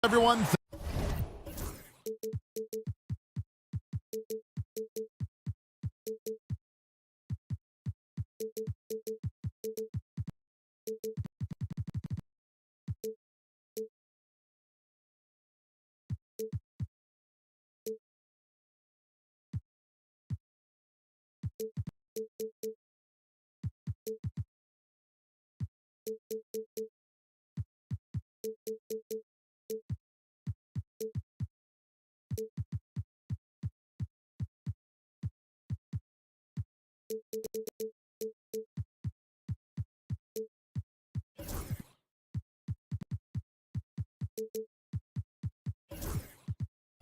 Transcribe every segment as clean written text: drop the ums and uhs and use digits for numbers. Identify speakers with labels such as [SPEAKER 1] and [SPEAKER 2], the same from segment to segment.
[SPEAKER 1] Everyone.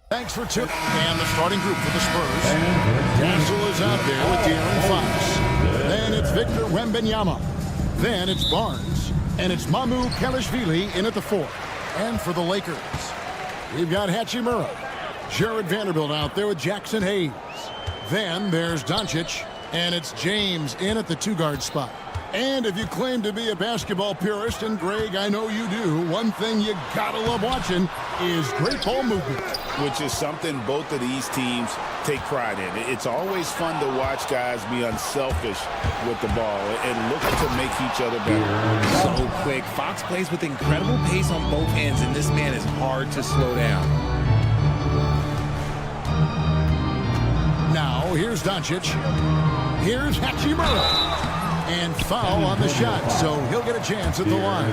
[SPEAKER 1] Thanks for tuning in. And the starting group for the Spurs. Castle is out there with De'Aaron Fox. Then it's Victor Wembanyama. Then it's Barnes. And it's Mamu Kelishvili in at the 4. And for the Lakers, we've got Hachimura. Jared Vanderbilt out there with Jackson Hayes. Then there's Doncic. And it's James in at the 2-guard spot. And if you claim to be a basketball purist, and Greg, I know you do, one thing you gotta love watching is great ball movement.
[SPEAKER 2] Which is something both of these teams take pride in. It's always fun to watch guys be unselfish with the ball and look to make each other better.
[SPEAKER 3] So quick. Fox plays with incredible pace on both ends, and this man is hard to slow down.
[SPEAKER 1] Now, here's Doncic. Here's Hachimura. And foul on the shot, so he'll get a chance at the line.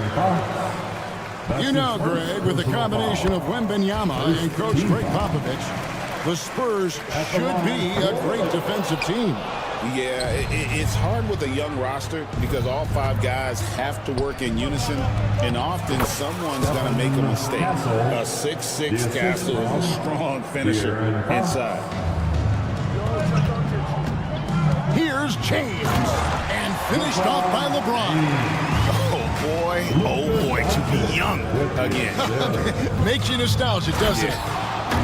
[SPEAKER 1] You know, Greg, with the combination of Wembanyama and Coach Greg Popovich, the Spurs should be a great defensive team.
[SPEAKER 2] Yeah, it's hard with a young roster because all 5 guys have to work in unison, and often someone's going to make a mistake. A 6'6" Castle is a strong finisher inside.
[SPEAKER 1] Here's James, and finished off by LeBron.
[SPEAKER 2] Oh boy, to be young again.
[SPEAKER 1] Makes you nostalgic, doesn't it?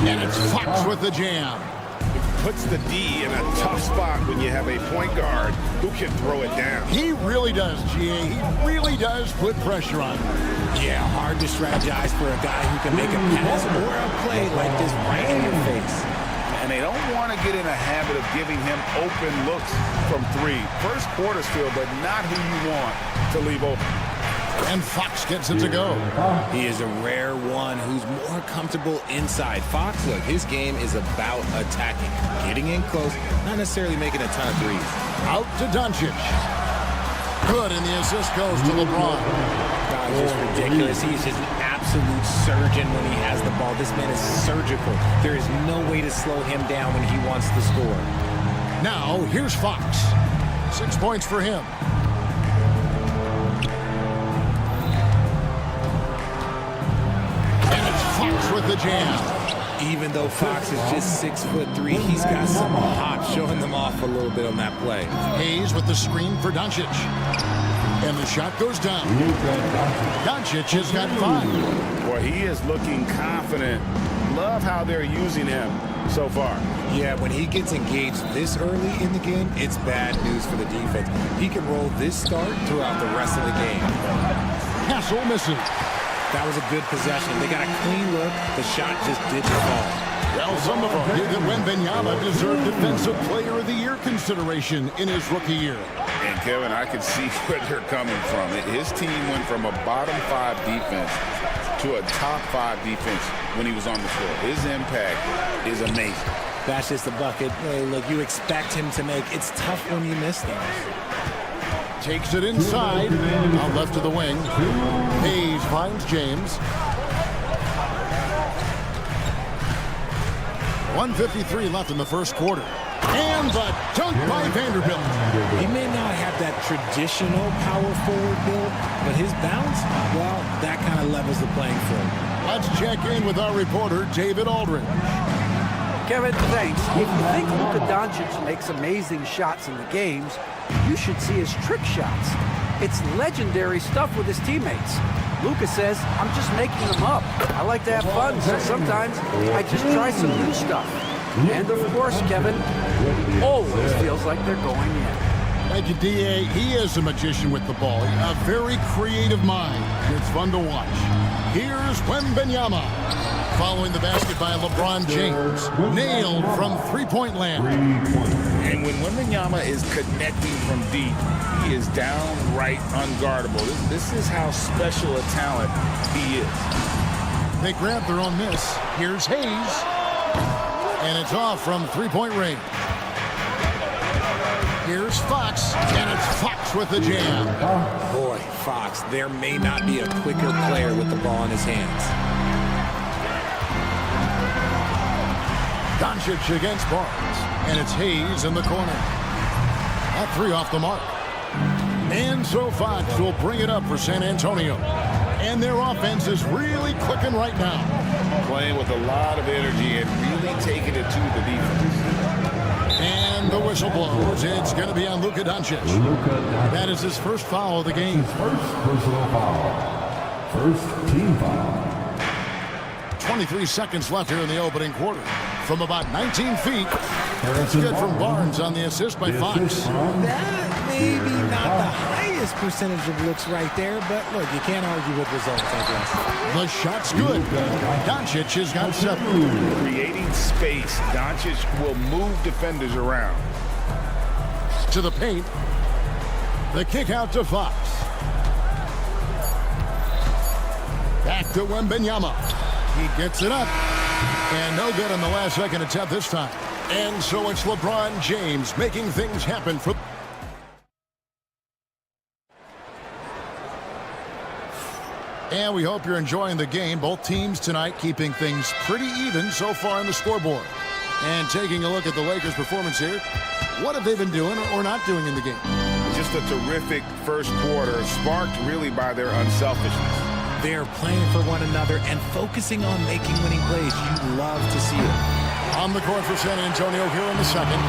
[SPEAKER 1] And it's Fox with the jam.
[SPEAKER 2] It puts the D in a tough spot when you have a point guard who can throw it down.
[SPEAKER 1] He really does, GA. He really does put pressure on him.
[SPEAKER 3] Yeah, hard to strategize for a guy who can make a pass or a play like this right in your face.
[SPEAKER 2] And they don't want to get in a habit of giving him open looks from 3. First quarter still, but not who you want to leave open.
[SPEAKER 1] And Fox gets it to go.
[SPEAKER 3] He is a rare one who's more comfortable inside. Fox, look, his game is about attacking, getting in close, not necessarily making a ton of threes.
[SPEAKER 1] Out to Doncic. Good, and the assist goes to LeBron.
[SPEAKER 3] Guys, just ridiculous. He's just an absolute surgeon when he has the ball. This man is surgical. There is no way to slow him down when he wants to score.
[SPEAKER 1] Now, here's Fox. 6 points for him. And it's Fox with the jam.
[SPEAKER 3] Even though Fox is just 6'3", he's got some hop, showing them off a little bit on that play.
[SPEAKER 1] Hayes with the screen for Doncic. And the shot goes down. Doncic has got 5.
[SPEAKER 2] Boy, he is looking confident. Love how they're using him so far.
[SPEAKER 3] Yeah, when he gets engaged this early in the game, it's bad news for the defense. He can roll this start throughout the rest of the game.
[SPEAKER 1] Castle misses.
[SPEAKER 3] That was a good possession. They got a clean look. The shot just didn't fall.
[SPEAKER 1] Well, some of them argue that Wembanyama deserved Defensive Player of the Year consideration in his rookie year.
[SPEAKER 2] And, Kevin, I can see where they're coming from. His team went from a bottom 5 defense to a top 5 defense when he was on the floor. His impact is amazing.
[SPEAKER 3] That's just a bucket. Hey, look, you expect him to make. It's tough when you miss them.
[SPEAKER 1] Takes it inside, out left to the wing. Hayes finds James. 1:53 left in the first quarter. And the dunk by Vanderbilt.
[SPEAKER 3] He may not have that traditional power forward build, but his bounce, well, that kind of levels the playing field.
[SPEAKER 1] Let's check in with our reporter, David Aldridge.
[SPEAKER 4] Kevin, thanks. If you think Luka Doncic makes amazing shots in the games, you should see his trick shots. It's legendary stuff with his teammates. Luka says, I'm just making them up. I like to have fun, so sometimes I just try some new stuff. And of course, Kevin, always feels like they're going in.
[SPEAKER 1] Thank you, D.A. He is a magician with the ball. A very creative mind. It's fun to watch. Here's Wembanyama. Following the basket by LeBron James. Nailed from three-point land.
[SPEAKER 2] And when Wembanyama is connecting from deep, he is downright unguardable. This is how special a talent he is.
[SPEAKER 1] They grab their own miss. Here's Hayes. And it's off from three-point range. Here's Fox, and it's Fox with the jam.
[SPEAKER 3] Boy, Fox, there may not be a quicker player with the ball in his hands.
[SPEAKER 1] Doncic against Barnes, and it's Hayes in the corner. That three off the mark. And so Fox will bring it up for San Antonio. And their offense is really clicking right now.
[SPEAKER 2] Playing with a lot of energy and really taking it to the defense.
[SPEAKER 1] And the whistle blows. It's going to be on Luka Doncic. That is his first foul of the game.
[SPEAKER 5] First personal foul. First team foul.
[SPEAKER 1] 23 seconds left here in the opening quarter. From about 19 feet. That's good from Barnes on the assist by Fox.
[SPEAKER 3] That may be not the highest percentage of looks right there, but look, you can't argue with results, I guess.
[SPEAKER 1] The shot's good. Doncic has got 7.
[SPEAKER 2] Creating space, Doncic will move defenders around.
[SPEAKER 1] To the paint. The kick out to Fox. Back to Wembanyama. He gets it up. And no good on the last second attempt this time. And so it's LeBron James making things happen for... And we hope you're enjoying the game. Both teams tonight keeping things pretty even so far on the scoreboard. And taking a look at the Lakers' performance here. What have they been doing or not doing in the game?
[SPEAKER 2] Just a terrific first quarter, sparked really by their unselfishness.
[SPEAKER 3] They're playing for one another and focusing on making winning plays. You love to see it.
[SPEAKER 1] On the court for San Antonio here in the second.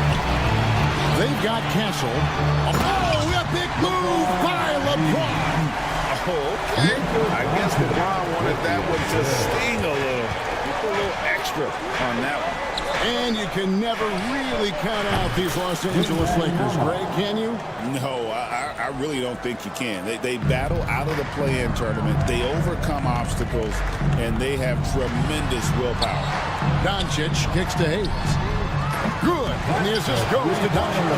[SPEAKER 1] They've got Castle. Oh, a big move by LeBron.
[SPEAKER 2] Oh, okay. I guess LeBron wanted that one to sting a little. Just a little extra on that one.
[SPEAKER 1] And you can never really count out these Los Angeles Lakers, Greg, can you?
[SPEAKER 2] No, I really don't think you can. They battle out of the play-in tournament. They overcome obstacles, and they have tremendous willpower.
[SPEAKER 1] Doncic kicks to Hayes. Good. And the assist goes to Doncic.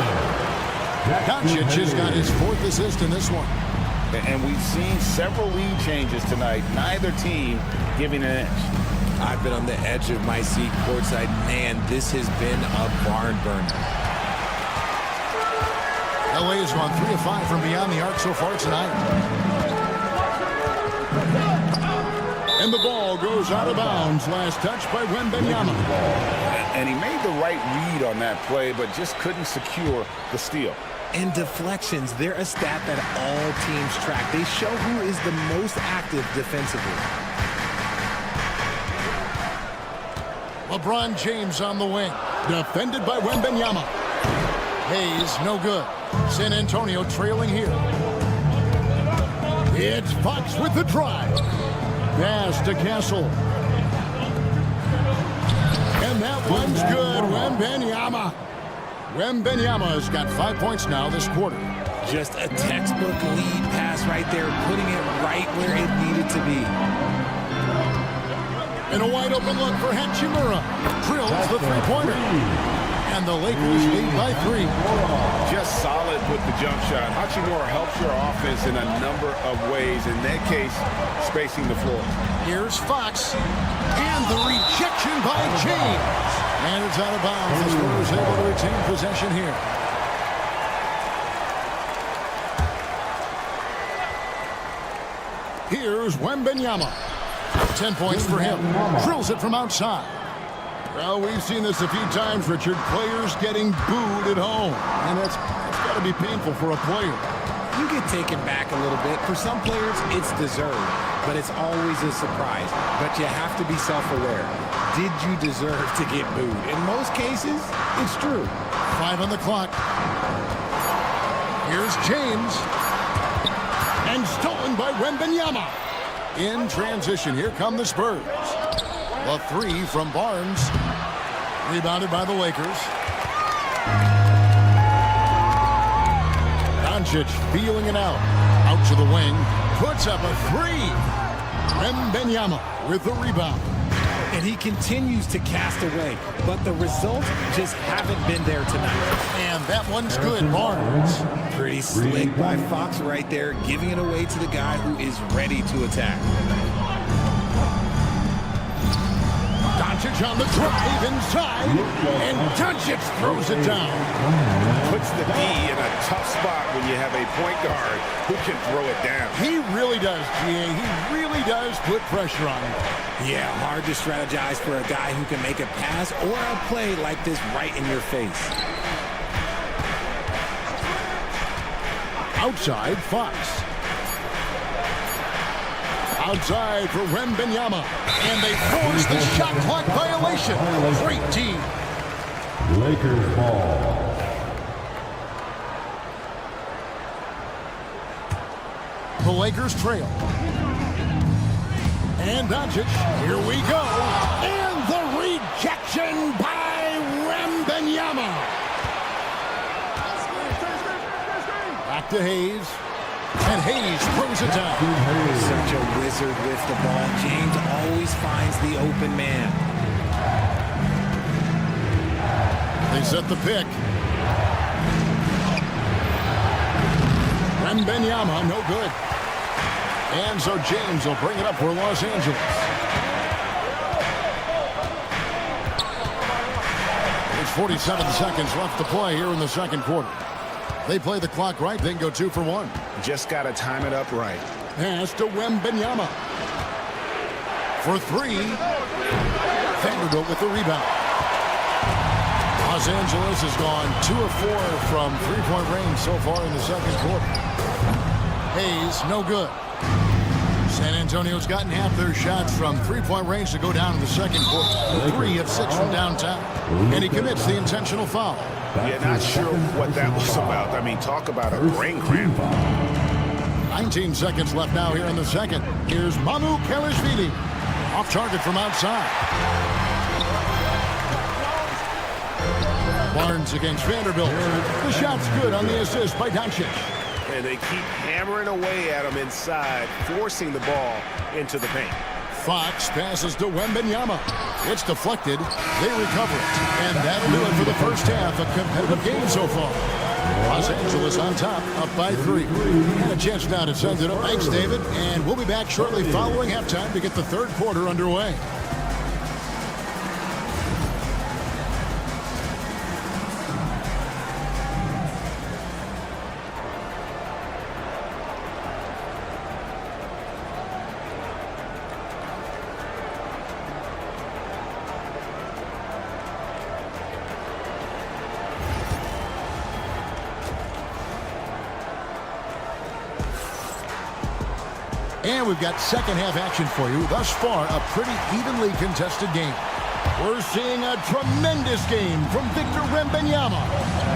[SPEAKER 1] Doncic has got his 4th assist in this one.
[SPEAKER 2] And we've seen several lead changes tonight. Neither team giving an edge.
[SPEAKER 3] I've been on the edge of my seat courtside. Man, this has been a barn burner.
[SPEAKER 1] LA has gone 3 of 5 from beyond the arc so far tonight. And the ball goes out of bounds. Last touch by Wembanyama.
[SPEAKER 2] And he made the right read on that play, but just couldn't secure the steal.
[SPEAKER 3] And deflections, they're a stat that all teams track. They show who is the most active defensively.
[SPEAKER 1] LeBron James on the wing. Defended by Wembanyama. Hayes, no good. San Antonio trailing here. It's Fox with the drive. Pass to Castle. And that one's good. Wembanyama. Wembanyama's got 5 points now this quarter.
[SPEAKER 3] Just a textbook lead pass right there, putting it right where it needed to be.
[SPEAKER 1] And a wide open look for Hachimura. Drills the three-pointer. And the Lakers lead by 3.
[SPEAKER 2] Just solid with the jump shot. Hachimura helps your offense in a number of ways. In that case, spacing the floor.
[SPEAKER 1] Here's Fox. And the rejection by James. And it's out of bounds. The Spurs able to retain possession here. Here's Wembanyama. 10 points for him. Drills it from outside. Well, we've seen this a few times, Richard. Players getting booed at home. And that's got to be painful for a player.
[SPEAKER 3] You get taken back a little bit. For some players, it's deserved, but it's always a surprise. But you have to be self-aware. Did you deserve to get booed? In most cases, it's true.
[SPEAKER 1] 5 on the clock. Here's James. And stolen by Wembanyama. In transition, here come the Spurs. A 3 from Barnes. Rebounded by the Lakers. Doncic feeling it out. Out to the wing. Puts up a three. Wembanyama with the rebound.
[SPEAKER 3] And he continues to cast away, but the results just haven't been there tonight.
[SPEAKER 1] And that one's good, Barnes.
[SPEAKER 3] Pretty slick by Fox right there, giving it away to the guy who is ready to attack.
[SPEAKER 1] Doncic on the drive inside, and Doncic throws it down.
[SPEAKER 2] Puts the D in a tough spot when you have a point guard who can throw it down.
[SPEAKER 1] He really does, GA. He really does put pressure on him.
[SPEAKER 3] Yeah, hard to strategize for a guy who can make a pass or a play like this right in your face.
[SPEAKER 1] Outside, Fox. Outside for Wembanyama. And they force the shot clock violation. Great team.
[SPEAKER 5] Lakers ball.
[SPEAKER 1] The Lakers trail. And Doncic, here we go. And the rejection by Wembanyama. Back to Hayes. And Hayes throws it down.
[SPEAKER 3] Such a wizard with the ball. James always finds the open man.
[SPEAKER 1] They set the pick. Wembanyama, no good. And so James will bring it up for Los Angeles. There's 47 seconds left to play here in the second quarter. They play the clock right, then go 2 for 1.
[SPEAKER 2] Just got to time it up right.
[SPEAKER 1] Pass to Wembanyama. For three. Vanderbilt with the rebound. Los Angeles has gone 2 of 4 from three-point range so far in the second quarter. Hayes, no good. San Antonio's gotten half their shots from three-point range to go down in the second quarter. 3 of 6 from downtown. And he commits the intentional foul.
[SPEAKER 2] Yeah, not sure what that was about. I mean, talk about a brain cramp.
[SPEAKER 1] 19 seconds left now here in the second. Here's Mamu Kelishvili. Off target from outside. Barnes against Vanderbilt. The shot's good on the assist by Doncic.
[SPEAKER 2] And they keep hammering away at him inside, forcing the ball into the paint.
[SPEAKER 1] Fox passes to Wembanyama. It's deflected. They recover it. And that'll do it for the first half. A competitive game so far. Los Angeles on top, up by 3. And a chance now to send it up. Thanks, David. And we'll be back shortly following halftime to get the third quarter underway. And we've got second half action for you. Thus far, a pretty evenly contested game. We're seeing a tremendous game from Victor Wembanyama.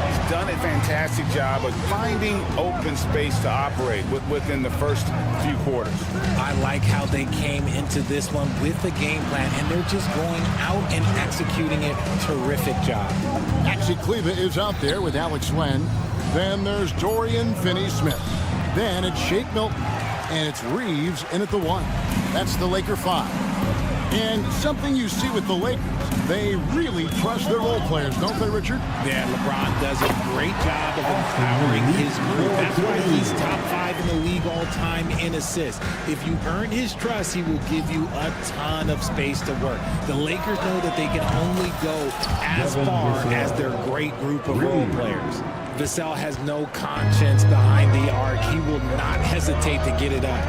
[SPEAKER 2] He's done a fantastic job of finding open space to operate within the first few quarters.
[SPEAKER 3] I like how they came into this one with the game plan, and they're just going out and executing it. Terrific job.
[SPEAKER 1] Maxi Kleba is out there with Alex Len. Then there's Dorian Finney-Smith. Then it's Shake Milton. And it's Reeves in at the 1. That's the Laker 5. And something you see with the Lakers, they really trust their role players, don't they, Richard?
[SPEAKER 3] Yeah, LeBron does a great job of empowering his group. That's why he's top 5 in the league all time in assists. If you earn his trust, he will give you a ton of space to work. The Lakers know that they can only go as far as their great group of role players. Vassell has no conscience behind the arc. He will not hesitate to get it up.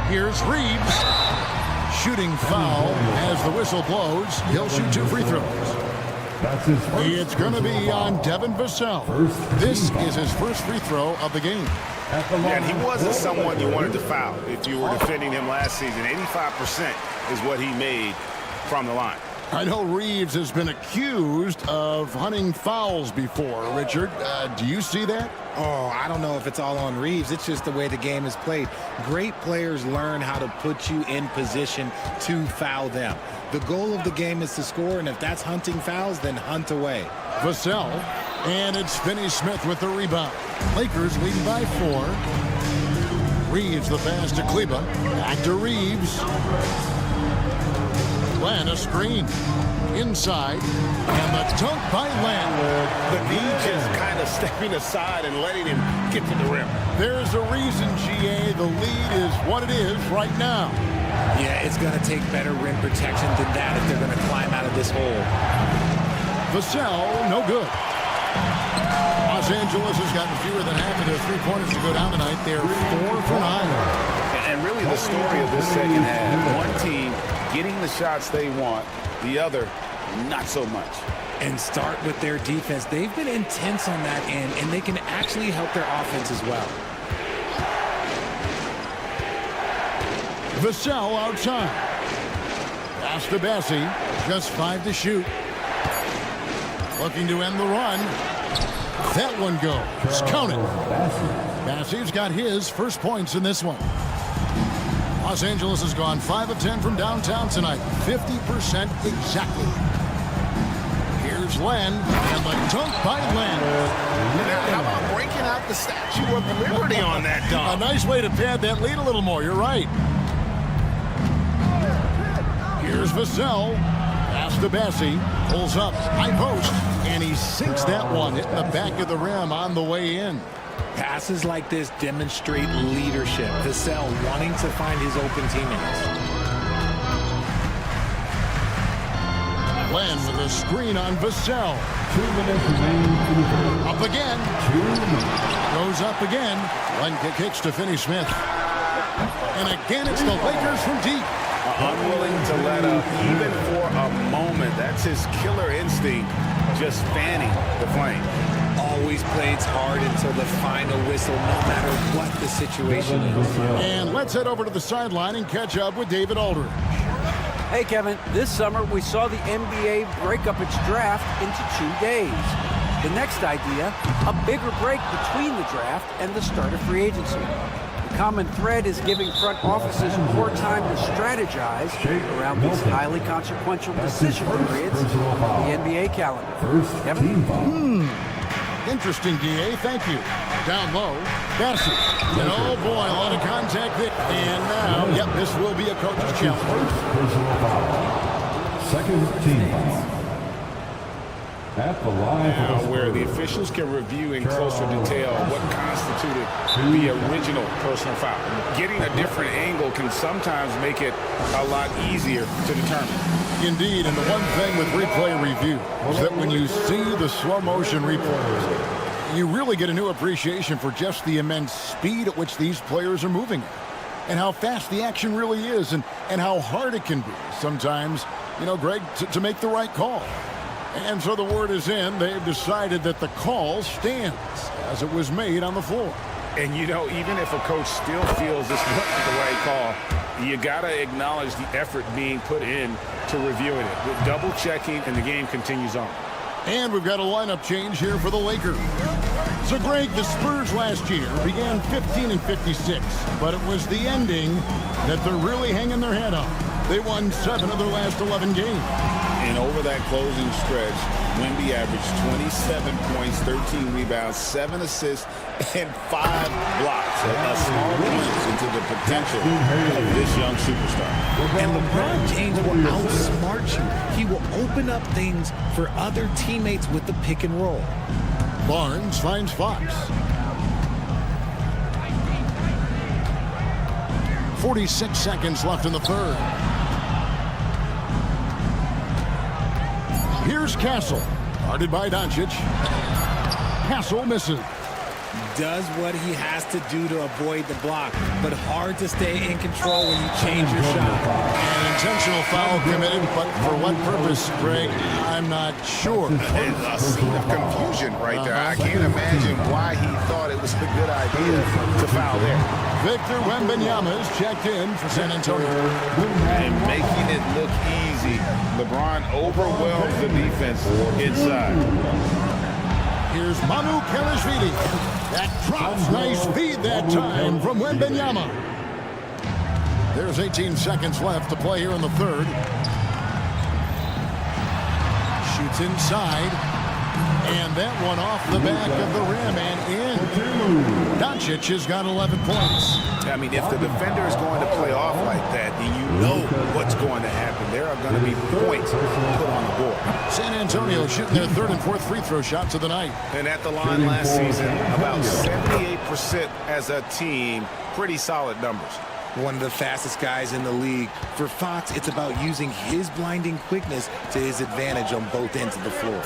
[SPEAKER 1] Here's Reeves. Shooting foul as the whistle blows. He'll shoot 2 free throws. It's going to be on Devin Vassell. This is his first free throw of the game.
[SPEAKER 2] And he wasn't someone you wanted to foul. If you were defending him last season, 85% is what he made from the line.
[SPEAKER 1] I know Reeves has been accused of hunting fouls before. Richard, do you see that?
[SPEAKER 3] Oh, I don't know if it's all on Reeves. It's just the way the game is played. Great players learn how to put you in position to foul them. The goal of the game is to score, and if that's hunting fouls, then hunt away.
[SPEAKER 1] Vassell And it's Finney Smith with the rebound. Lakers leading by 4. Reeves the pass to Kleba. Back to Reeves. Len a screen. Inside. And the dunk by Len.
[SPEAKER 2] The D just kind of stepping aside and letting him get to the rim.
[SPEAKER 1] There's a reason, GA. The lead is what it is right now.
[SPEAKER 3] Yeah, it's going to take better rim protection than that if they're going to climb out of this hole.
[SPEAKER 1] Vassell, no good. Los Angeles has gotten fewer than half of their three-pointers to go down tonight. They're 4 for 9.
[SPEAKER 2] And really the story of this second half, one team getting the shots they want, the other not so much.
[SPEAKER 3] And start with their defense. They've been intense on that end, and they can actually help their offense as well.
[SPEAKER 1] Vassell outside. Pass to Bessie. Just 5 to shoot. Looking to end the run. That one goes. Count it. Bassie's got his first points in this one. Los Angeles has gone 5 of 10 from downtown tonight. 50% exactly. Here's Len. And the dunk by Len.
[SPEAKER 2] How about breaking out the Statue of Liberty on that dunk?
[SPEAKER 1] A nice way to pad that lead a little more. You're right. Here's Vassell. Pass to Bessie. Pulls up. High post. And he sinks that one. Hitting the back of the rim on the way in.
[SPEAKER 3] Passes like this demonstrate leadership. Vassell wanting to find his open teammates.
[SPEAKER 1] Len with a screen on Vassell.
[SPEAKER 5] 2 minutes remaining in the third.
[SPEAKER 1] Up again.
[SPEAKER 5] 2 minutes.
[SPEAKER 1] Goes up again. Len kicks to Finney Smith. And again, it's the Lakers from deep.
[SPEAKER 2] Unwilling to let up, even for a moment. That's his killer instinct, just fanning the flame.
[SPEAKER 3] Always plays hard until the final whistle, no matter what the situation is.
[SPEAKER 1] And let's head over to the sideline and catch up with David Aldridge.
[SPEAKER 4] Hey, Kevin, this summer we saw the NBA break up its draft into 2 days. The next idea, a bigger break between the draft and the start of free agency. The common thread is giving front offices more time to strategize around these highly consequential decision periods on the NBA calendar. Kevin?
[SPEAKER 1] Interesting, DA. Thank you. Down low. Bessie. And oh, boy, a lot of contact there. And now, yep, this will be a coach's challenge.
[SPEAKER 5] Personal foul. Second team foul. At the line
[SPEAKER 2] Now,
[SPEAKER 5] for
[SPEAKER 2] where the
[SPEAKER 5] Spurs.
[SPEAKER 2] officials can review in closer detail what constituted the original personal foul. Getting a different angle can sometimes make it a lot easier to determine.
[SPEAKER 1] Indeed, and the one thing with replay review is that when you see the slow motion replays, you really get a new appreciation for just the immense speed at which these players are moving and how fast the action really is and how hard it can be sometimes, you know, Greg, to make the right call. And so the word is in. They've decided that the call stands as it was made on the floor.
[SPEAKER 2] And, you know, even if a coach still feels this wasn't the right call, you got to acknowledge the effort being put in to reviewing it. With double checking, and the game continues on.
[SPEAKER 1] And we've got a lineup change here for the Lakers. So, Greg, the Spurs last year began 15-56, but it was the ending that they're really hanging their head on. They won 7 of their last 11 games.
[SPEAKER 2] And over that closing stretch, Wemby averaged 27 points, 13 rebounds, 7 assists, and 5 blocks. A small glimpse into the potential of this young superstar.
[SPEAKER 3] And LeBron James will outsmart you. He will open up things for other teammates with the pick and roll.
[SPEAKER 1] Barnes finds Fox. 46 seconds left in the third. Here's Castle, guarded by Doncic. Castle misses.
[SPEAKER 3] Does what he has to do to avoid the block, but hard to stay in control when you change your shot.
[SPEAKER 1] An intentional foul committed, but for what purpose, Greg? I'm not sure.
[SPEAKER 2] A scene of confusion right there. I can't imagine why he thought it was a good idea to foul there.
[SPEAKER 1] Victor Wembanyama is checked in for San Antonio.
[SPEAKER 2] And making it look easy, LeBron overwhelms the defense inside.
[SPEAKER 1] Here's Mamu Kelishvili. That drops. Nice feed that time from Wembanyama. There's 18 seconds left to play here in the third. Shoots inside. And that one off the back of the rim and in. Doncic has got 11 points.
[SPEAKER 3] I mean, if the defender is going to play off like that, then you know what's going to happen. There are going to be points put on the board.
[SPEAKER 1] San Antonio shooting their third and fourth free throw shots of the night.
[SPEAKER 3] And at the line last season, about 78% as a team. Pretty solid numbers. One of the fastest guys in the league. For Fox, it's about using his blinding quickness to his advantage on both ends of the floor.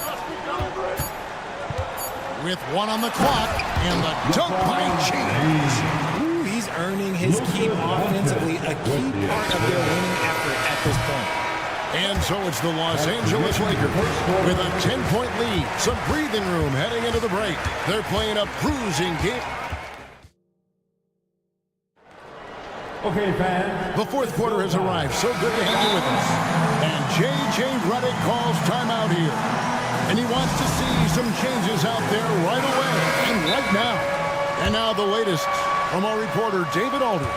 [SPEAKER 1] With one on the clock, and the dunk by James.
[SPEAKER 3] Ooh, he's earning his keep offensively, a key part of their winning effort at this point.
[SPEAKER 1] And so it's the Los Angeles Lakers with a 10-point lead. Some breathing room heading into the break. They're playing a cruising game.
[SPEAKER 5] Okay, fans.
[SPEAKER 1] The fourth quarter has arrived. So good to have you with us. And J.J. Redick calls timeout here. And he wants to see some changes out there right away and right now. And now the latest from our reporter, David Aldridge.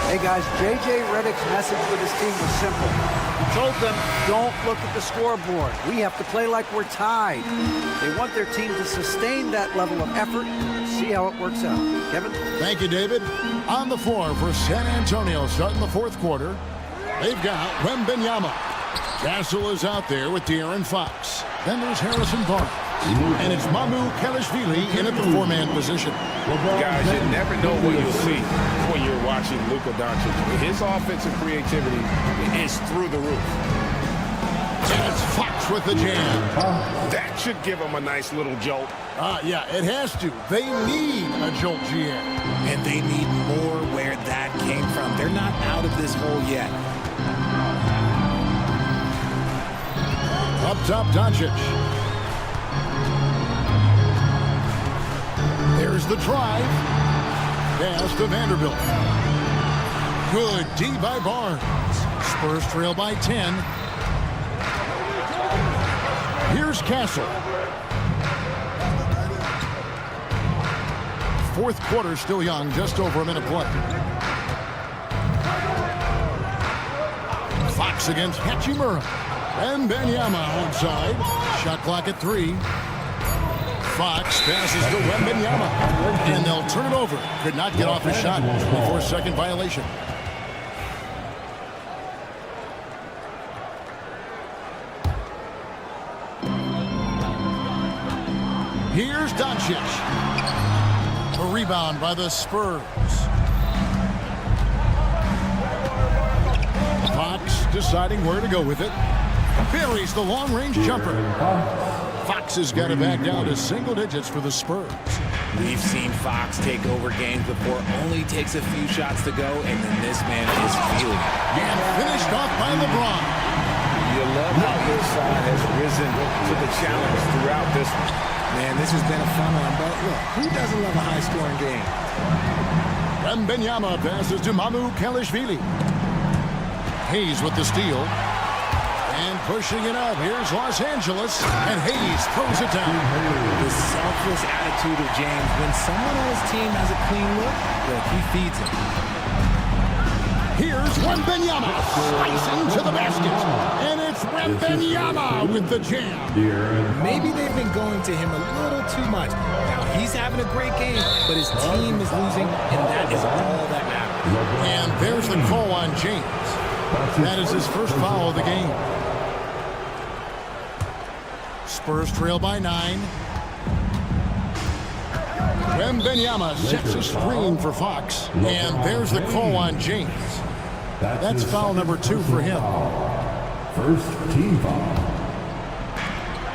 [SPEAKER 4] Hey guys, J.J. Redick's message for this team was simple. He told them, don't look at the scoreboard. We have to play like we're tied. They want their team to sustain that level of effort. See how it works out. Kevin?
[SPEAKER 1] Thank you, David. On the floor for San Antonio starting the fourth quarter, they've got Wembanyama. Castle is out there with De'Aaron Fox. Then there's Harrison Barnes. And it's Mamu Kelishvili in at the four-man position.
[SPEAKER 2] Guys, you never know what you'll see when you're watching Luka Doncic. His offensive creativity is through the roof.
[SPEAKER 1] And it's Fox with the jam.
[SPEAKER 2] That should give him a nice little jolt.
[SPEAKER 1] Yeah, it has to. They need a jolt GM.
[SPEAKER 3] And they need more where that came from. They're not out of this hole yet.
[SPEAKER 1] Up top, Doncic. There's the drive. Pass to Vanderbilt. Good D by Barnes. Spurs trail by 10. Here's Castle. Fourth quarter still young, just over a minute play. Fox against Hachimura. And Wembanyama outside. Shot clock at 3. Fox passes to Wembanyama. And they'll turn it over. Could not get off his shot before second violation. Here's Doncic. A rebound by the Spurs. Fox deciding where to go with it. Buries the long-range jumper. Fox has got it back down to single digits for the Spurs.
[SPEAKER 3] We've seen Fox take over games before. Only takes a few shots to go, and then this man is feeling it.
[SPEAKER 1] And finished off by LeBron.
[SPEAKER 2] You love how his side has risen to the challenge throughout this one.
[SPEAKER 3] Man, this has been a fun one, but look, who doesn't love a high-scoring game?
[SPEAKER 1] Wembanyama passes to Mamu Kelishvili. Hayes with the steal. And pushing it up, here's Los Angeles, and Hayes throws it down.
[SPEAKER 3] The selfless attitude of James. When someone on his team has a clean look, he feeds it.
[SPEAKER 1] Here's Wembanyama, slicing to the basket, and it's Wembanyama with the jam.
[SPEAKER 3] Maybe they've been going to him a little too much. Now, he's having a great game, but his team is losing, and that is all that matters.
[SPEAKER 1] And there's the call on James. That is his first foul of the game. Spurs trail by 9. Wembanyama sets a screen for Fox. And there's the call on James. That's foul number 2 for him.
[SPEAKER 5] First team foul.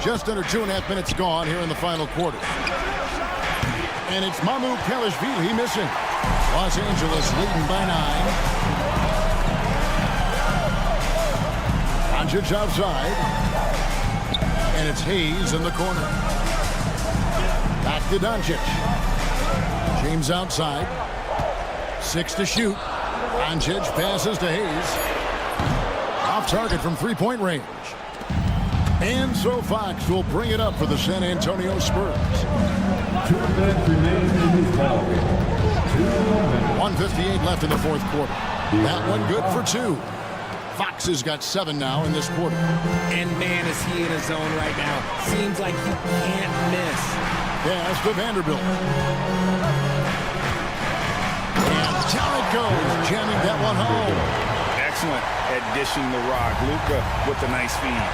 [SPEAKER 1] Just under 2.5 minutes gone here in the final quarter. And it's Mamu Kelishvili missing. Los Angeles leading by 9. Doncic outside. And it's Hayes in the corner. Back to Doncic. James outside. 6 to shoot. Doncic passes to Hayes. Off target from three-point range. And so Fox will bring it up for the San Antonio Spurs.
[SPEAKER 5] 2 minutes remain in this ball game. 2 minutes.
[SPEAKER 1] 1:58 left in the fourth quarter. That one good for 2. Fox has got 7 now in this quarter.
[SPEAKER 3] And man, is he in a zone right now. Seems like he can't miss.
[SPEAKER 1] Pass to Vanderbilt. And down it goes, jamming that one home.
[SPEAKER 2] Excellent addition to Rock. Luka with the nice feed.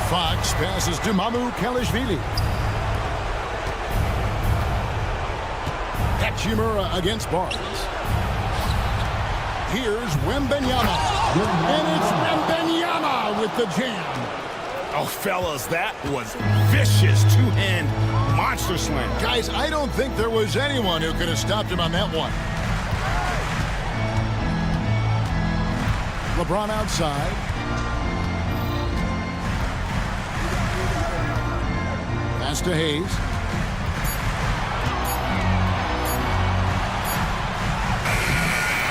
[SPEAKER 1] Fox passes to Mamu Kelishvili. Hachimura against Barnes. Here's Wembanyama. And it's Wembanyama with the jam.
[SPEAKER 2] Oh, fellas, that was vicious two-hand monster slam.
[SPEAKER 1] Guys, I don't think there was anyone who could have stopped him on that one. LeBron outside. Pass to Hayes.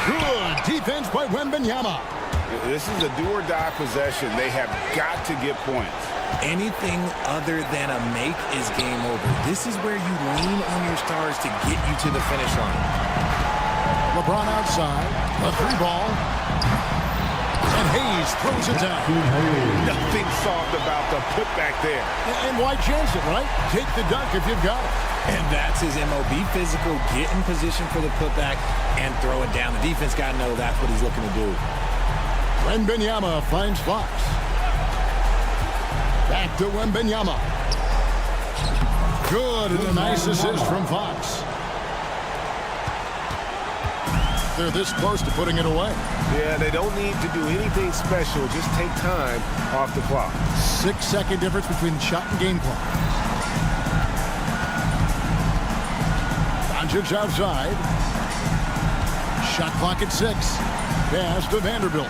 [SPEAKER 1] Good defense by Wembanyama.
[SPEAKER 2] This is a do-or-die possession. They have got to get points.
[SPEAKER 3] Anything other than a make is game over. This is where you lean on your stars to get you to the finish line.
[SPEAKER 1] LeBron outside. A 3-ball. And Hayes throws it down.
[SPEAKER 2] Nothing soft about the putback there.
[SPEAKER 1] And why chance it, right? Take the dunk if you've got it.
[SPEAKER 3] And that's his MO. Be physical, get in position for the putback, and throw it down. The defense got to know that's what he's looking to do.
[SPEAKER 1] Wembanyama finds Fox. Back to Wembanyama. Good, and a nice assist from Fox. They're this close to putting it away.
[SPEAKER 6] Yeah, they don't need to do anything special. Just take time off the clock.
[SPEAKER 1] 6-second difference between shot and game clock. Doncic outside. Shot clock at 6. Pass to Vanderbilt.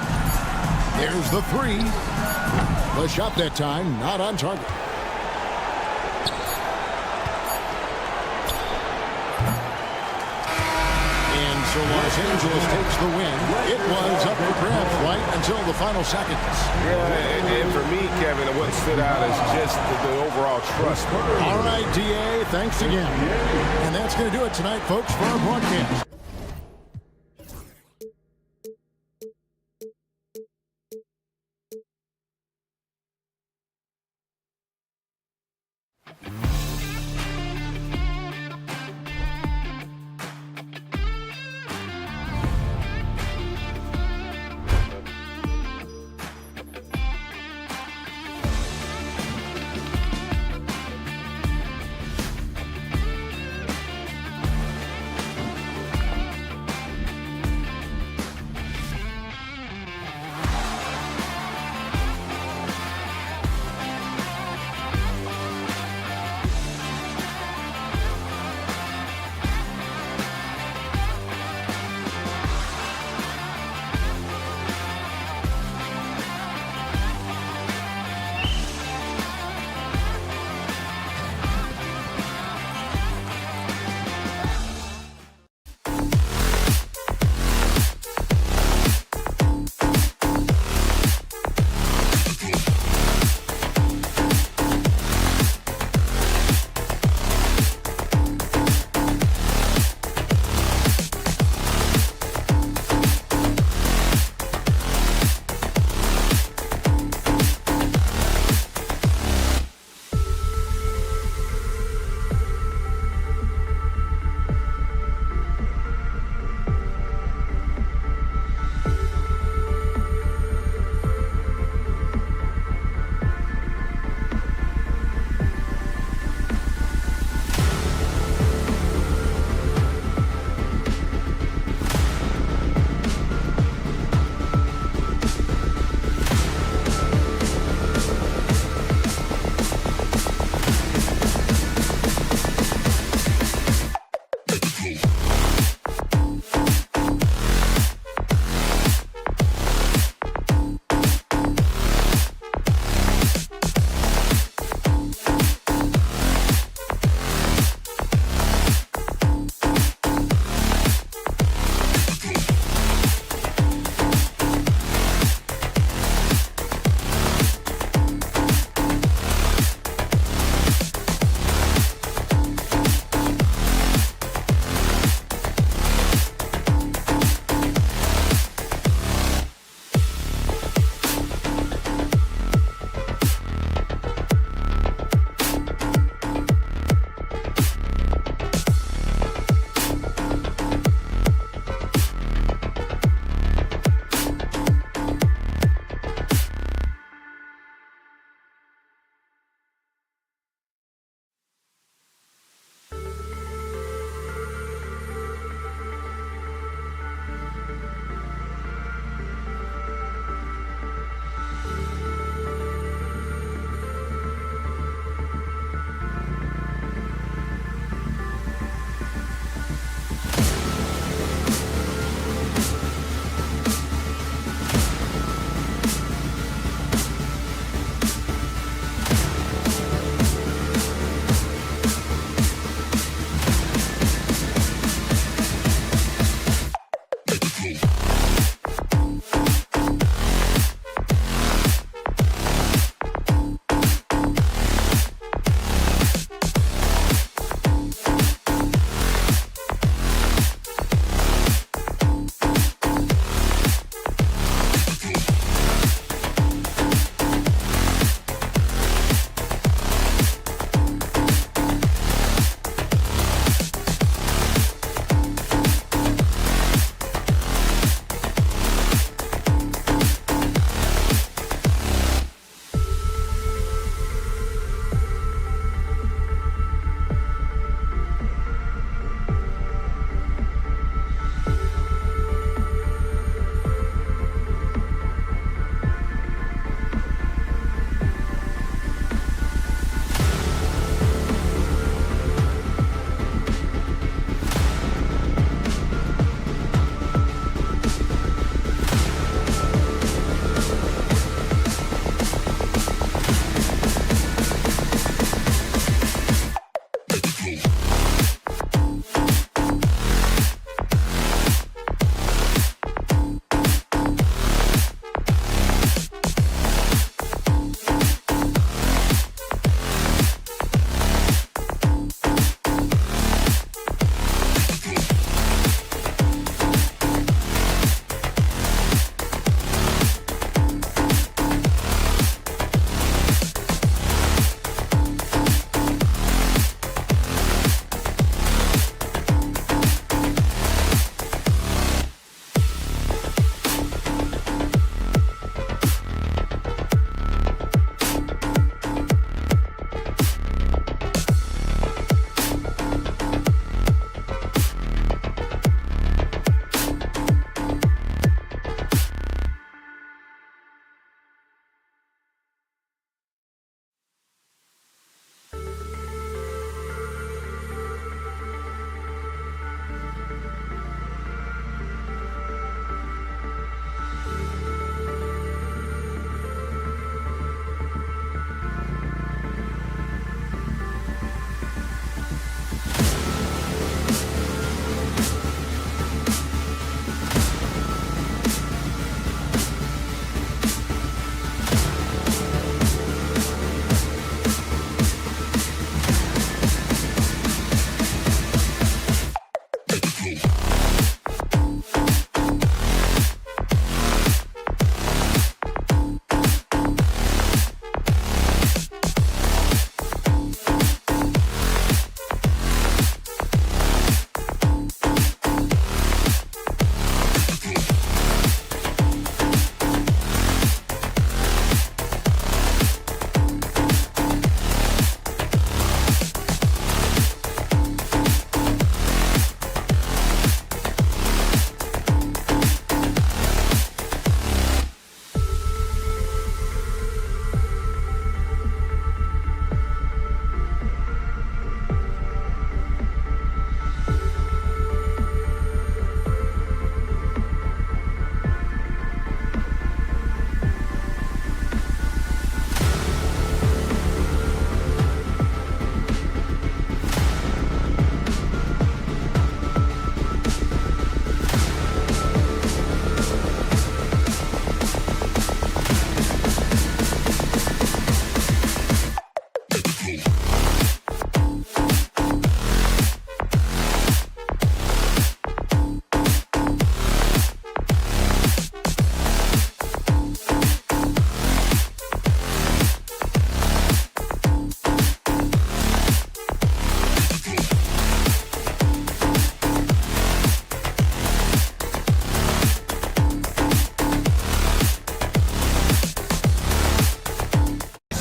[SPEAKER 1] There's the 3. The shot that time, not on target. And so Los Angeles takes the win. It was up for grabs right until the final seconds.
[SPEAKER 6] Yeah, and for me, Kevin, what stood out is just the overall trust.
[SPEAKER 1] All right, DA, thanks again. And that's going to do it tonight, folks, for our broadcast.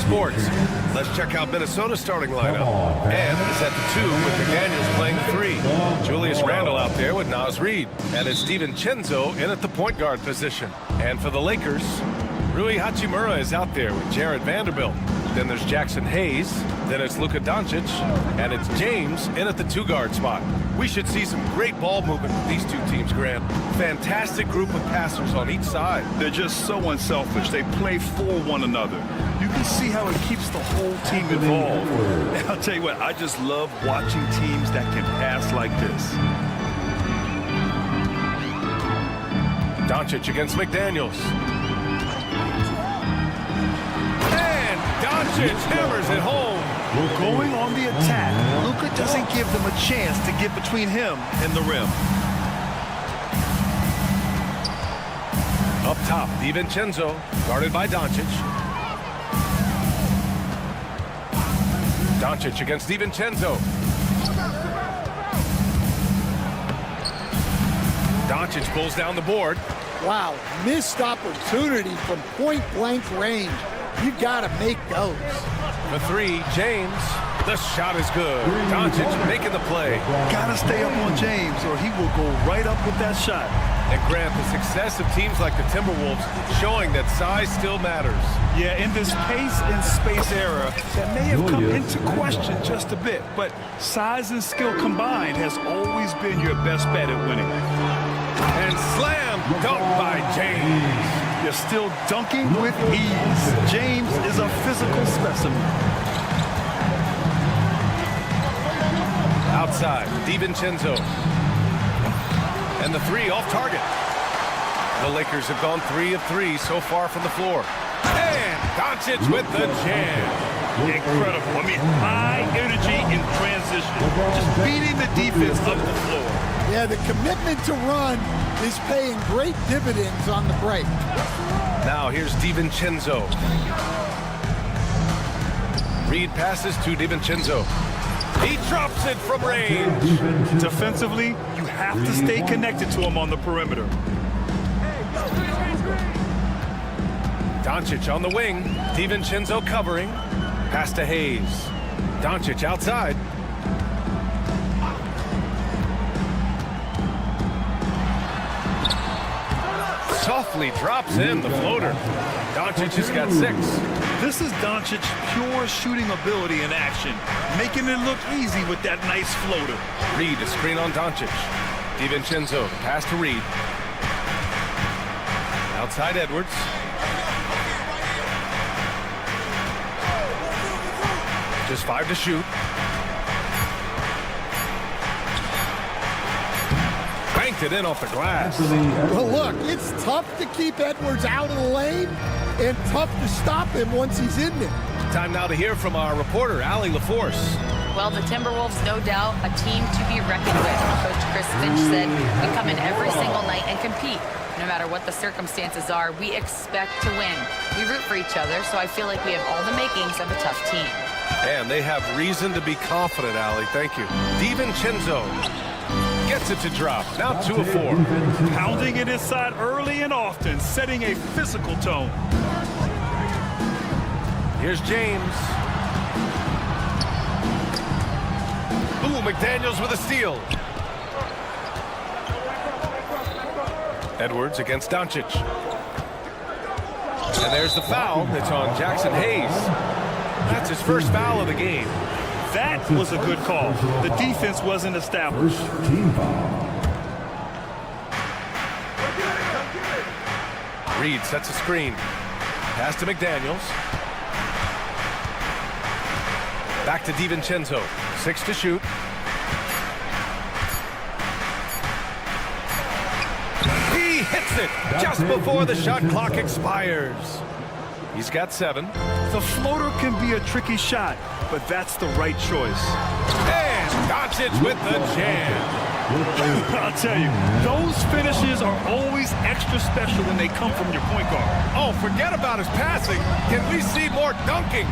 [SPEAKER 6] Sports. Let's check out Minnesota's starting lineup. And it's at the 2 with McDaniels playing the 3. Julius Randle out there with Naz Reid. And it's DiVincenzo in at the point guard position. And for the Lakers, Rui Hachimura is out there with Jared Vanderbilt. Then there's Jackson Hayes. Then it's Luka Doncic. And it's James in at the 2-guard spot. We should see some great ball movement with these two teams, Grant. Fantastic group of passers on each side.
[SPEAKER 7] They're just so unselfish. They play for one another. You can see how it keeps the whole team involved. And I'll tell you what, I just love watching teams that can pass like this.
[SPEAKER 6] Doncic against McDaniels. And Doncic hammers it home.
[SPEAKER 7] We're going on the attack. Luka doesn't give them a chance to get between him and the rim.
[SPEAKER 6] Up top, DiVincenzo, guarded by Doncic. Doncic against DiVincenzo. Doncic pulls down the board.
[SPEAKER 8] Wow, missed opportunity from point-blank range. You got to make those.
[SPEAKER 6] The 3, James. The shot is good. Doncic making the play.
[SPEAKER 7] Gotta stay up on James or he will go right up with that shot.
[SPEAKER 6] And Grant, the success of teams like the Timberwolves showing that size still matters.
[SPEAKER 7] Yeah, in this pace and space era, that may have come into question just a bit, but size and skill combined has always been your best bet at winning.
[SPEAKER 6] And slam dunk by James.
[SPEAKER 7] You're still dunking with ease. James is a physical specimen.
[SPEAKER 6] Outside, DiVincenzo. And the 3 off target. The Lakers have gone 3 of 3 so far from the floor. And Doncic with the jam.
[SPEAKER 7] Incredible. I mean, high energy in transition. Just beating the defense up the floor.
[SPEAKER 8] Yeah, the commitment to run is paying great dividends on the break.
[SPEAKER 6] Now here's DiVincenzo. Reid passes to DiVincenzo. He drops it from range.
[SPEAKER 7] Defensively, you have to stay connected to him on the perimeter.
[SPEAKER 6] Doncic on the wing. DiVincenzo covering. Pass to Hayes. Doncic outside. Softly drops in the floater. Doncic has got 6.
[SPEAKER 7] This is Doncic's pure shooting ability in action, making it look easy with that nice floater.
[SPEAKER 6] Reid, a screen on Doncic. DiVincenzo, pass to Reid. Outside Edwards. Just 5 to shoot. Banked it in off the glass.
[SPEAKER 8] Well, look, it's tough to keep Edwards out of the lane and tough to stop him once he's in there.
[SPEAKER 6] Time now to hear from our reporter, Allie LaForce.
[SPEAKER 9] Well, the Timberwolves, no doubt, a team to be reckoned with. Coach Chris Finch said, we come in every single night and compete. No matter what the circumstances are, we expect to win. We root for each other, so I feel like we have all the makings of a tough team.
[SPEAKER 6] And they have reason to be confident, Allie. Thank you. DiVincenzo gets it to drop. Now 2 of 4.
[SPEAKER 7] Pounding it inside early and often, setting a physical tone.
[SPEAKER 6] Here's James. Ooh, McDaniels with a steal. Edwards against Doncic. And there's the foul. It's on Jackson Hayes. That's his first foul of the game.
[SPEAKER 7] That was a good call. The defense wasn't established.
[SPEAKER 5] Team foul.
[SPEAKER 6] Reid sets a screen. Pass to McDaniels. Back to DiVincenzo. 6 to shoot. He hits it just before the shot clock expires. He's got 7.
[SPEAKER 7] The floater can be a tricky shot, but that's the right choice.
[SPEAKER 6] And Doncic with the jam.
[SPEAKER 7] I'll tell you, those finishes are always extra special when they come from your point guard.
[SPEAKER 6] Oh, forget about his passing. Can we see more dunking?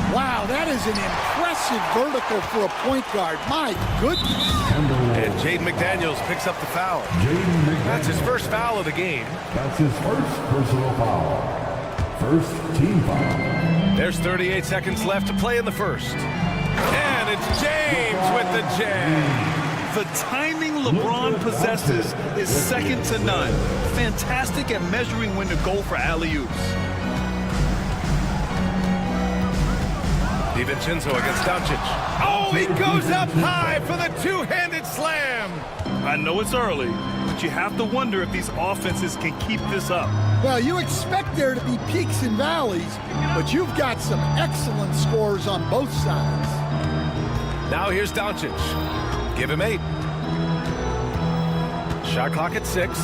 [SPEAKER 8] Wow, that is an impressive vertical for a point guard. My goodness.
[SPEAKER 6] And Jaden McDaniels picks up the foul. That's his first foul of the game.
[SPEAKER 5] That's his first personal foul. First team foul.
[SPEAKER 6] There's 38 seconds left to play in the first. And it's James with the jam.
[SPEAKER 7] The timing LeBron possesses is second to none. Fantastic at measuring when to go for alley-oops.
[SPEAKER 6] DiVincenzo against Doncic. Oh, he goes up high for the two-handed slam.
[SPEAKER 7] I know it's early, but you have to wonder if these offenses can keep this up.
[SPEAKER 8] Well, you expect there to be peaks and valleys, but you've got some excellent scores on both sides.
[SPEAKER 6] Now here's Doncic. Give him 8. Shot clock at 6.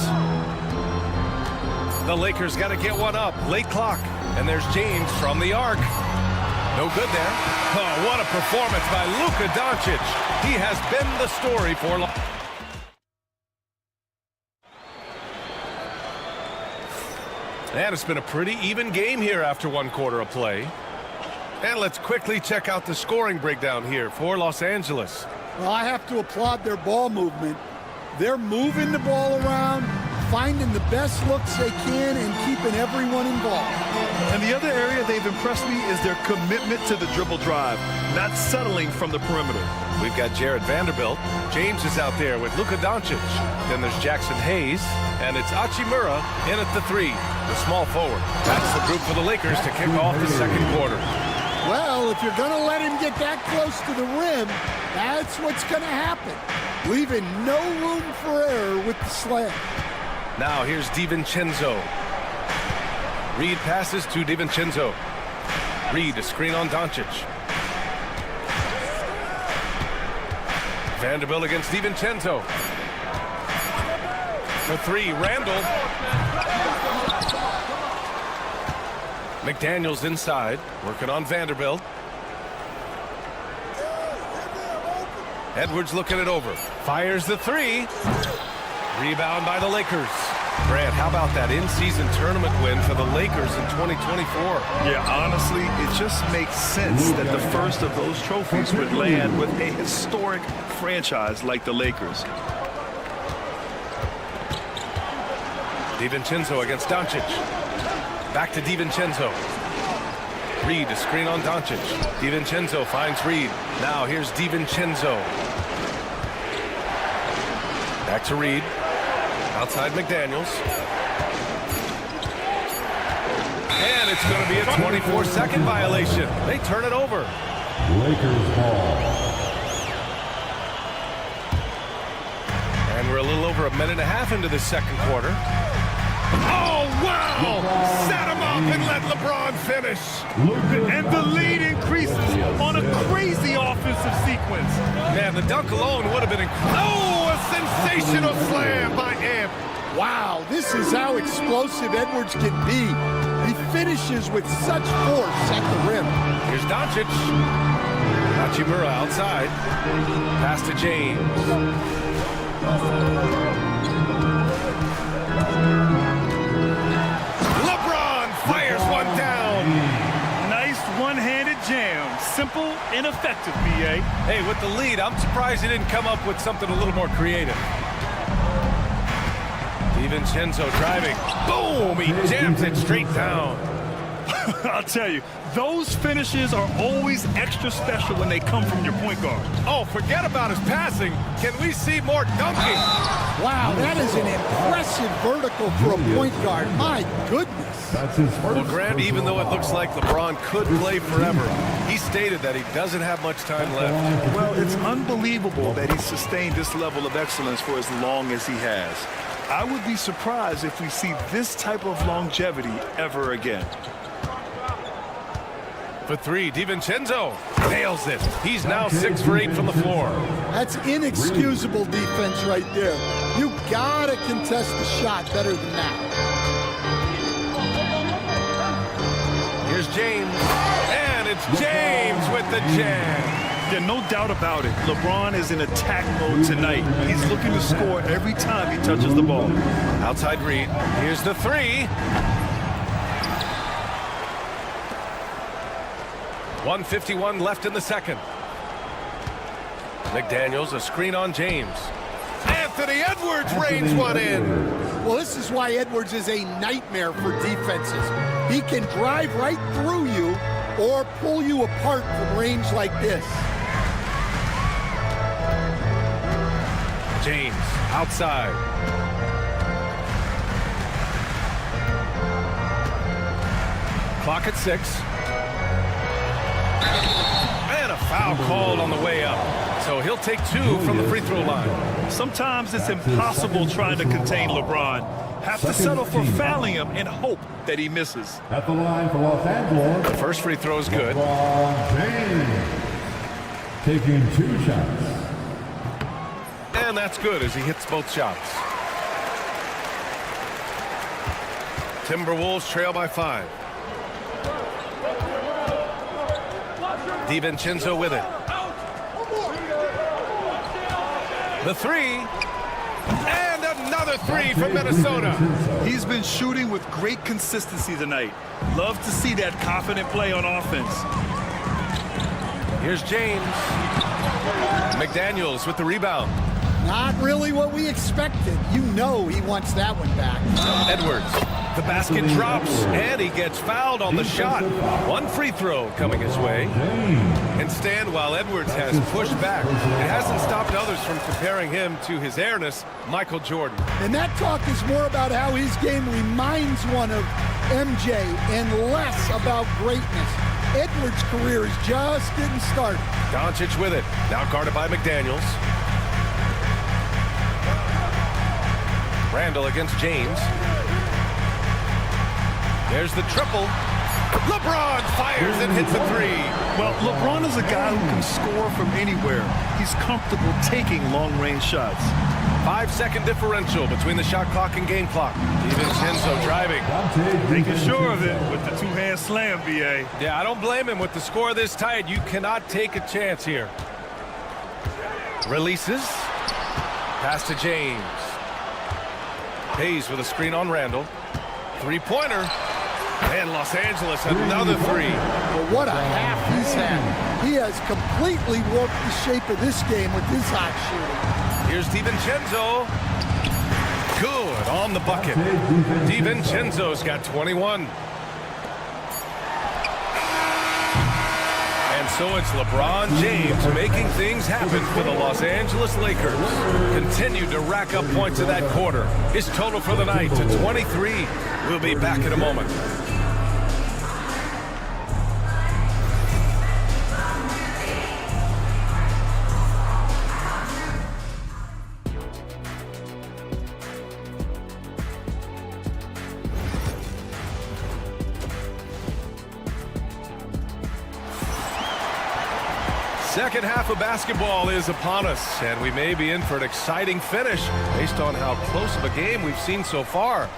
[SPEAKER 6] The Lakers got to get one up. Late clock. And there's James from the arc. No good there. Oh, what a performance by Luka Doncic. He has been the story for long. And it's been a pretty even game here after 1 quarter of play. And let's quickly check out the scoring breakdown here for Los Angeles.
[SPEAKER 8] Well, I have to applaud their ball movement. They're moving the ball around, finding the best looks they can, and keeping everyone involved.
[SPEAKER 7] And the other area they've impressed me is their commitment to the dribble drive, not settling from the perimeter.
[SPEAKER 6] We've got Jared Vanderbilt. James is out there with Luka Doncic. Then there's Jackson Hayes, and it's Hachimura in at the 3, the small forward. That's the group for the Lakers to kick off the second quarter.
[SPEAKER 8] Well, if you're going to let him get that close to the rim, that's what's going to happen. Leaving no room for error with the slam.
[SPEAKER 6] Now here's DiVincenzo. Reed passes to DiVincenzo. Reed, a screen on Doncic. Vanderbilt against DiVincenzo. For 3, Randall. McDaniels inside, working on Vanderbilt. Edwards looking it over. Fires the 3. Rebound by the Lakers. Brad, how about that in-season tournament win for the Lakers in 2024?
[SPEAKER 7] Yeah, honestly, it just makes sense that the first of those trophies would land with a historic franchise like the Lakers.
[SPEAKER 6] DiVincenzo against Doncic. Back to DiVincenzo. Reed, a screen on Doncic. DiVincenzo finds Reed. Now here's DiVincenzo. Back to Reed. Outside McDaniels. And it's going to be a 24-second violation. They turn it over.
[SPEAKER 5] Lakers ball.
[SPEAKER 6] And we're a little over a minute and a half into the second quarter. Oh, wow! Set him up and let LeBron finish.
[SPEAKER 7] And the lead increases on a crazy offensive sequence.
[SPEAKER 6] Man, the dunk alone would have been incredible. Oh, a sensational slam by Amp.
[SPEAKER 8] Wow, this is how explosive Edwards can be. He finishes with such force at the rim.
[SPEAKER 6] Here's Doncic. Hachimura outside. Pass to James. LeBron fires one down.
[SPEAKER 7] Nice one-handed jam. Simple and effective, B.A.
[SPEAKER 6] Hey, with the lead, I'm surprised he didn't come up with something a little more creative. DiVincenzo driving. Boom! He jams it straight down.
[SPEAKER 7] I'll tell you, those finishes are always extra special when they come from your point guard.
[SPEAKER 6] Oh, forget about his passing. Can we see more dunking?
[SPEAKER 8] Wow, that is an impressive vertical for a point guard. My goodness.
[SPEAKER 5] That's his first.
[SPEAKER 6] Well, Grant, even though it looks like LeBron could play forever, he stated that he doesn't have much time left.
[SPEAKER 7] Well, it's unbelievable that he's sustained this level of excellence for as long as he has. I would be surprised if we see this type of longevity ever again.
[SPEAKER 6] For 3, DiVincenzo nails it. He's now 6 for 8 from the floor.
[SPEAKER 8] That's inexcusable defense right there. You gotta contest the shot better than that.
[SPEAKER 6] Here's James, and it's James with the jam.
[SPEAKER 7] Yeah, no doubt about it. LeBron is in attack mode tonight. He's looking to score every time he touches the ball.
[SPEAKER 6] Outside Reed. Here's the 3. 1:51 left in the second. McDaniels, a screen on James. Anthony Edwards rains one in.
[SPEAKER 8] Well, this is why Edwards is a nightmare for defenses. He can drive right through you, or pull you apart from range like this.
[SPEAKER 6] James, outside. Clock at 6. And a foul called on the way up. So he'll take 2 from the free throw line.
[SPEAKER 7] Sometimes it's impossible trying to contain LeBron. Have to settle for fouling him and hope that he misses.
[SPEAKER 5] At the line for Los Angeles.
[SPEAKER 6] The first free throw is good.
[SPEAKER 5] LeBron James. Taking 2 shots.
[SPEAKER 6] And that's good as he hits both shots. Timberwolves trail by 5. DiVincenzo with it. The 3. And another 3 from Minnesota.
[SPEAKER 7] He's been shooting with great consistency tonight. Love to see that confident play on offense.
[SPEAKER 6] Here's James. McDaniels with the rebound.
[SPEAKER 8] Not really what we expected. You know he wants that one back.
[SPEAKER 6] Edwards. The basket drops, and he gets fouled on the shot. 1 free throw coming his way. And stand while Edwards has pushed back. It hasn't stopped others from comparing him to his airness, Michael Jordan.
[SPEAKER 8] And that talk is more about how his game reminds one of MJ and less about greatness. Edwards' career is just getting started.
[SPEAKER 6] Doncic with it. Now guarded by McDaniels. Randall against James. There's the triple. LeBron fires and hits a 3.
[SPEAKER 7] Well, LeBron is a guy who can score from anywhere. He's comfortable taking long-range shots.
[SPEAKER 6] 5-second differential between the shot clock and game clock. DiVincenzo driving.
[SPEAKER 7] Making sure of it with the two-hand slam, BA.
[SPEAKER 6] Yeah, I don't blame him with the score this tight. You cannot take a chance here. Releases. Pass to James. Hayes with a screen on Randall. 3-pointer. And Los Angeles, another 3.
[SPEAKER 8] Well, what a half he's had. He has completely warped the shape of this game with his hot shooting.
[SPEAKER 6] Here's DiVincenzo. Good on the bucket. DiVincenzo's got 21. And so it's LeBron James making things happen for the Los Angeles Lakers. Continued to rack up points in that quarter. His total for the night to 23. We'll be back in a moment. Second half of basketball is upon us, and we may be in for an exciting finish based on how close of a game we've seen so far.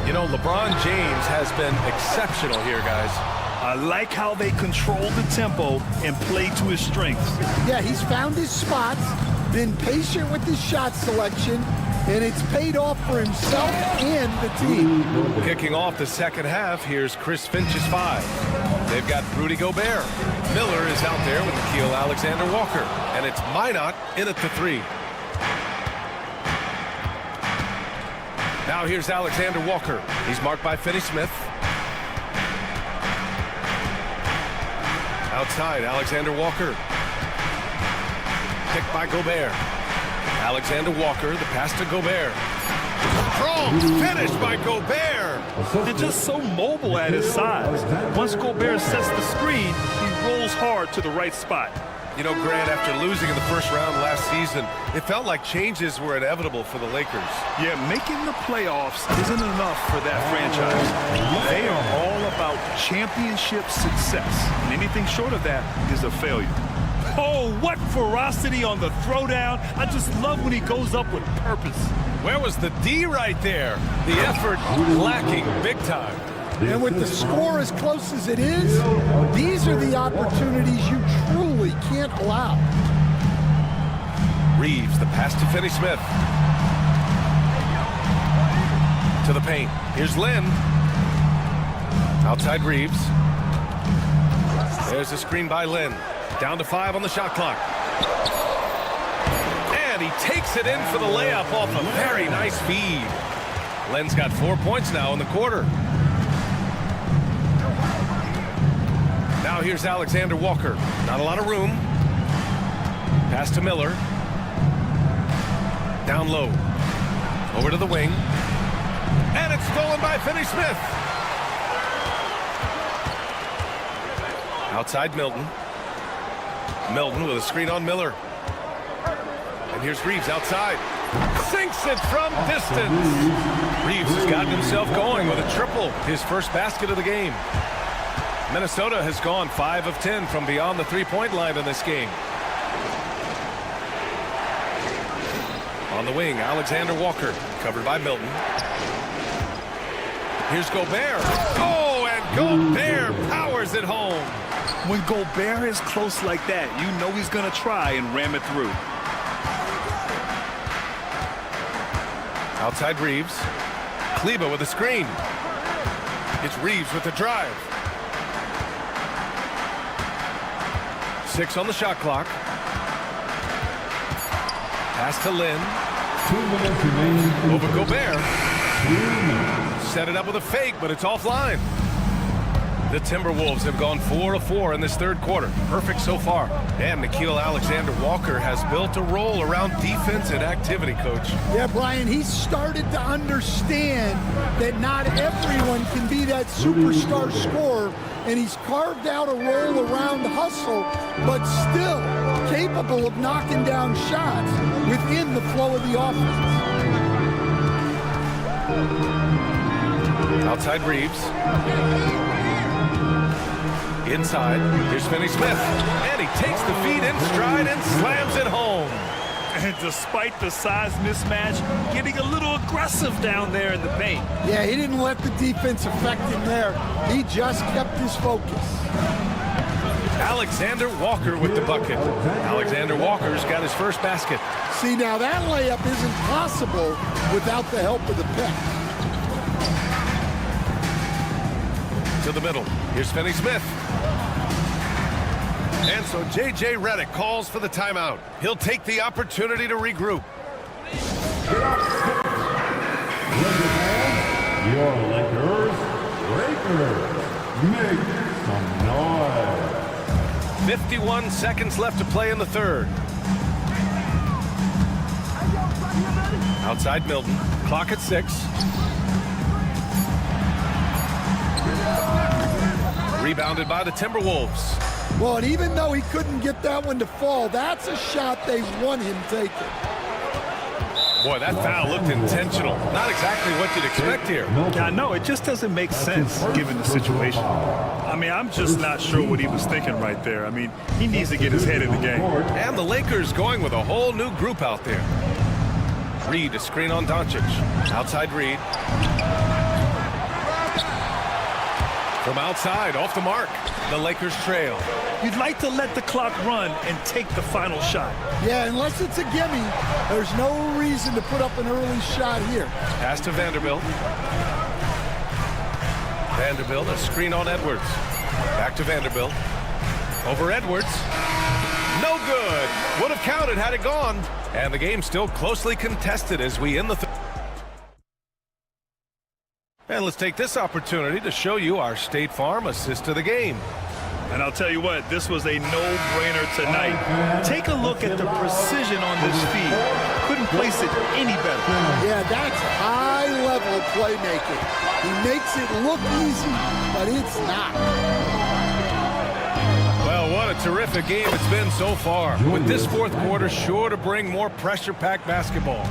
[SPEAKER 6] You know, LeBron James has been exceptional here, guys.
[SPEAKER 7] I like how they control the tempo and play to his strengths.
[SPEAKER 8] Yeah, he's found his spots, been patient with his shot selection, and it's paid off for himself and the team.
[SPEAKER 6] Kicking off the second half, here's Chris Finch's 5. They've got Rudy Gobert. Miller is out there with Nickeil Alexander-Walker. And it's Minot in at the 3. Now here's Alexander-Walker. He's marked by Finney-Smith. Outside, Alexander-Walker. Picked by Gobert. Alexander-Walker, the pass to Gobert. Strong finish by Gobert.
[SPEAKER 7] They're just so mobile at his size. Once Gobert sets the screen, he rolls hard to the right spot.
[SPEAKER 6] You know, Grant, after losing in the first round last season, it felt like changes were inevitable for the Lakers.
[SPEAKER 7] Yeah, making the playoffs isn't enough for that franchise. They are all about championship success, and anything short of that is a failure. Oh, what ferocity on the throwdown. I just love when he goes up with purpose.
[SPEAKER 6] Where was the D right there? The effort lacking big time.
[SPEAKER 8] And with the score as close as it is, these are the opportunities you truly can't allow.
[SPEAKER 6] Reeves, the pass to Finney-Smith. To the paint. Here's Lynn. Outside Reeves. There's a screen by Lynn. Down to 5 on the shot clock. And he takes it in for the layup off a very nice feed. Lynn's got 4 points now in the quarter. Now here's Here's Alexander Walker. Not a lot of room. Pass to Miller. Down low. Over to the wing. And it's stolen by Finney-Smith. Outside Milton. Milton with a screen on Miller. And here's Reeves outside. Sinks it from distance. Reeves has gotten himself going with a triple. His first basket of the game. Minnesota has gone 5 of 10 from beyond the three-point line in this game. On the wing, Alexander Walker, covered by Milton. Here's Gobert. Oh, and Gobert powers it home.
[SPEAKER 7] When Gobert is close like that, you know he's going to try and ram it through.
[SPEAKER 6] Outside Reeves. Kleba with a screen. It's Reeves with the drive. 6 on the shot clock. Pass to Lynn.
[SPEAKER 5] 2 minutes remaining.
[SPEAKER 6] Over Gobert. Set it up with a fake, but it's offline. The Timberwolves have gone 4 of 4 in this third quarter. Perfect so far. And Nickeil Alexander-Walker has built a role around defense and activity, Coach.
[SPEAKER 8] Yeah, Brian, he's started to understand that not everyone can be that superstar scorer, and he's carved out a role around hustle, but still capable of knocking down shots within the flow of the offense.
[SPEAKER 6] Outside Reeves. Inside, here's Finney-Smith, and he takes the feed in stride and slams it home.
[SPEAKER 7] And despite the size mismatch, getting a little aggressive down there in the paint.
[SPEAKER 8] Yeah, he didn't let the defense affect him there. He just kept his focus.
[SPEAKER 6] Alexander Walker with the bucket. Alexander Walker's got his first basket.
[SPEAKER 8] See, now that layup isn't possible without the help of the pick.
[SPEAKER 6] To the middle. Here's Finney-Smith. And so J.J. Redick calls for the timeout. He'll take the opportunity to regroup.
[SPEAKER 5] Your Lakers, make some noise.
[SPEAKER 6] 51 seconds left to play in the third. Outside Milton. Clock at 6. Rebounded by the Timberwolves.
[SPEAKER 8] Well, and even though he couldn't get that one to fall, that's a shot they want him taking.
[SPEAKER 6] Boy, that foul looked intentional. Not exactly what you'd expect here.
[SPEAKER 7] Yeah, no, it just doesn't make sense given the situation. I mean, I'm just not sure what he was thinking right there. I mean, he needs to get his head in the game.
[SPEAKER 6] And the Lakers going with a whole new group out there. Reed, a screen on Doncic. Outside Reed. From outside, off the mark. The Lakers trail.
[SPEAKER 7] You'd like to let the clock run and take the final shot.
[SPEAKER 8] Yeah, unless it's a gimme, there's no reason to put up an early shot here.
[SPEAKER 6] Pass to Vanderbilt. Vanderbilt, a screen on Edwards. Back to Vanderbilt. Over Edwards. No good. Would have counted had it gone. And the game's still closely contested as we end the third. And let's take this opportunity to show you our State Farm assist to the game.
[SPEAKER 7] And I'll tell you what, this was a no-brainer tonight. Take a look at the precision on this feed. Couldn't place it any better.
[SPEAKER 8] Yeah, that's high-level playmaking. He makes it look easy, but it's not.
[SPEAKER 6] Well, what a terrific game it's been so far. With this fourth quarter sure to bring more pressure-packed basketball.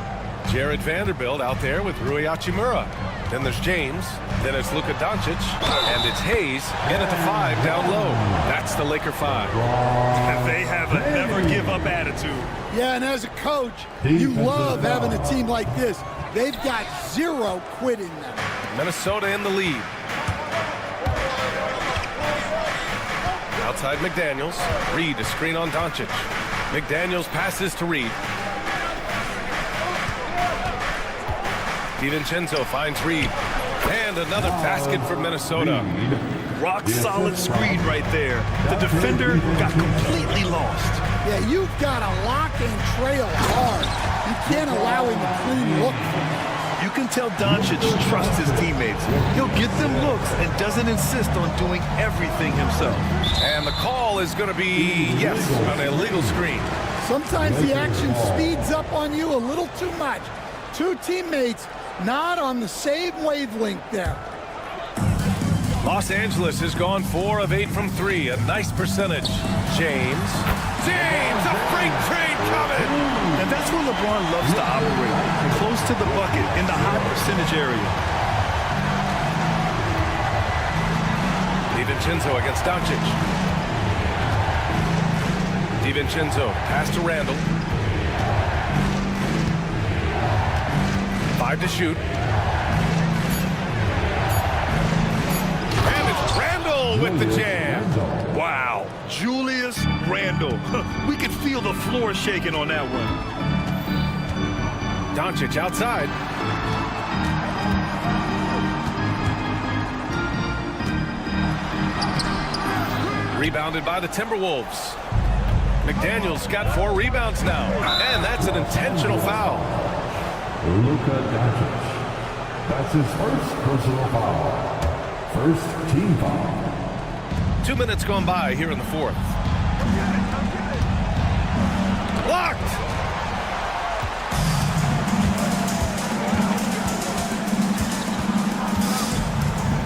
[SPEAKER 6] Jared Vanderbilt out there with Rui Hachimura. Then there's James. Then it's Luka Doncic. And it's Hayes in at the 5 down low. That's the Laker 5.
[SPEAKER 7] And they have a never-give-up attitude.
[SPEAKER 8] Yeah, and as a coach, you love having a team like this. They've got zero quit in them.
[SPEAKER 6] Minnesota in the lead. Outside McDaniels. Reed, a screen on Doncic. McDaniels passes to Reed. DiVincenzo finds Reed. And another basket for Minnesota.
[SPEAKER 7] Rock solid screen right there. The defender got completely lost.
[SPEAKER 8] Yeah, you've got to lock and trail hard. You can't allow him a clean look.
[SPEAKER 7] You can tell Doncic trusts his teammates. He'll get them looks and doesn't insist on doing everything himself.
[SPEAKER 6] And the call is going to be, yes, an illegal screen.
[SPEAKER 8] Sometimes the action speeds up on you a little too much. Two teammates not on the same wavelength there.
[SPEAKER 6] Los Angeles has gone 4 of 8 from 3, a nice percentage. James, a freight train coming!
[SPEAKER 7] And that's where LeBron loves to operate, close to the bucket in the high percentage area.
[SPEAKER 6] DiVincenzo against Doncic. DiVincenzo, pass to Randall. 5 to shoot. And it's Randall with the jam.
[SPEAKER 7] Wow, Julius Randle. We could feel the floor shaking on that one.
[SPEAKER 6] Doncic outside. Rebounded by the Timberwolves. McDaniels got 4 rebounds now. And that's an intentional foul.
[SPEAKER 5] Luka Doncic. That's his first personal foul. First team foul.
[SPEAKER 6] 2 minutes gone by here in the 4th. Blocked!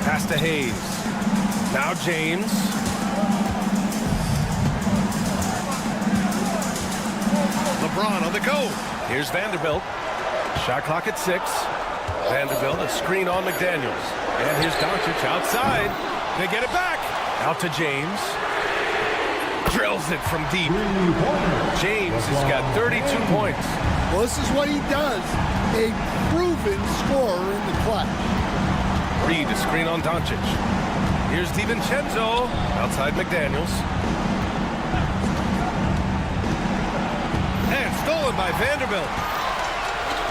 [SPEAKER 6] Pass to Hayes. Now James. LeBron on the go. Here's Vanderbilt. Shot clock at 6. Vanderbilt, a screen on McDaniels. And here's Doncic outside. They get it back. Out to James. Drills it from deep. James has got 32 points.
[SPEAKER 8] Well, this is what he does. A proven scorer in the clutch.
[SPEAKER 6] Reed, a screen on Doncic. Here's DiVincenzo. Outside McDaniels. And stolen by Vanderbilt.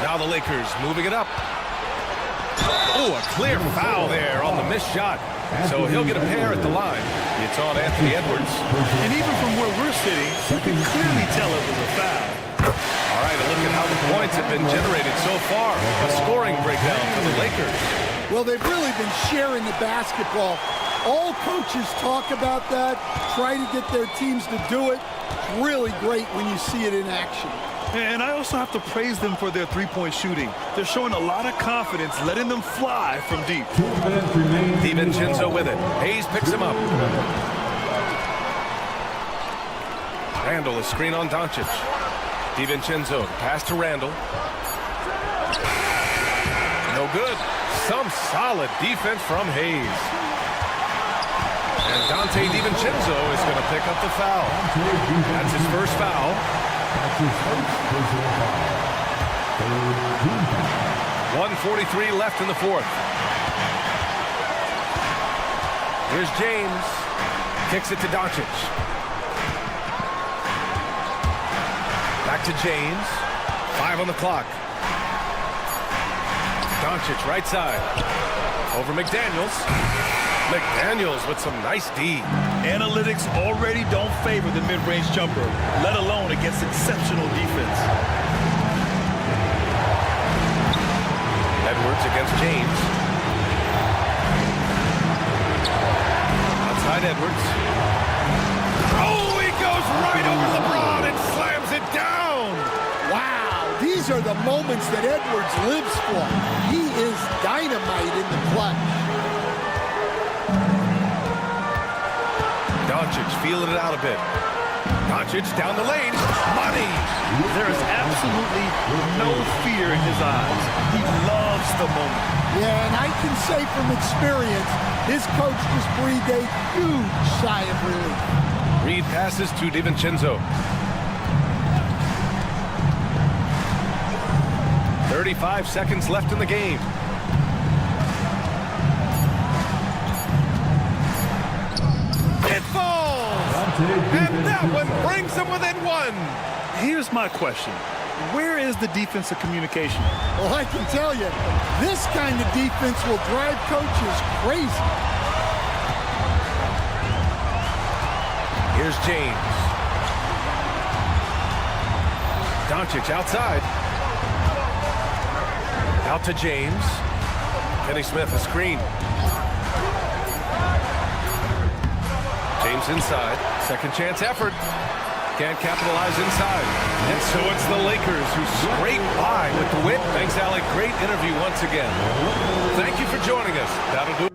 [SPEAKER 6] Now the Lakers moving it up. Oh, a clear foul there on the missed shot. So he'll get a pair at the line. It's on Anthony Edwards.
[SPEAKER 7] And even from where we're sitting, you can clearly tell it was a foul.
[SPEAKER 6] All right, a look at how the points have been generated so far. A scoring breakdown for the Lakers.
[SPEAKER 8] Well, they've really been sharing the basketball. All coaches talk about that, try to get their teams to do it. It's really great when you see it in action.
[SPEAKER 7] And I also have to praise them for their three-point shooting. They're showing a lot of confidence, letting them fly from deep.
[SPEAKER 6] DiVincenzo with it. Hayes picks him up. Randall, a screen on Doncic. DiVincenzo, pass to Randall. No good. Some solid defense from Hayes. And Dante DiVincenzo is going to pick up the foul. That's his first foul. 1:43 left in the 4th. Here's James. Kicks it to Doncic. Back to James. 5 on the clock. Doncic right side. Over McDaniels. McDaniels with some nice D.
[SPEAKER 7] Analytics already don't favor the mid-range jumper, let alone against exceptional defense.
[SPEAKER 6] Edwards against James. Outside Edwards. Oh, he goes right over LeBron and slams it down.
[SPEAKER 8] Wow, these are the moments that Edwards lives for. He is dynamite in the clutch.
[SPEAKER 6] Doncic feeling it out a bit. Doncic down the lane. Money.
[SPEAKER 7] There is absolutely no fear in his eyes. He loves the moment.
[SPEAKER 8] Yeah, and I can say from experience, his coach just breathed a huge sigh of relief.
[SPEAKER 6] Reed passes to DiVincenzo. 35 seconds left in the game. It falls! And that one brings them within 1.
[SPEAKER 7] Here's my question. Where is the defensive communication?
[SPEAKER 8] Well, I can tell you, this kind of defense will drive coaches crazy.
[SPEAKER 6] Here's James. Doncic outside. Out to James. Kenny Smith, a screen. James inside. Second chance effort. Can't capitalize inside. And so it's the Lakers who scrape by with the win. Thanks, Alec. Great interview once again. Thank you for joining us. That'll do it.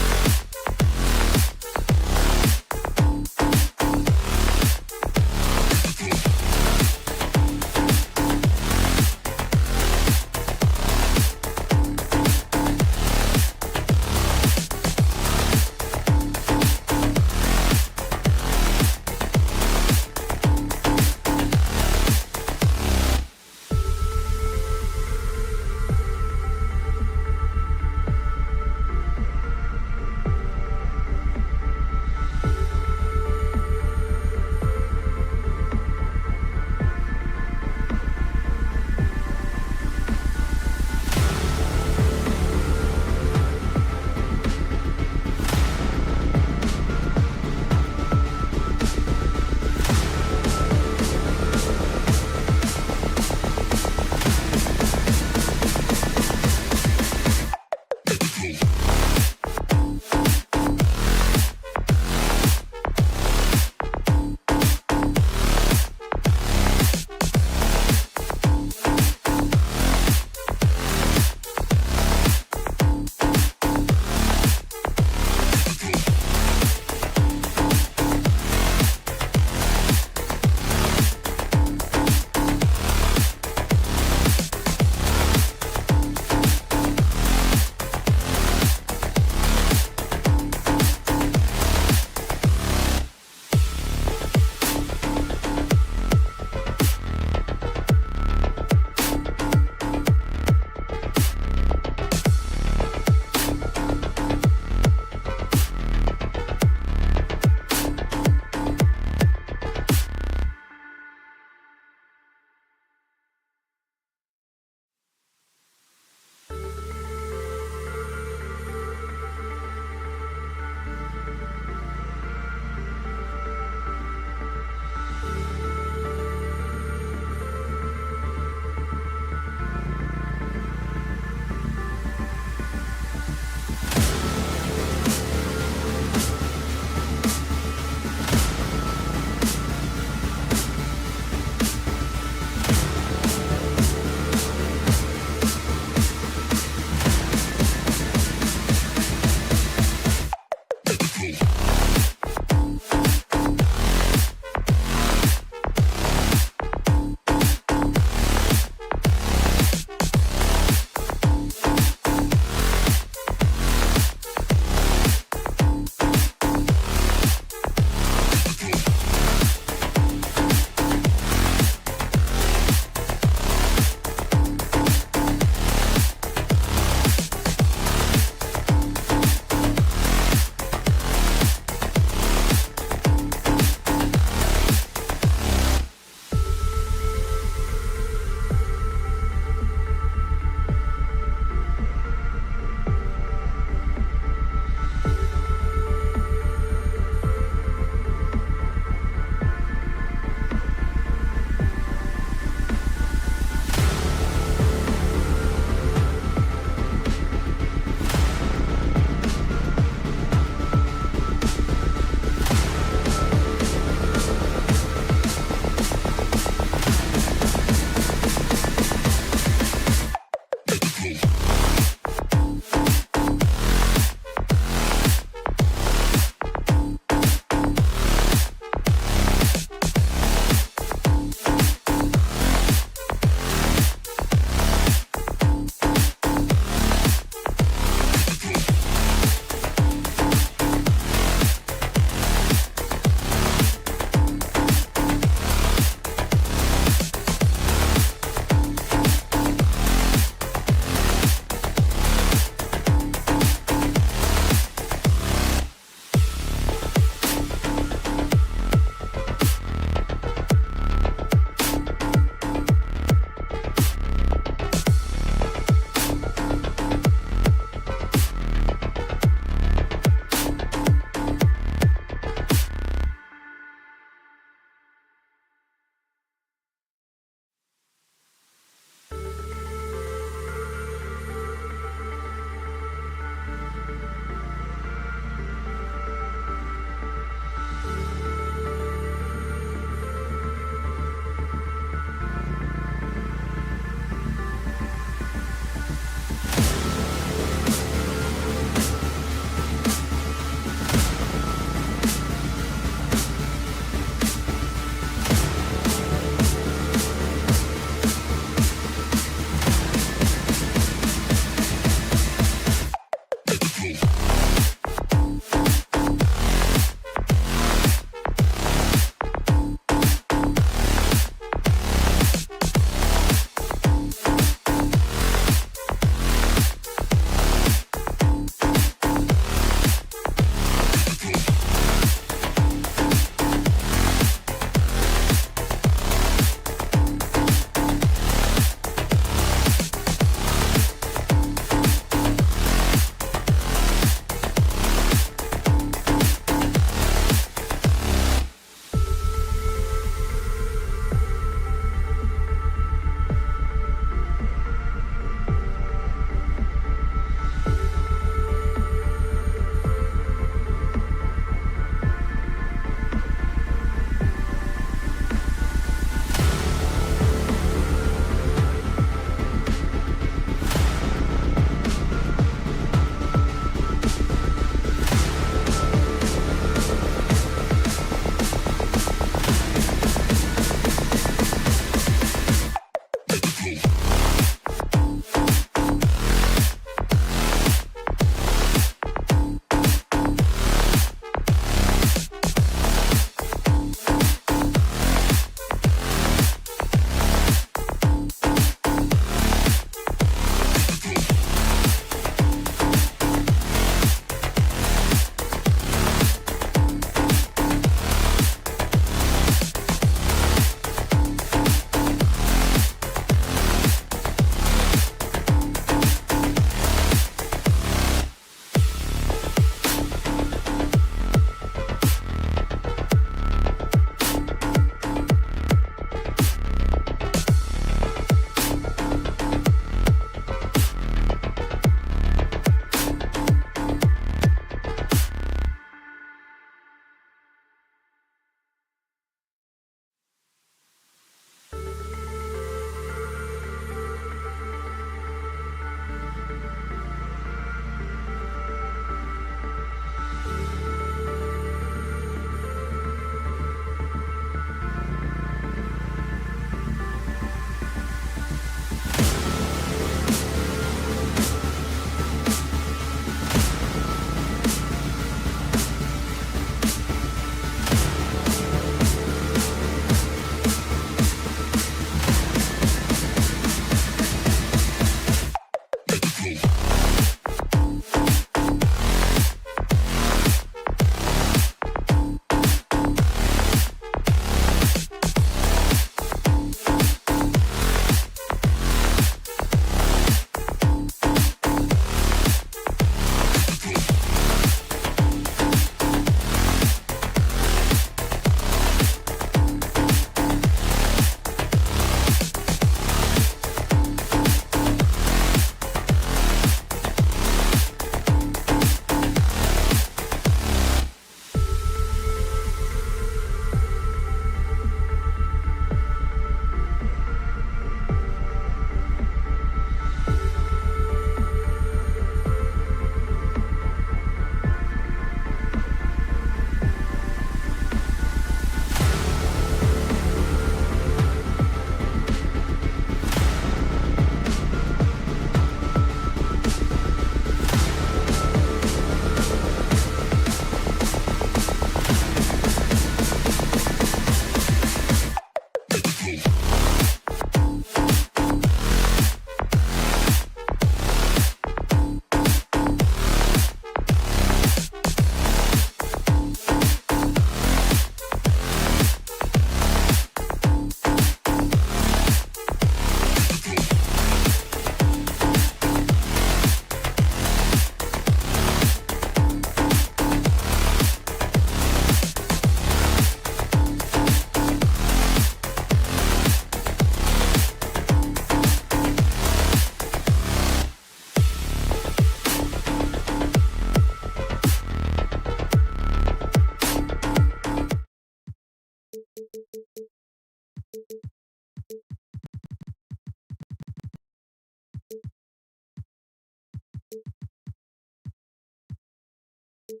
[SPEAKER 1] Can't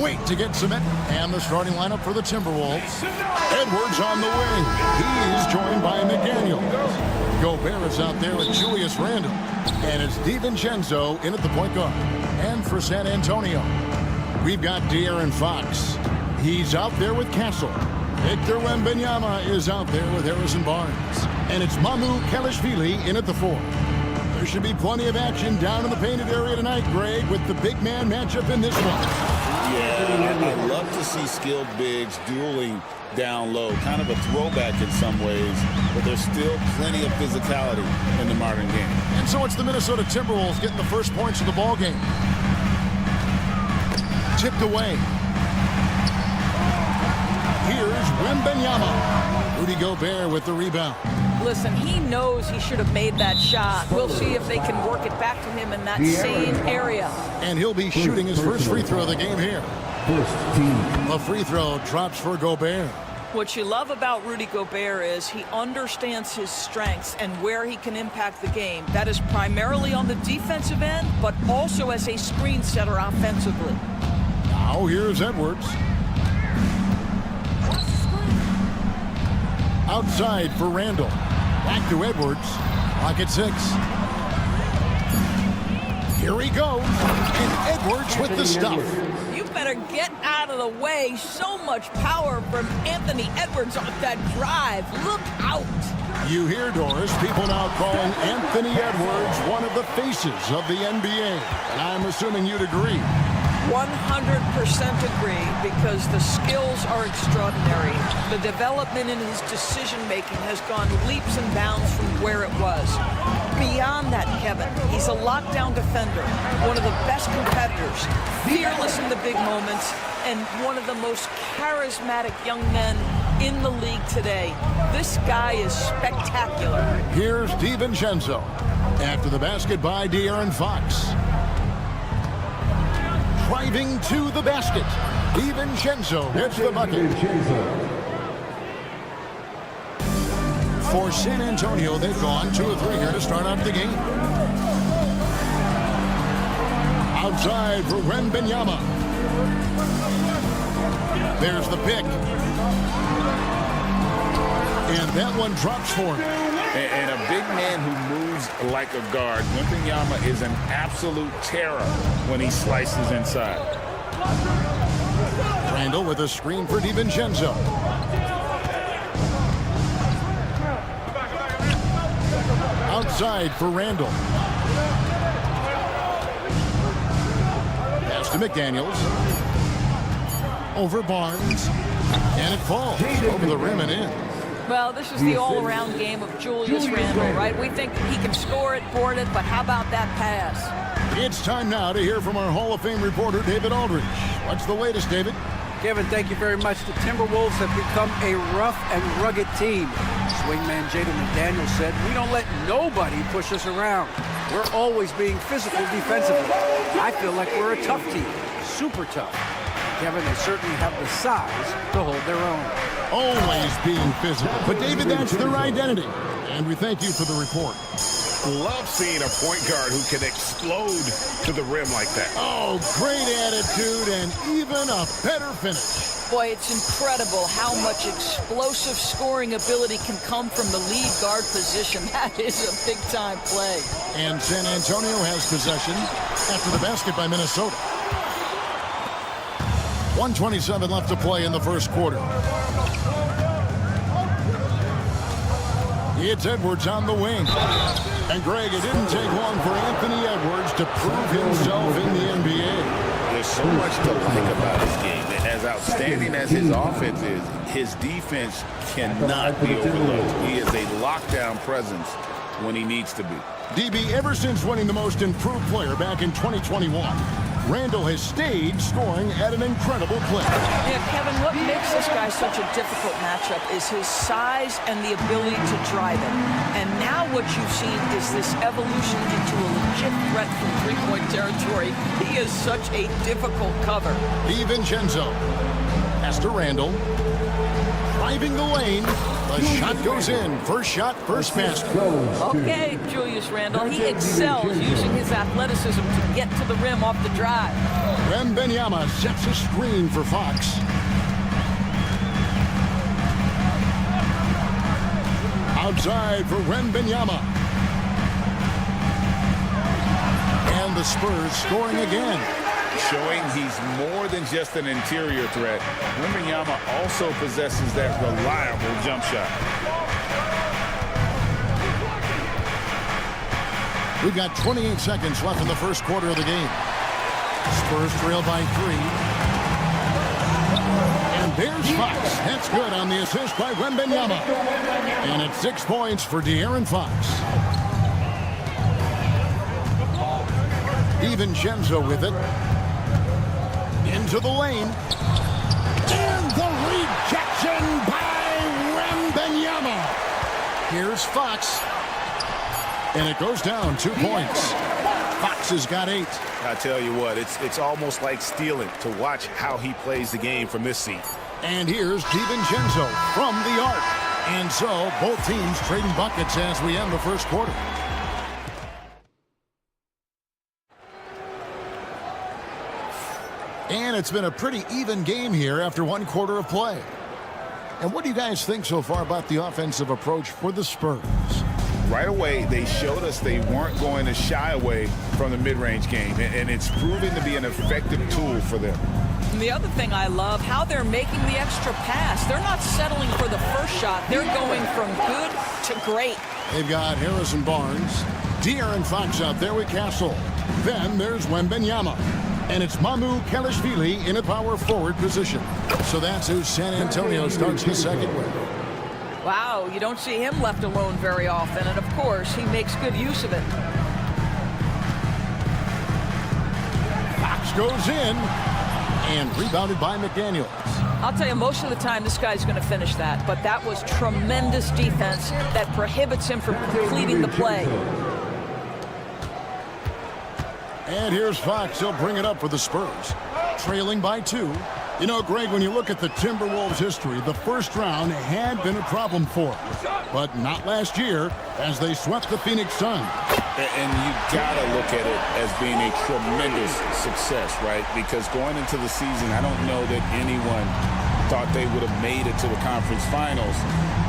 [SPEAKER 1] wait to get cement. And the starting lineup for the Timberwolves. Edwards on the wing. He's joined by McDaniel. Gobert is out there with Julius Randle. And it's DiVincenzo in at the point guard. And for San Antonio, we've got De'Aaron Fox. He's out there with Castle. Victor Wembanyama is out there with Harrison Barnes. And it's Mamu Kelishvili in at the 4. There should be plenty of action down in the painted area tonight, Greg, with the big man matchup in this one.
[SPEAKER 2] Yeah, I love to see skilled bigs dueling down low. Kind of a throwback in some ways, but there's still plenty of physicality in the modern game.
[SPEAKER 1] And so it's the Minnesota Timberwolves getting the first points of the ball game. Tipped away. Here's Wembanyama. Rudy Gobert with the rebound.
[SPEAKER 10] Listen, he knows he should have made that shot. We'll see if they can work it back to him in that same area.
[SPEAKER 1] And he'll be shooting his first free throw of the game here. A free throw drops for Gobert.
[SPEAKER 10] What you love about Rudy Gobert is he understands his strengths and where he can impact the game. That is primarily on the defensive end, but also as a screen setter offensively.
[SPEAKER 1] Now here's Edwards. Outside for Randle. Back to Edwards. Clock at 6. Here he goes. And Edwards with the stuff.
[SPEAKER 10] You better get out of the way. So much power from Anthony Edwards on that drive. Look out.
[SPEAKER 1] You hear, Doris, people now calling Anthony Edwards one of the faces of the NBA. And I'm assuming you'd agree.
[SPEAKER 10] 100% agree, because the skills are extraordinary. The development in his decision-making has gone leaps and bounds from where it was. Beyond that, Kevin, he's a lockdown defender, one of the best competitors, fearless in the big moments, and one of the most charismatic young men in the league today. This guy is spectacular.
[SPEAKER 1] Here's DiVincenzo. After the basket by De'Aaron Fox. Driving to the basket. DiVincenzo gets the bucket. For San Antonio, they've gone 2 of 3 here to start out the game. Outside for Wembanyama. There's the pick. And that one drops for him.
[SPEAKER 2] And a big man who moves like a guard. Wembanyama is an absolute terror when he slices inside.
[SPEAKER 1] Randle with a screen for DiVincenzo. Outside for Randle. Pass to McDaniels. Over Barnes. And it falls over the rim and in.
[SPEAKER 10] Well, this is the all-around game of Julius Randle, right? We think he can score it, board it, but how about that pass?
[SPEAKER 1] It's time now to hear from our Hall of Fame reporter, David Aldridge. What's the latest, David?
[SPEAKER 4] Kevin, thank you very much. The Timberwolves have become a rough and rugged team. Swingman Jaden McDaniel said, "We don't let nobody push us around. We're always being physical defensively. I feel like we're a tough team, super tough." Kevin, they certainly have the size to hold their own.
[SPEAKER 1] Always being physical. But, David, that's their identity. And we thank you for the report.
[SPEAKER 6] Love seeing a point guard who can explode to the rim like that.
[SPEAKER 1] Oh, great attitude and even a better finish.
[SPEAKER 10] Boy, it's incredible how much explosive scoring ability can come from the lead guard position. That is a big-time play.
[SPEAKER 1] And San Antonio has possession after the basket by Minnesota. 1:27 left to play in the first quarter. It's Edwards on the wing. And, Greg, it didn't take long for Anthony Edwards to prove himself in the NBA.
[SPEAKER 2] There's so much to like about his game. As outstanding as his offense is, his defense cannot be overlooked. He is a lockdown presence when he needs to be.
[SPEAKER 1] DB, ever since winning the Most Improved Player back in 2021, Randle has stayed scoring at an incredible clip.
[SPEAKER 10] Yeah, Kevin, what makes this guy such a difficult matchup is his size and the ability to drive it. And now what you've seen is this evolution into a legit threat from three-point territory. He is such a difficult cover.
[SPEAKER 1] DiVincenzo. Pass to Randle. driving the lane. The shot goes in. First shot, first basket.
[SPEAKER 10] Okay, Julius Randle, he excels using his athleticism to get to the rim off the drive.
[SPEAKER 1] Wembanyama sets a screen for Fox. Outside for Wembanyama. And the Spurs scoring again.
[SPEAKER 2] Showing he's more than just an interior threat. Wembanyama also possesses that reliable jump shot.
[SPEAKER 1] We've got 28 seconds left in the first quarter of the game. Spurs trail by 3. And there's Fox. That's good on the assist by Wembanyama. And it's 6 points for De'Aaron Fox. DiVincenzo with it. Into the lane. And the rejection by Wembanyama. Here's Fox. And it goes down 2 points. Fox has got 8.
[SPEAKER 2] I tell you what, it's almost like stealing to watch how he plays the game from this seat.
[SPEAKER 1] And here's DiVincenzo from the arc. And so both teams trading buckets as we end the first quarter. And it's been a pretty even game here after 1 quarter of play. And what do you guys think so far about the offensive approach for the Spurs?
[SPEAKER 2] Right away, they showed us they weren't going to shy away from the mid-range game, and it's proving to be an effective tool for them.
[SPEAKER 10] And the other thing I love, how they're making the extra pass. They're not settling for the first shot. They're going from good to great.
[SPEAKER 1] They've got Harrison Barnes, De'Aaron Fox out there with Castle. Then there's Wembanyama. And it's Mamu Kelishvili in a power forward position. So that's who San Antonio starts the second with.
[SPEAKER 10] Wow, you don't see him left alone very often, and of course, he makes good use of it.
[SPEAKER 1] Fox goes in, and rebounded by McDaniels.
[SPEAKER 10] I'll tell you, most of the time, this guy's going to finish that, but that was tremendous defense that prohibits him from completing the play.
[SPEAKER 1] And here's Fox. He'll bring it up for the Spurs. Trailing by 2. You know, Greg, when you look at the Timberwolves' history, the first round had been a problem for them. But not last year, as they swept the Phoenix Suns.
[SPEAKER 2] And you got to look at it as being a tremendous success, right? Because going into the season, I don't know that anyone thought they would have made it to the conference finals.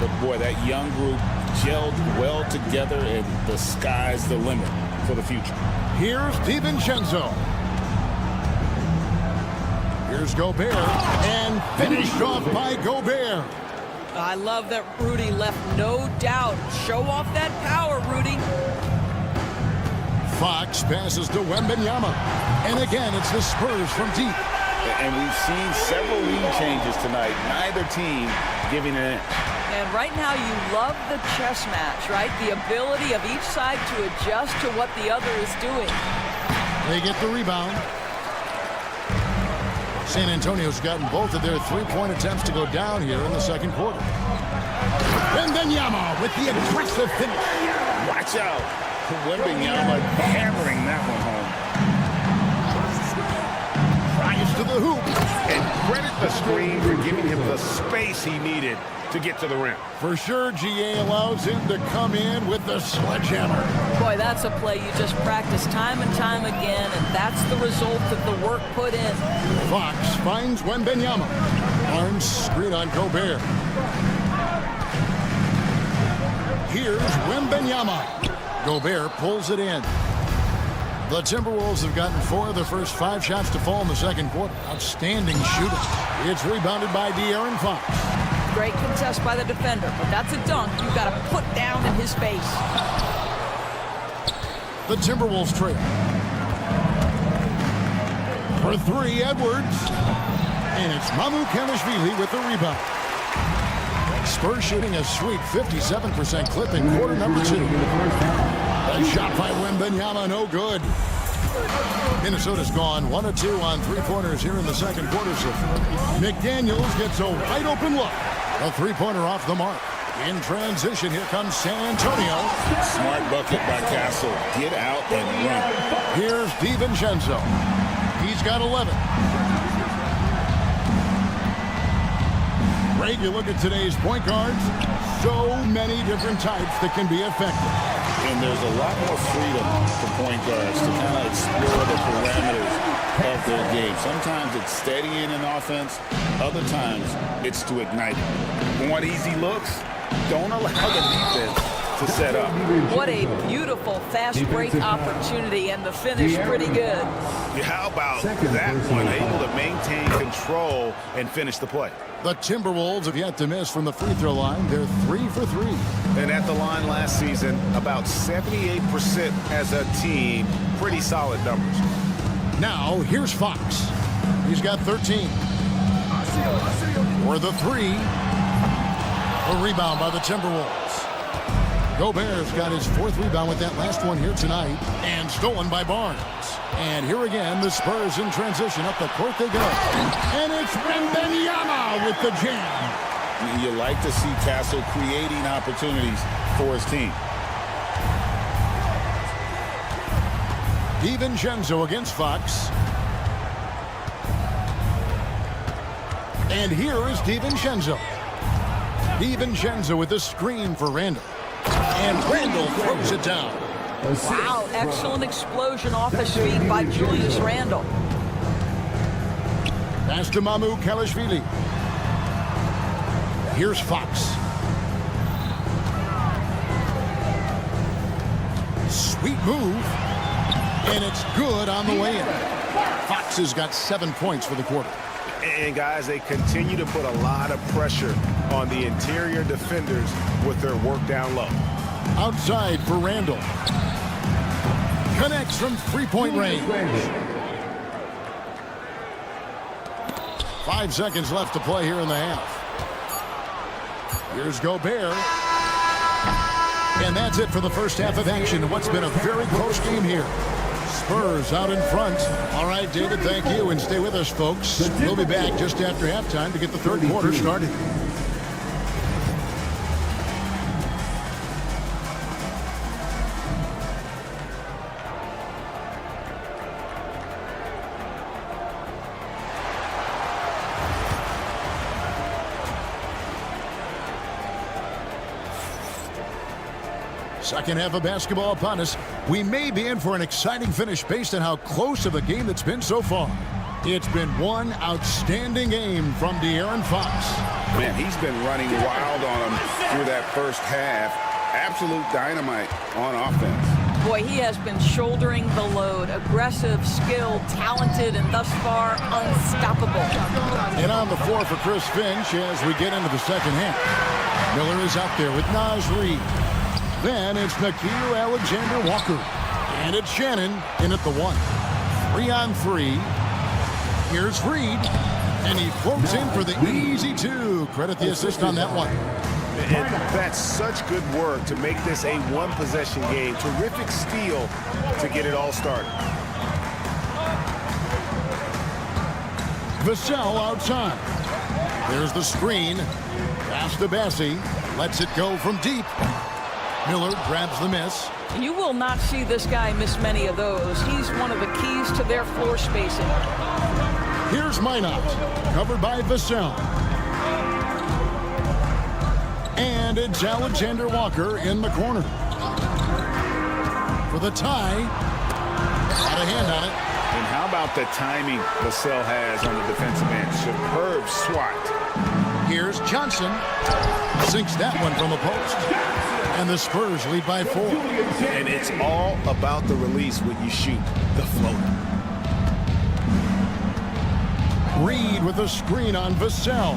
[SPEAKER 2] But, boy, that young group gelled well together, and the sky's the limit for the future.
[SPEAKER 1] Here's DiVincenzo. Here's Gobert, and finished off by Gobert.
[SPEAKER 10] I love that Rudy left no doubt. Show off that power, Rudy.
[SPEAKER 1] Fox passes to Wembanyama. And again, it's the Spurs from deep.
[SPEAKER 2] And we've seen several lead changes tonight. Neither team giving an inch.
[SPEAKER 10] And right now you love the chess match, right? The ability of each side to adjust to what the other is doing.
[SPEAKER 1] They get the rebound. San Antonio's gotten both of their three-point attempts to go down here in the second quarter. Wembanyama with the aggressive finish.
[SPEAKER 2] Watch out. Wembanyama hammering that one home.
[SPEAKER 1] Drives to the hoop.
[SPEAKER 6] And credit the screen for giving him the space he needed to get to the rim.
[SPEAKER 1] For sure, GA allows him to come in with the sledgehammer.
[SPEAKER 10] Boy, that's a play you just practice time and time again, and that's the result of the work put in.
[SPEAKER 1] Fox finds Wembanyama. Arms screen on Gobert. Here's Wembanyama. Gobert pulls it in. The Timberwolves have gotten 4 of the first 5 shots to fall in the second quarter. Outstanding shooting. It's rebounded by De'Aaron Fox.
[SPEAKER 10] Great contest by the defender, but that's a dunk you've got to put down in his face.
[SPEAKER 1] The Timberwolves trail. For 3, Edwards. And it's Mamu Kelishvili with the rebound. Spurs shooting a sweet 57% clip in quarter number 2. A shot by Wembanyama, no good. Minnesota's gone 1 of 2 on 3-pointers here in the second quarter. So McDaniels gets a wide open look. A 3-pointer off the mark. In transition, here comes San Antonio.
[SPEAKER 2] Smart bucket by Castle. Get out and run.
[SPEAKER 1] Here's DiVincenzo. He's got 11. Greg, you look at today's point guards, so many different types that can be effective.
[SPEAKER 2] And there's a lot more freedom for point guards to kind of explore the parameters of their game. Sometimes it's steadying an offense. Other times it's to ignite. Want easy looks? Don't allow the defense to set up.
[SPEAKER 10] What a beautiful fast break opportunity, and the finish pretty good.
[SPEAKER 2] How about that one? Able to maintain control and finish the play.
[SPEAKER 1] The Timberwolves have yet to miss from the free throw line. They're 3 for 3.
[SPEAKER 2] And at the line last season, about 78% as a team. Pretty solid numbers.
[SPEAKER 1] Now, here's Fox. He's got 13. For the 3. A rebound by the Timberwolves. Gobert's got his 4th rebound with that last one here tonight. And stolen by Barnes. And here again, the Spurs in transition. Up the court they go. And it's Wembanyama with the jam.
[SPEAKER 2] You like to see Castle creating opportunities for his team.
[SPEAKER 1] DiVincenzo against Fox. And here is DiVincenzo. DiVincenzo with a screen for Randall. And Randall throws it down.
[SPEAKER 10] Wow, excellent explosion off his feet by Julius Randle.
[SPEAKER 1] Pass to Mamu Kelishvili. Here's Fox. Sweet move. And it's good on the way in. Fox has got 7 points for the quarter.
[SPEAKER 2] And guys, they continue to put a lot of pressure on the interior defenders with their work down low.
[SPEAKER 1] Outside for Randall. Connects from three-point range. 5 seconds left to play here in the half. Here's Gobert. And that's it for the first half of action. What's been a very close game here. Spurs out in front. All right, David, thank you. And stay with us, folks. We'll be back just after halftime to get the third quarter started. Second half of basketball upon us. We may be in for an exciting finish based on how close of a game it's been so far. It's been one outstanding game from De'Aaron Fox.
[SPEAKER 2] Man, he's been running wild on him through that first half. Absolute dynamite on offense.
[SPEAKER 10] Boy, he has been shouldering the load. Aggressive, skilled, talented, and thus far unstoppable.
[SPEAKER 1] And on the floor for Chris Finch as we get into the second half. Miller is out there with Naz Reid. Then it's Nickeil Alexander-Walker. And it's Shannon in at the 1. 3-on-3. Here's Reid. And he floats in for the easy 2. Credit the assist on that one.
[SPEAKER 2] And that's such good work to make this a one-possession game. Terrific steal to get it all started.
[SPEAKER 1] Vassell outside. There's the screen. Pass to Bassie. Lets it go from deep. Miller grabs the miss.
[SPEAKER 10] You will not see this guy miss many of those. He's one of the keys to their floor spacing.
[SPEAKER 1] Here's Minot, covered by Vassell. And it's Alexander Walker in the corner. For the tie. Got a hand on it.
[SPEAKER 2] And how about the timing Vassell has on the defensive end? Superb swat.
[SPEAKER 1] Here's Johnson. Sinks that one from the post. And the Spurs lead by 4.
[SPEAKER 2] And it's all about the release when you shoot the floater.
[SPEAKER 1] Reid with a screen on Vassell.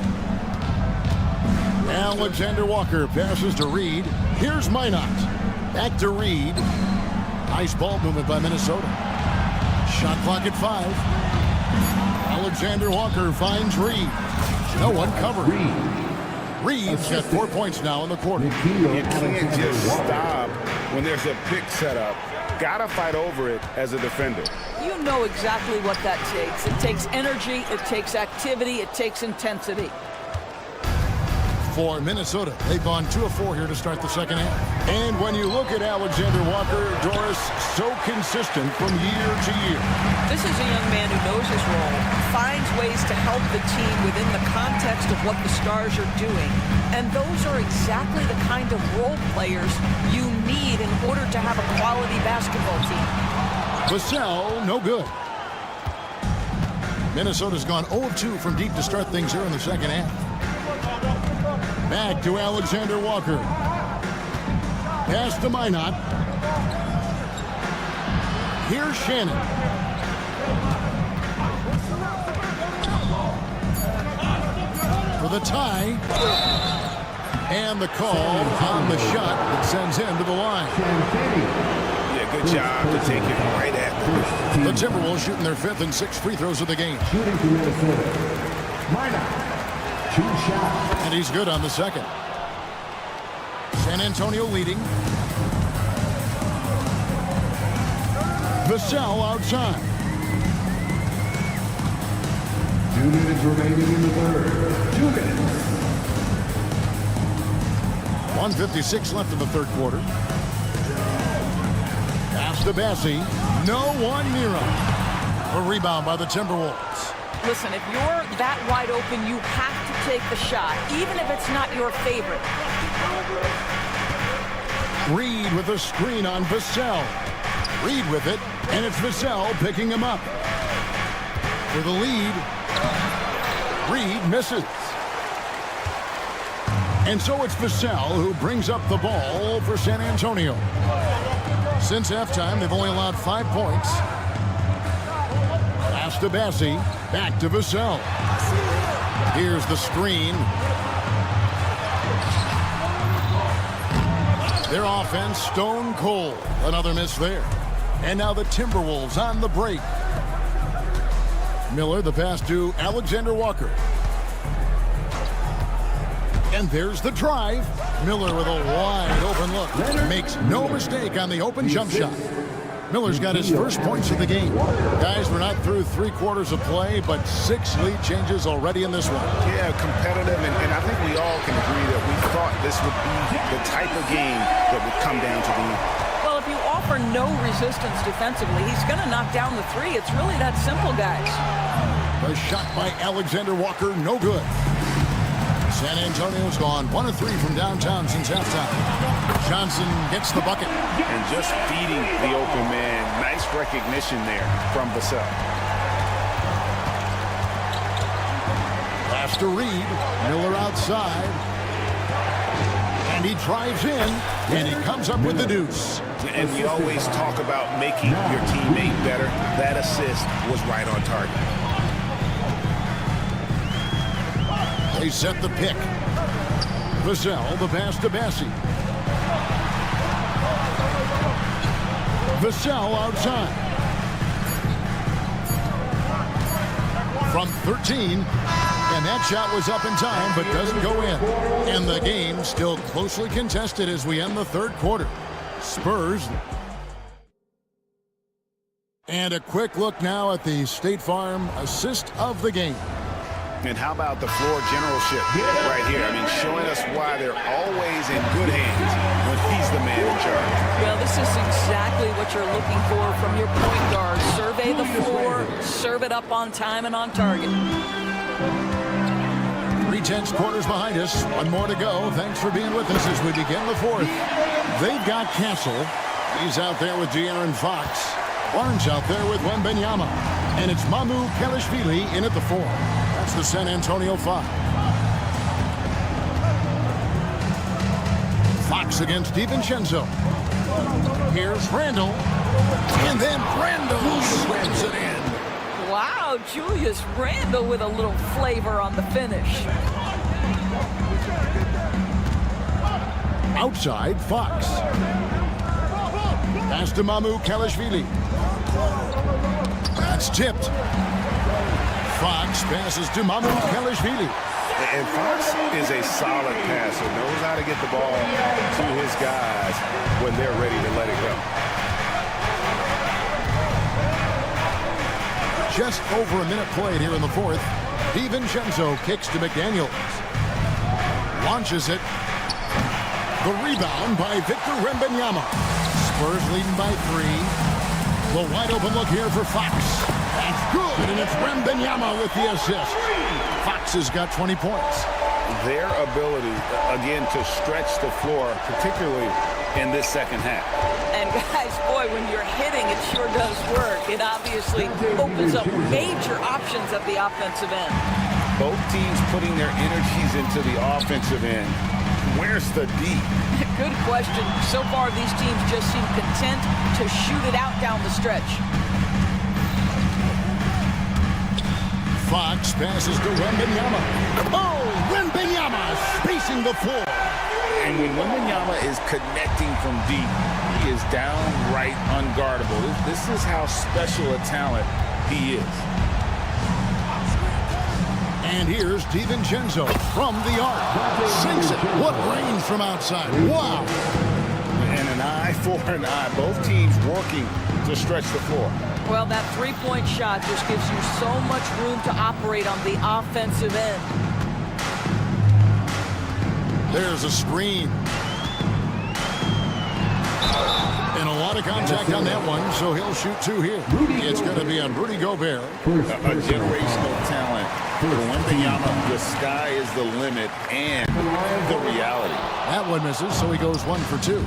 [SPEAKER 1] Alexander Walker passes to Reid. Here's Minot. Back to Reid. Nice ball movement by Minnesota. Shot clock at 5. Alexander Walker finds Reid. No one covered. Reid's got 4 points now in the quarter.
[SPEAKER 2] You can't just stop when there's a pick set up. Gotta fight over it as a defender.
[SPEAKER 10] You know exactly what that takes. It takes energy, it takes activity, it takes intensity.
[SPEAKER 1] for Minnesota. They've gone 2 of 4 here to start the second half. And when you look at Alexander Walker, Doris, so consistent from year to year.
[SPEAKER 10] This is a young man who knows his role, finds ways to help the team within the context of what the Stars are doing. And those are exactly the kind of role players you need in order to have a quality basketball team.
[SPEAKER 1] Vassell, no good. Minnesota's gone 0 of 2 from deep to start things here in the second half. Back to Alexander Walker. Pass to Minot. Here's Shannon. For the tie. And the call on the shot that sends him to the line.
[SPEAKER 2] Yeah, good job to take it right at them.
[SPEAKER 1] The Timberwolves shooting their 5th and 6th free throws of the game.
[SPEAKER 5] Shooting for Minnesota. Minot. 2 shots.
[SPEAKER 1] And he's good on the second. San Antonio leading. Vassell outside.
[SPEAKER 5] 2 minutes remaining in the third. 2 minutes.
[SPEAKER 1] 1:56 left in the third quarter. Pass to Bassie. No one near him. A rebound by the Timberwolves.
[SPEAKER 10] Listen, if you're that wide open, you have to take the shot, even if it's not your favorite.
[SPEAKER 1] Reed with a screen on Vassell. Reed with it, and it's Vassell picking him up. For the lead, Reed misses. And so it's Vassell who brings up the ball for San Antonio. Since halftime, they've only allowed 5 points. Pass to Bassie. Back to Vassell. Here's the screen. Their offense stone cold. Another miss there. And now the Timberwolves on the break. Miller, the pass to Alexander Walker. And there's the drive. Miller with a wide open look. Makes no mistake on the open jump shot. Miller's got his first points of the game. Guys, we're not through 3 quarters of play, but 6 lead changes already in this one.
[SPEAKER 2] Yeah, competitive, and I think we all can agree that we thought this would be the type of game that would come down to the end.
[SPEAKER 10] Well, if you offer no resistance defensively, he's going to knock down the 3. It's really that simple, guys.
[SPEAKER 1] A shot by Alexander Walker, no good. San Antonio's gone 1 of 3 from downtown since halftime. Johnson gets the bucket.
[SPEAKER 2] And just feeding the open man. Nice recognition there from Vassell.
[SPEAKER 1] Pass to Reed. Miller outside. And he drives in, and he comes up with the deuce.
[SPEAKER 2] And we always talk about making your teammate better. That assist was right on target.
[SPEAKER 1] They set the pick. Vassell, the pass to Bassie. Vassell outside. From 13. And that shot was up in time, but doesn't go in. And the game still closely contested as we end the third quarter. Spurs. And a quick look now at the State Farm assist of the game.
[SPEAKER 2] And how about the floor generalship right here? I mean, showing us why they're always in good hands when he's the man in charge.
[SPEAKER 10] Well, this is exactly what you're looking for from your point guard. Survey the floor, serve it up on time and on target.
[SPEAKER 1] 3/10 quarters behind us. 1 more to go. Thanks for being with us as we begin the fourth. They've got Castle. He's out there with De'Aaron Fox. Barnes out there with Wembanyama. And it's Mamu Kelishvili in at the 4. That's the San Antonio 5. Fox against DiVincenzo. Here's Randall. And then Randall slams it in.
[SPEAKER 10] Wow, Julius Randle with a little flavor on the finish.
[SPEAKER 1] Outside, Fox. Pass to Mamu Kelishvili. That's tipped. Fox passes to Mamu Kelishvili.
[SPEAKER 2] And Fox is a solid passer, knows how to get the ball to his guys when they're ready to let it go.
[SPEAKER 1] Just over a minute played here in the fourth. DiVincenzo kicks to McDaniels. Launches it. The rebound by Victor Wembanyama. Spurs leading by 3. The wide open look here for Fox. That's good, and it's Wembanyama with the assist. Fox has got 20 points.
[SPEAKER 2] Their ability, again, to stretch the floor, particularly in this second half.
[SPEAKER 10] And guys, boy, when you're hitting, it sure does work. It obviously opens up major options at the offensive end.
[SPEAKER 2] Both teams putting their energies into the offensive end. Where's the D?
[SPEAKER 10] Good question. So far, these teams just seem content to shoot it out down the stretch.
[SPEAKER 1] Fox passes to Wembanyama. Oh, Wembanyama spacing the floor.
[SPEAKER 2] And when Wembanyama is connecting from deep, he is downright unguardable. This is how special a talent he is.
[SPEAKER 1] And here's DiVincenzo from the arc. Sinks it. What range from outside. Wow.
[SPEAKER 2] And an eye for an eye. Both teams working to stretch the floor.
[SPEAKER 10] Well, that three-point shot just gives you so much room to operate on the offensive end.
[SPEAKER 1] There's a screen. And a lot of contact on that one, so he'll shoot 2 here. It's going to be on Rudy Gobert.
[SPEAKER 2] A generational talent. For Wembanyama, the sky is the limit and the reality.
[SPEAKER 1] That one misses, so he goes 1 for 2.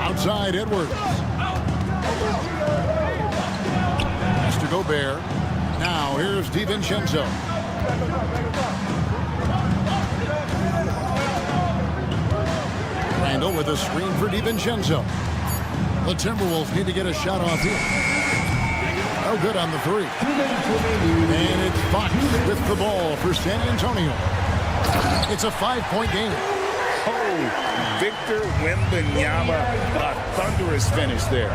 [SPEAKER 1] Outside Edwards. Mr. Gobert. Now here's DiVincenzo. Randall with a screen for DiVincenzo. The Timberwolves need to get a shot off here. No good on the 3. And it's Fox with the ball for San Antonio. It's a 5-point game.
[SPEAKER 2] Oh, Victor Wembanyama, a thunderous finish there.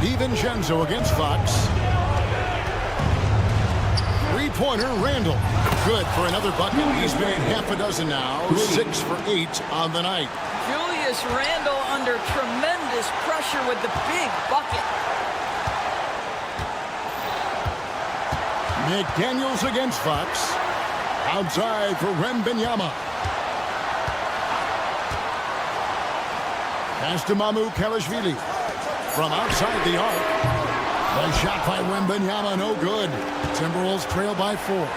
[SPEAKER 1] DiVincenzo against Fox. 3-pointer, Randall. Good for another bucket. He's made half a dozen now. 6 for 8 on the night.
[SPEAKER 10] Julius Randle under tremendous pressure with the big bucket.
[SPEAKER 1] McDaniels against Fox. Outside for Wembanyama. Pass to Kelishvili. From outside the arc. The shot by Wembanyama, no good. Timberwolves trail by 4.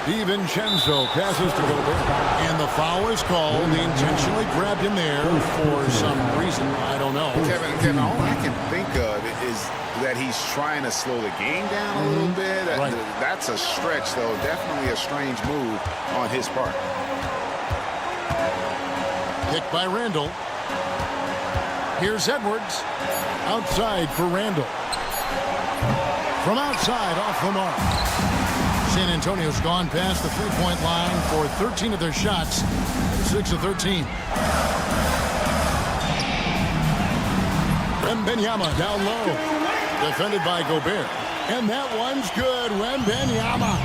[SPEAKER 1] DiVincenzo passes to Gobert. And the foul is called. They intentionally grabbed him there for some reason. I don't know.
[SPEAKER 2] Kevin, all I can think of is that he's trying to slow the game down a little bit.
[SPEAKER 1] Right.
[SPEAKER 2] That's a stretch, though. Definitely a strange move on his part.
[SPEAKER 1] Picked by Randall. Here's Edwards. Outside for Randall. From outside, off the mark. San Antonio's gone past the 3-point line for 13 of their shots. 6 of 13. Wembanyama down low. Defended by Gobert. And that one's good. Wembanyama.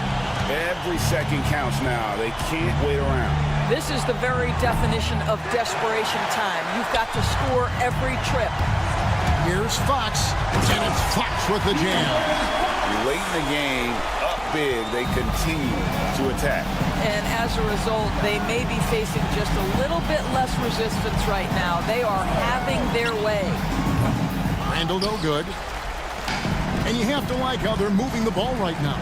[SPEAKER 2] Every second counts now. They can't wait around.
[SPEAKER 10] This is the very definition of desperation time. You've got to score every trip.
[SPEAKER 1] Here's Fox. And it's Fox with the jam.
[SPEAKER 2] Late in the game, up big, they continue to attack.
[SPEAKER 10] And as a result, they may be facing just a little bit less resistance right now. They are having their way.
[SPEAKER 1] Randall no good. And you have to like how they're moving the ball right now.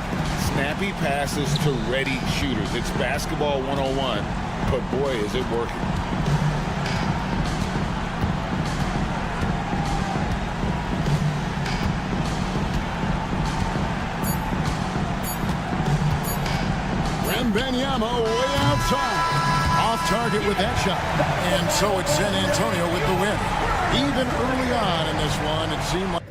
[SPEAKER 2] Snappy passes to ready shooters. It's basketball 101, but boy, is it working.
[SPEAKER 1] Wembanyama way outside. Off target with that shot. And so it's San Antonio with the win. Even early on in this one, it seemed like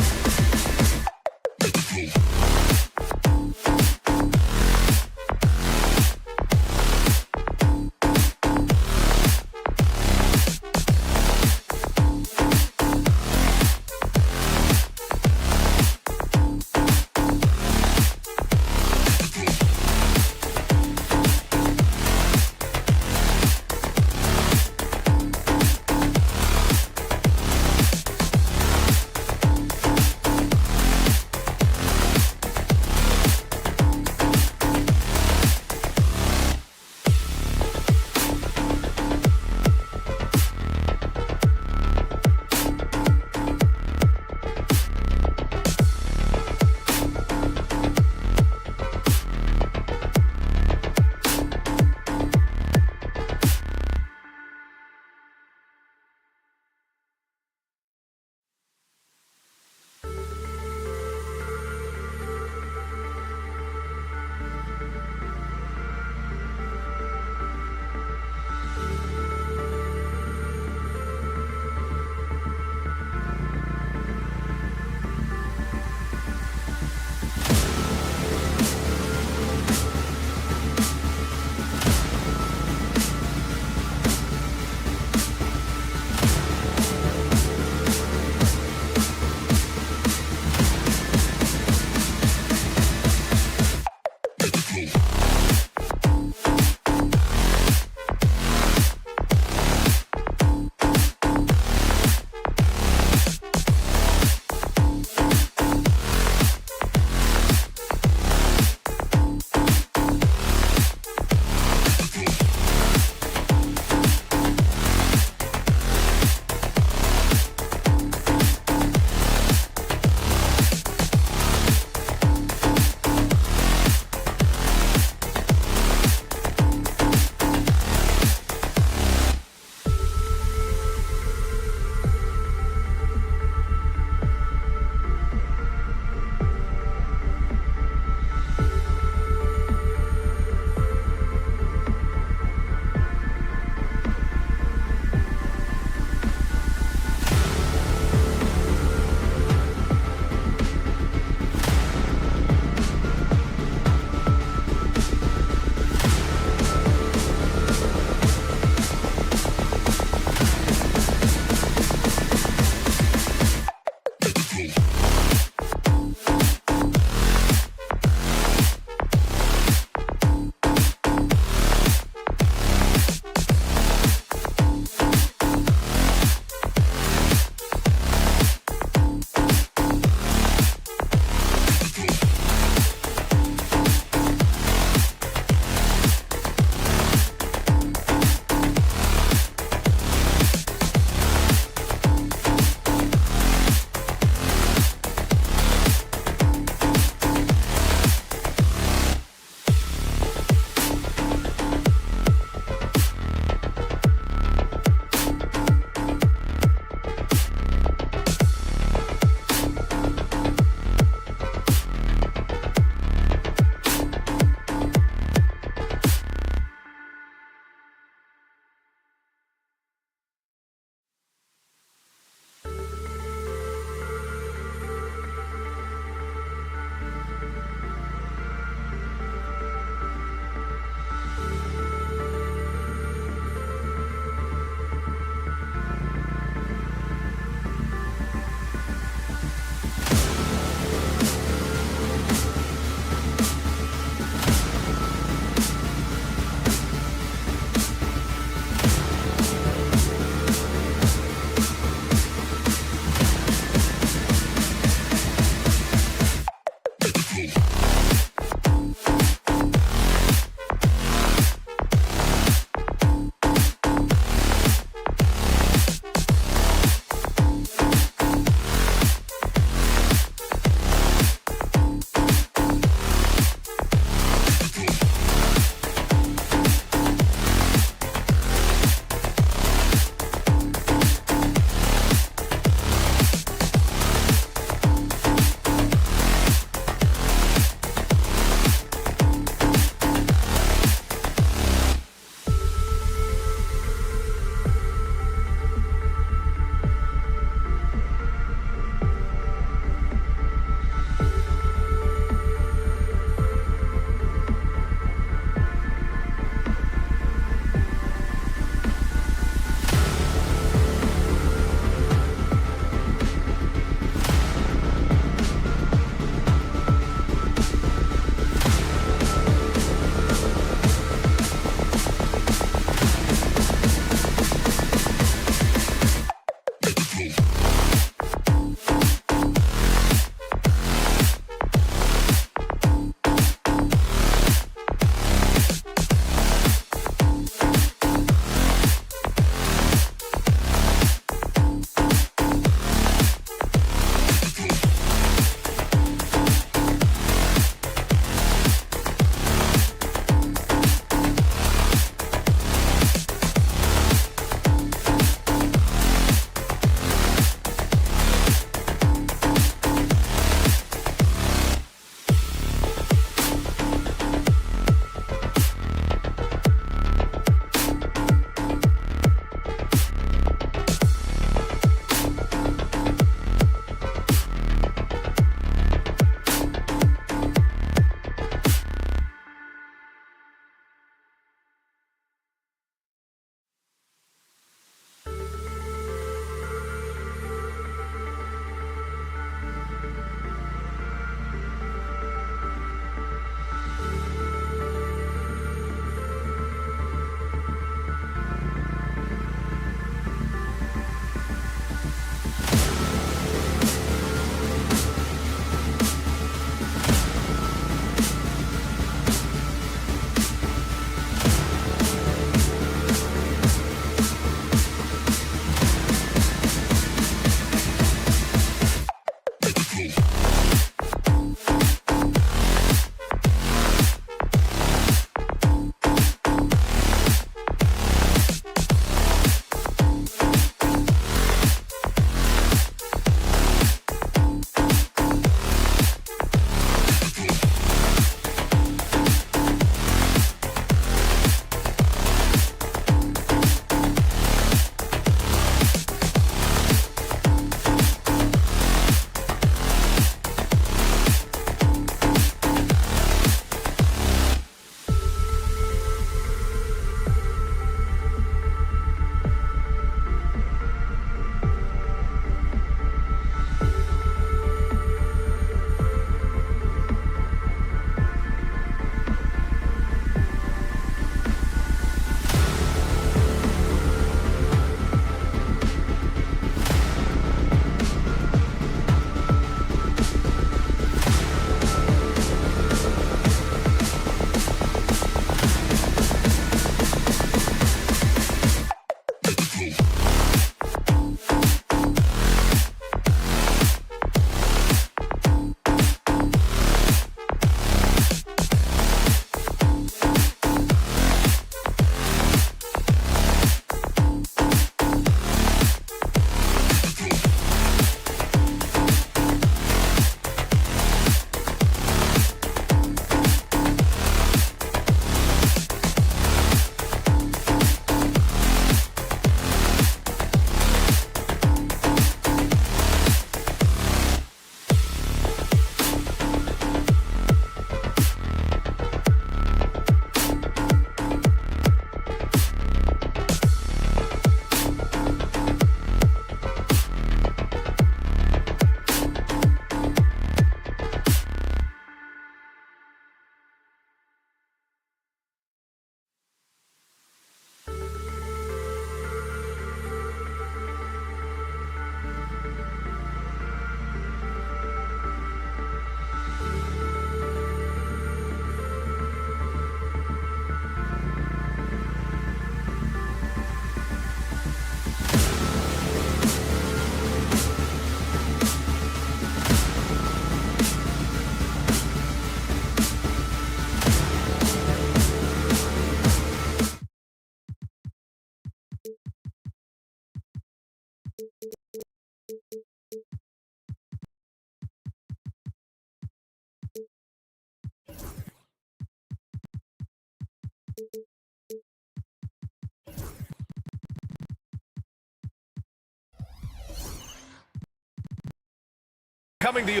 [SPEAKER 6] coming to you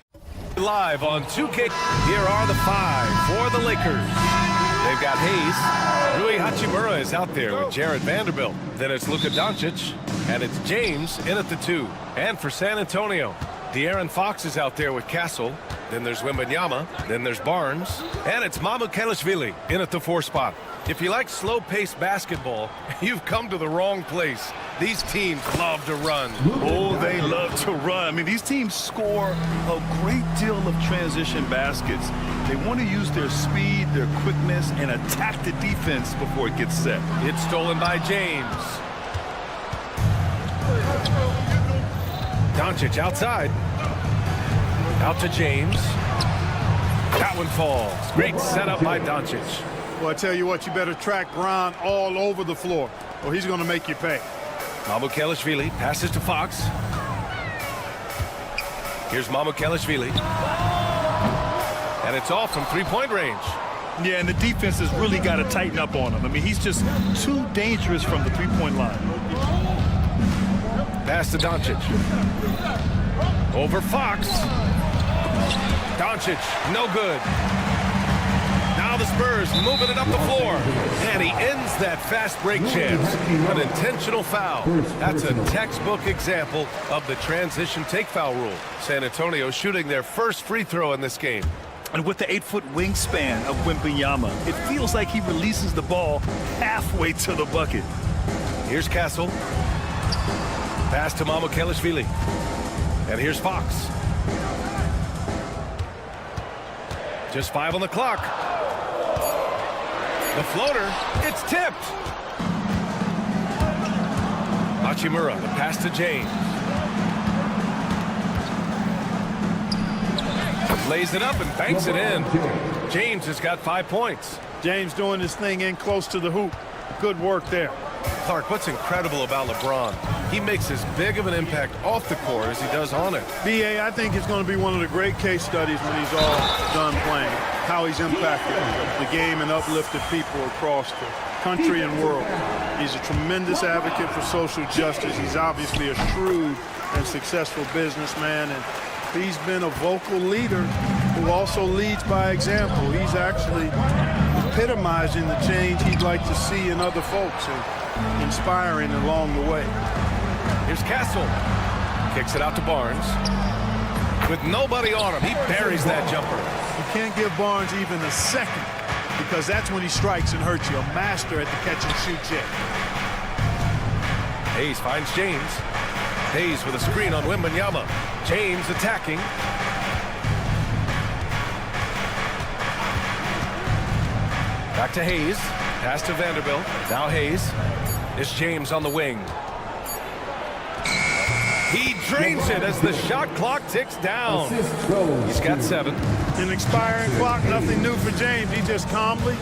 [SPEAKER 6] live on 2K. Here are the 5 for the Lakers. They've got Hayes. Rui Hachimura is out there with Jared Vanderbilt. Then it's Luka Doncic, and it's James in at the 2. And for San Antonio, De'Aaron Fox is out there with Castle. Then there's Wembanyama. Then there's Barnes. And it's Mamukelashvili in at the 4 spot. If you like slow-paced basketball, you've come to the wrong place. These teams love to run.
[SPEAKER 7] Oh, they love to run. I mean, these teams score a great deal of transition baskets. They want to use their speed, their quickness, and attack the defense before it gets set.
[SPEAKER 6] It's stolen by James. Doncic outside. Out to James. That one falls. Great setup by Doncic.
[SPEAKER 11] Well, I tell you what, you better track Bron all over the floor, or he's going to make you pay.
[SPEAKER 6] Mamukelashvili passes to Fox. Here's Mamukelashvili. And it's off from three-point range.
[SPEAKER 7] Yeah, and the defense has really got to tighten up on him. I mean, he's just too dangerous from the three-point line.
[SPEAKER 6] Pass to Doncic. Over Fox. Doncic, no good. Now the Spurs moving it up the floor. And he ends that fast break chance. An intentional foul. That's a textbook example of the transition take foul rule. San Antonio shooting their first free throw in this game.
[SPEAKER 7] And with the 8-foot wingspan of Wembanyama, it feels like he releases the ball halfway to the bucket.
[SPEAKER 6] Here's Castle. Pass to Mamukelashvili. And here's Fox. Just 5 on the clock. The floater, it's tipped. Hachimura, the pass to James. Lays it up and banks it in. James has got 5 points.
[SPEAKER 11] James doing this thing in close to the hoop. Good work there.
[SPEAKER 6] Clark, what's incredible about LeBron? He makes as big of an impact off the court as he does on it.
[SPEAKER 11] B.A., I think it's going to be one of the great case studies when he's all done playing, how he's impacted the game and uplifted people across the country and world. He's a tremendous advocate for social justice. He's obviously a shrewd and successful businessman, and he's been a vocal leader who also leads by example. He's actually epitomizing the change he'd like to see in other folks and inspiring along the way.
[SPEAKER 6] Here's Castle. Kicks it out to Barnes. With nobody on him, he buries that jumper.
[SPEAKER 11] You can't give Barnes even a second because that's when he strikes and hurts you. A master at the catch-and-shoot check.
[SPEAKER 6] Hayes finds James. Hayes with a screen on Wembanyama. James attacking. Back to Hayes. Pass to Vanderbilt. Now Hayes. It's James on the wing. He drains it as the shot clock ticks down. He's got 7.
[SPEAKER 11] An expiring clock, nothing new for James. He just calmly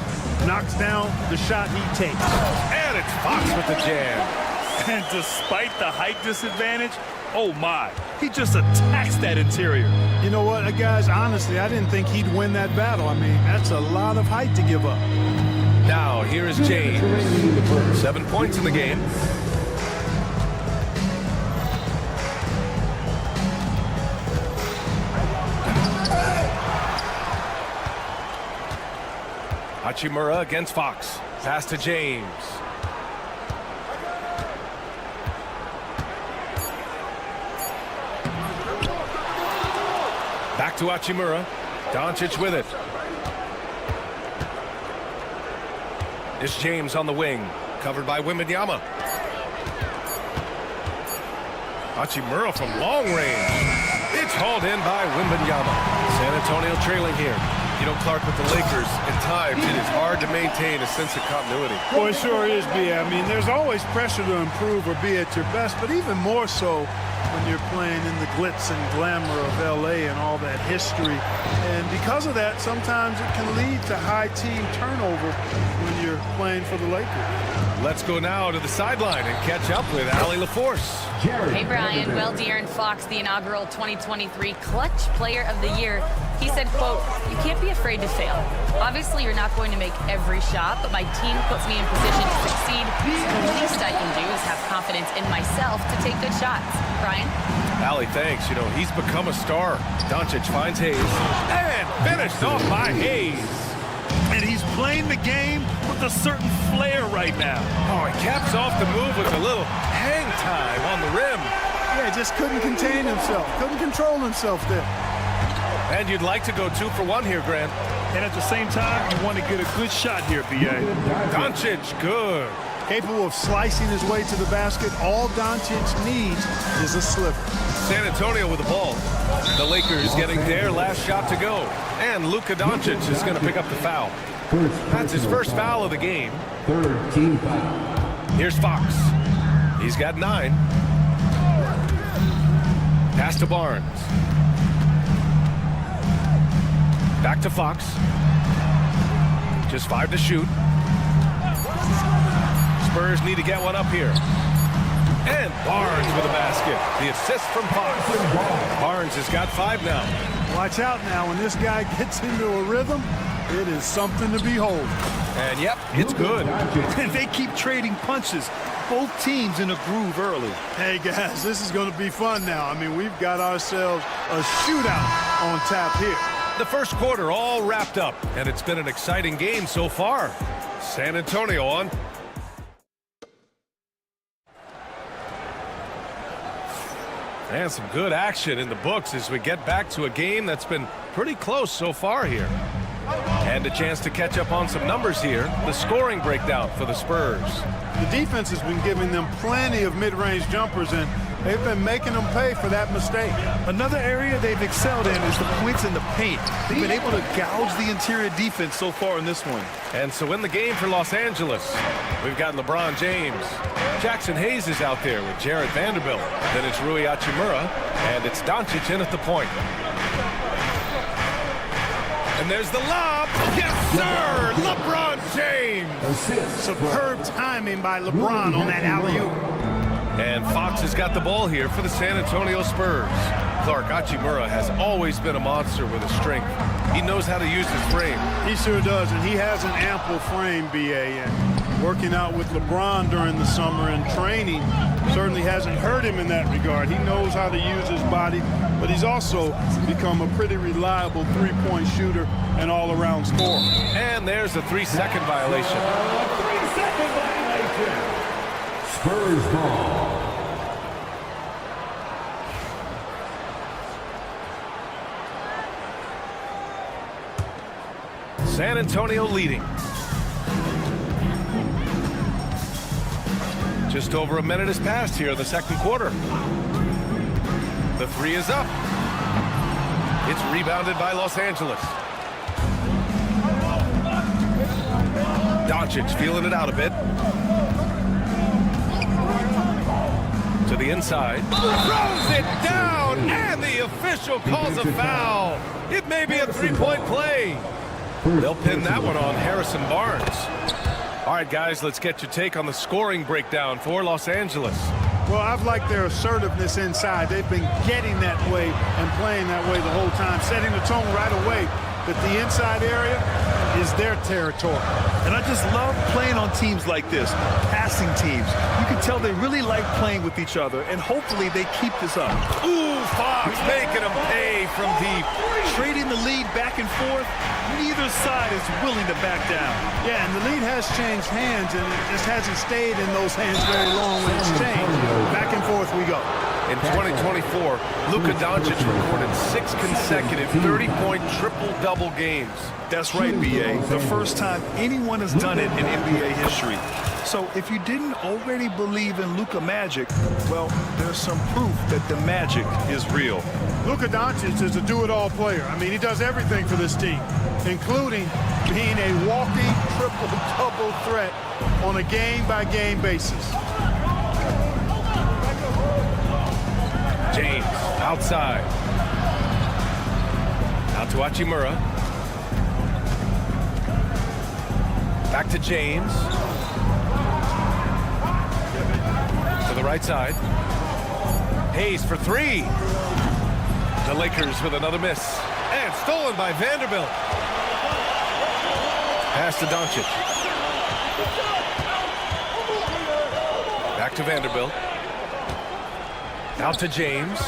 [SPEAKER 11] knocks down the shot he takes.
[SPEAKER 6] And it's Fox with the jam.
[SPEAKER 7] And despite the height disadvantage, oh my, he just attacks that interior.
[SPEAKER 11] You know what, guys, honestly, I didn't think he'd win that battle. I mean, that's a lot of height to give up.
[SPEAKER 6] Now, here is James. 7 points in the game. Hachimura against Fox. Pass to James. Back to Hachimura. Doncic with it. It's James on the wing. Covered by Wembanyama. Hachimura from long range. It's hauled in by Wembanyama. San Antonio trailing here. You know, Clark, with the Lakers, at times it is hard to maintain a sense of continuity.
[SPEAKER 11] Well, it sure is, B. I mean, there's always pressure to improve or be at your best, but even more so when you're playing in the glitz and glamour of L.A. and all that history. And because of that, sometimes it can lead to high team turnover when you're playing for the Lakers.
[SPEAKER 6] Let's go now to the sideline and catch up with Allie LaForce.
[SPEAKER 9] Hey, Brian. Well, De'Aaron Fox, the inaugural 2023 Clutch Player of the Year. He said, quote, "You can't be afraid to fail. Obviously, you're not going to make every shot, but my team puts me in position to succeed. So the least I can do is have confidence in myself to take good shots." Brian?
[SPEAKER 6] Allie, thanks. You know, he's become a star. Doncic finds Hayes. And finished off by Hayes.
[SPEAKER 7] And he's playing the game with a certain flair right now.
[SPEAKER 6] Oh, he caps off the move with a little hang time on the rim.
[SPEAKER 11] Yeah, just couldn't contain himself. Couldn't control himself there.
[SPEAKER 6] And you'd like to go 2 for 1 here, Grant.
[SPEAKER 7] And at the same time, you want to get a good shot here, B.A.
[SPEAKER 6] Doncic, good.
[SPEAKER 11] Capable of slicing his way to the basket. All Doncic needs is a slipper.
[SPEAKER 6] San Antonio with the ball. The Lakers getting their last shot to go. And Luka Doncic is going to pick up the foul. That's his first foul of the game.
[SPEAKER 5] Third team foul.
[SPEAKER 6] Here's Fox. He's got 9. Pass to Barnes. Back to Fox. Just 5 to shoot. Spurs need to get one up here. And Barnes with a basket. The assist from Fox. Barnes has got 5 now.
[SPEAKER 11] Watch out now. When this guy gets into a rhythm, it is something to behold.
[SPEAKER 6] And yep, it's good.
[SPEAKER 7] And they keep trading punches. Both teams in a groove early.
[SPEAKER 11] Hey guys, this is going to be fun now. I mean, we've got ourselves a shootout on tap here.
[SPEAKER 6] The first quarter all wrapped up, and it's been an exciting game so far. San Antonio on. And some good action in the books as we get back to a game that's been pretty close so far here. And a chance to catch up on some numbers here. The scoring breakdown for the Spurs.
[SPEAKER 11] The defense has been giving them plenty of mid-range jumpers, and they've been making them pay for that mistake.
[SPEAKER 7] Another area they've excelled in is the points in the paint. They've been able to gouge the interior defense so far in this one.
[SPEAKER 6] And so in the game for Los Angeles, we've got LeBron James. Jackson Hayes is out there with Jarrett Vanderbilt. Then it's Rui Hachimura, and it's Doncic in at the point. And there's the lob. Yes, sir! LeBron James!
[SPEAKER 11] Superb timing by LeBron on that alley-oop.
[SPEAKER 6] And Fox has got the ball here for the San Antonio Spurs. Clark Hachimura has always been a monster with his strength. He knows how to use his frame.
[SPEAKER 11] He sure does, and he has an ample frame, B.A. And working out with LeBron during the summer and training certainly hasn't hurt him in that regard. He knows how to use his body, but he's also become a pretty reliable three-point shooter and all-around scorer.
[SPEAKER 6] And there's a 3-second violation.
[SPEAKER 5] 3-second violation. Spurs ball.
[SPEAKER 6] San Antonio leading. Just over a minute has passed here in the second quarter. The 3 is up. It's rebounded by Los Angeles. Doncic feeling it out a bit. To the inside. Throws it down, and the official calls a foul. It may be a 3-point play. They'll pin that one on Harrison Barnes. All right, guys, let's get your take on the scoring breakdown for Los Angeles.
[SPEAKER 11] Well, I've liked their assertiveness inside. They've been getting that way and playing that way the whole time, setting the tone right away that the inside area is their territory.
[SPEAKER 7] And I just love playing on teams like this, passing teams. You can tell they really like playing with each other, and hopefully they keep this up.
[SPEAKER 6] Ooh, Fox making them pay from deep.
[SPEAKER 7] Trading the lead back and forth, neither side is willing to back down.
[SPEAKER 11] Yeah, and the lead has changed hands, and it just hasn't stayed in those hands very long when it's changed. Back and forth we go.
[SPEAKER 6] In 2024, Luka Doncic recorded 6 consecutive 30-point triple-double games.
[SPEAKER 7] That's right, B.A. The first time anyone has done it in NBA history. So if you didn't already believe in Luka magic, well, there's some proof that the magic is real.
[SPEAKER 11] Luka Doncic is a do-it-all player. I mean, he does everything for this team, including being a walking triple-double threat on a game-by-game basis.
[SPEAKER 6] James outside. Out to Hachimura. Back to James. To the right side. Hayes for 3. The Lakers with another miss. And stolen by Vanderbilt. Pass to Doncic. Back to Vanderbilt. Out to James.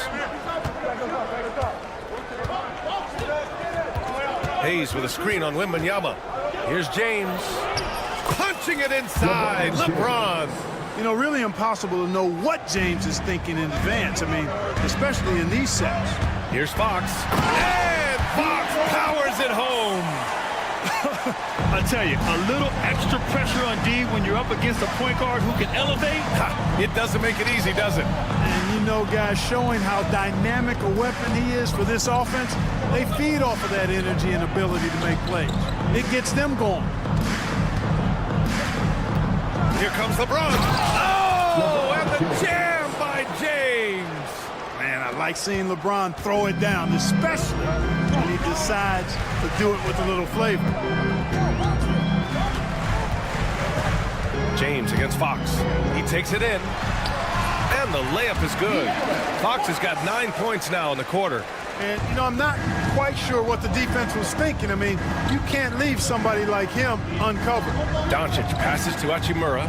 [SPEAKER 6] Hayes with a screen on Wembanyama. Here's James. Punching it inside. LeBron.
[SPEAKER 11] You know, really impossible to know what James is thinking in advance. I mean, especially in these sets.
[SPEAKER 6] Here's Fox. And Fox powers it home.
[SPEAKER 7] I tell you, a little extra pressure on D when you're up against a point guard who can elevate.
[SPEAKER 6] It doesn't make it easy, does it?
[SPEAKER 11] And you know, guys, showing how dynamic a weapon he is for this offense, they feed off of that energy and ability to make plays. It gets them going.
[SPEAKER 6] Here comes LeBron. Oh, and the jam by James.
[SPEAKER 11] Man, I like seeing LeBron throw it down, especially when he decides to do it with a little flavor.
[SPEAKER 6] James against Fox. He takes it in. And the layup is good. Fox has got 9 points now in the quarter.
[SPEAKER 11] And, you know, I'm not quite sure what the defense was thinking. I mean, you can't leave somebody like him uncovered.
[SPEAKER 6] Doncic passes to Hachimura.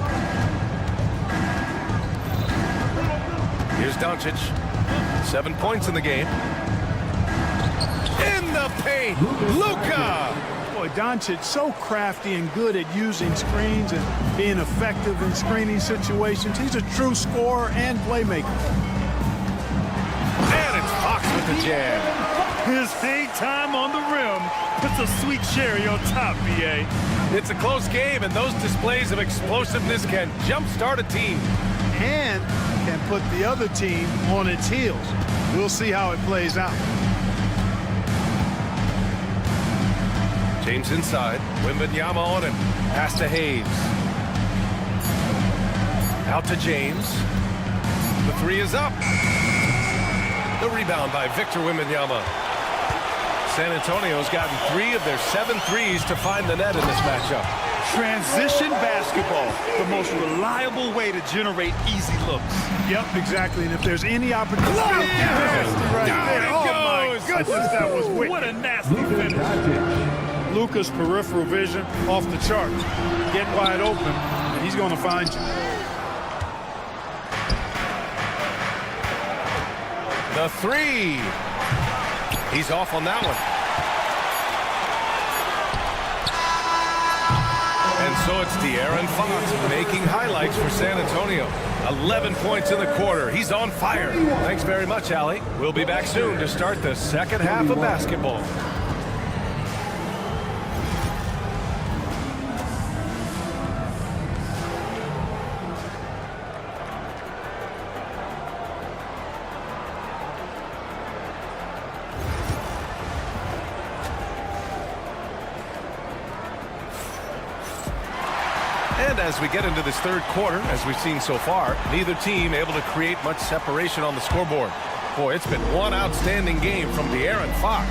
[SPEAKER 6] Here's Doncic. 7 points in the game. In the paint, Luka.
[SPEAKER 11] Boy, Doncic so crafty and good at using screens and being effective in screening situations. He's a true scorer and playmaker.
[SPEAKER 6] And it's Fox with the jam.
[SPEAKER 7] His hang time on the rim puts a sweet cherry on top, BA.
[SPEAKER 6] It's a close game, and those displays of explosiveness can jumpstart a team.
[SPEAKER 11] And can put the other team on its heels. We'll see how it plays out.
[SPEAKER 6] James inside. Wembanyama on him. Pass to Hayes. Out to James. The three is up. The rebound by Victor Wembanyama. San Antonio's gotten 3 of their 7 threes to find the net in this matchup.
[SPEAKER 7] Transition basketball, the most reliable way to generate easy looks.
[SPEAKER 11] Yep, exactly. And if there's any opportunity,
[SPEAKER 6] Down
[SPEAKER 11] oh my goodness, that was wicked.
[SPEAKER 7] What a nasty finish.
[SPEAKER 11] Luka's peripheral vision off the charts. Get wide open, and he's going to find you.
[SPEAKER 6] The three. He's off on that one. And so it's De'Aaron Fox making highlights for San Antonio. 11 points in the quarter. He's on fire. Thanks very much, Allie. We'll be back soon to start the second half of basketball. And as we get into this third quarter, as we've seen so far, neither team able to create much separation on the scoreboard. Boy, it's been one outstanding game from De'Aaron Fox.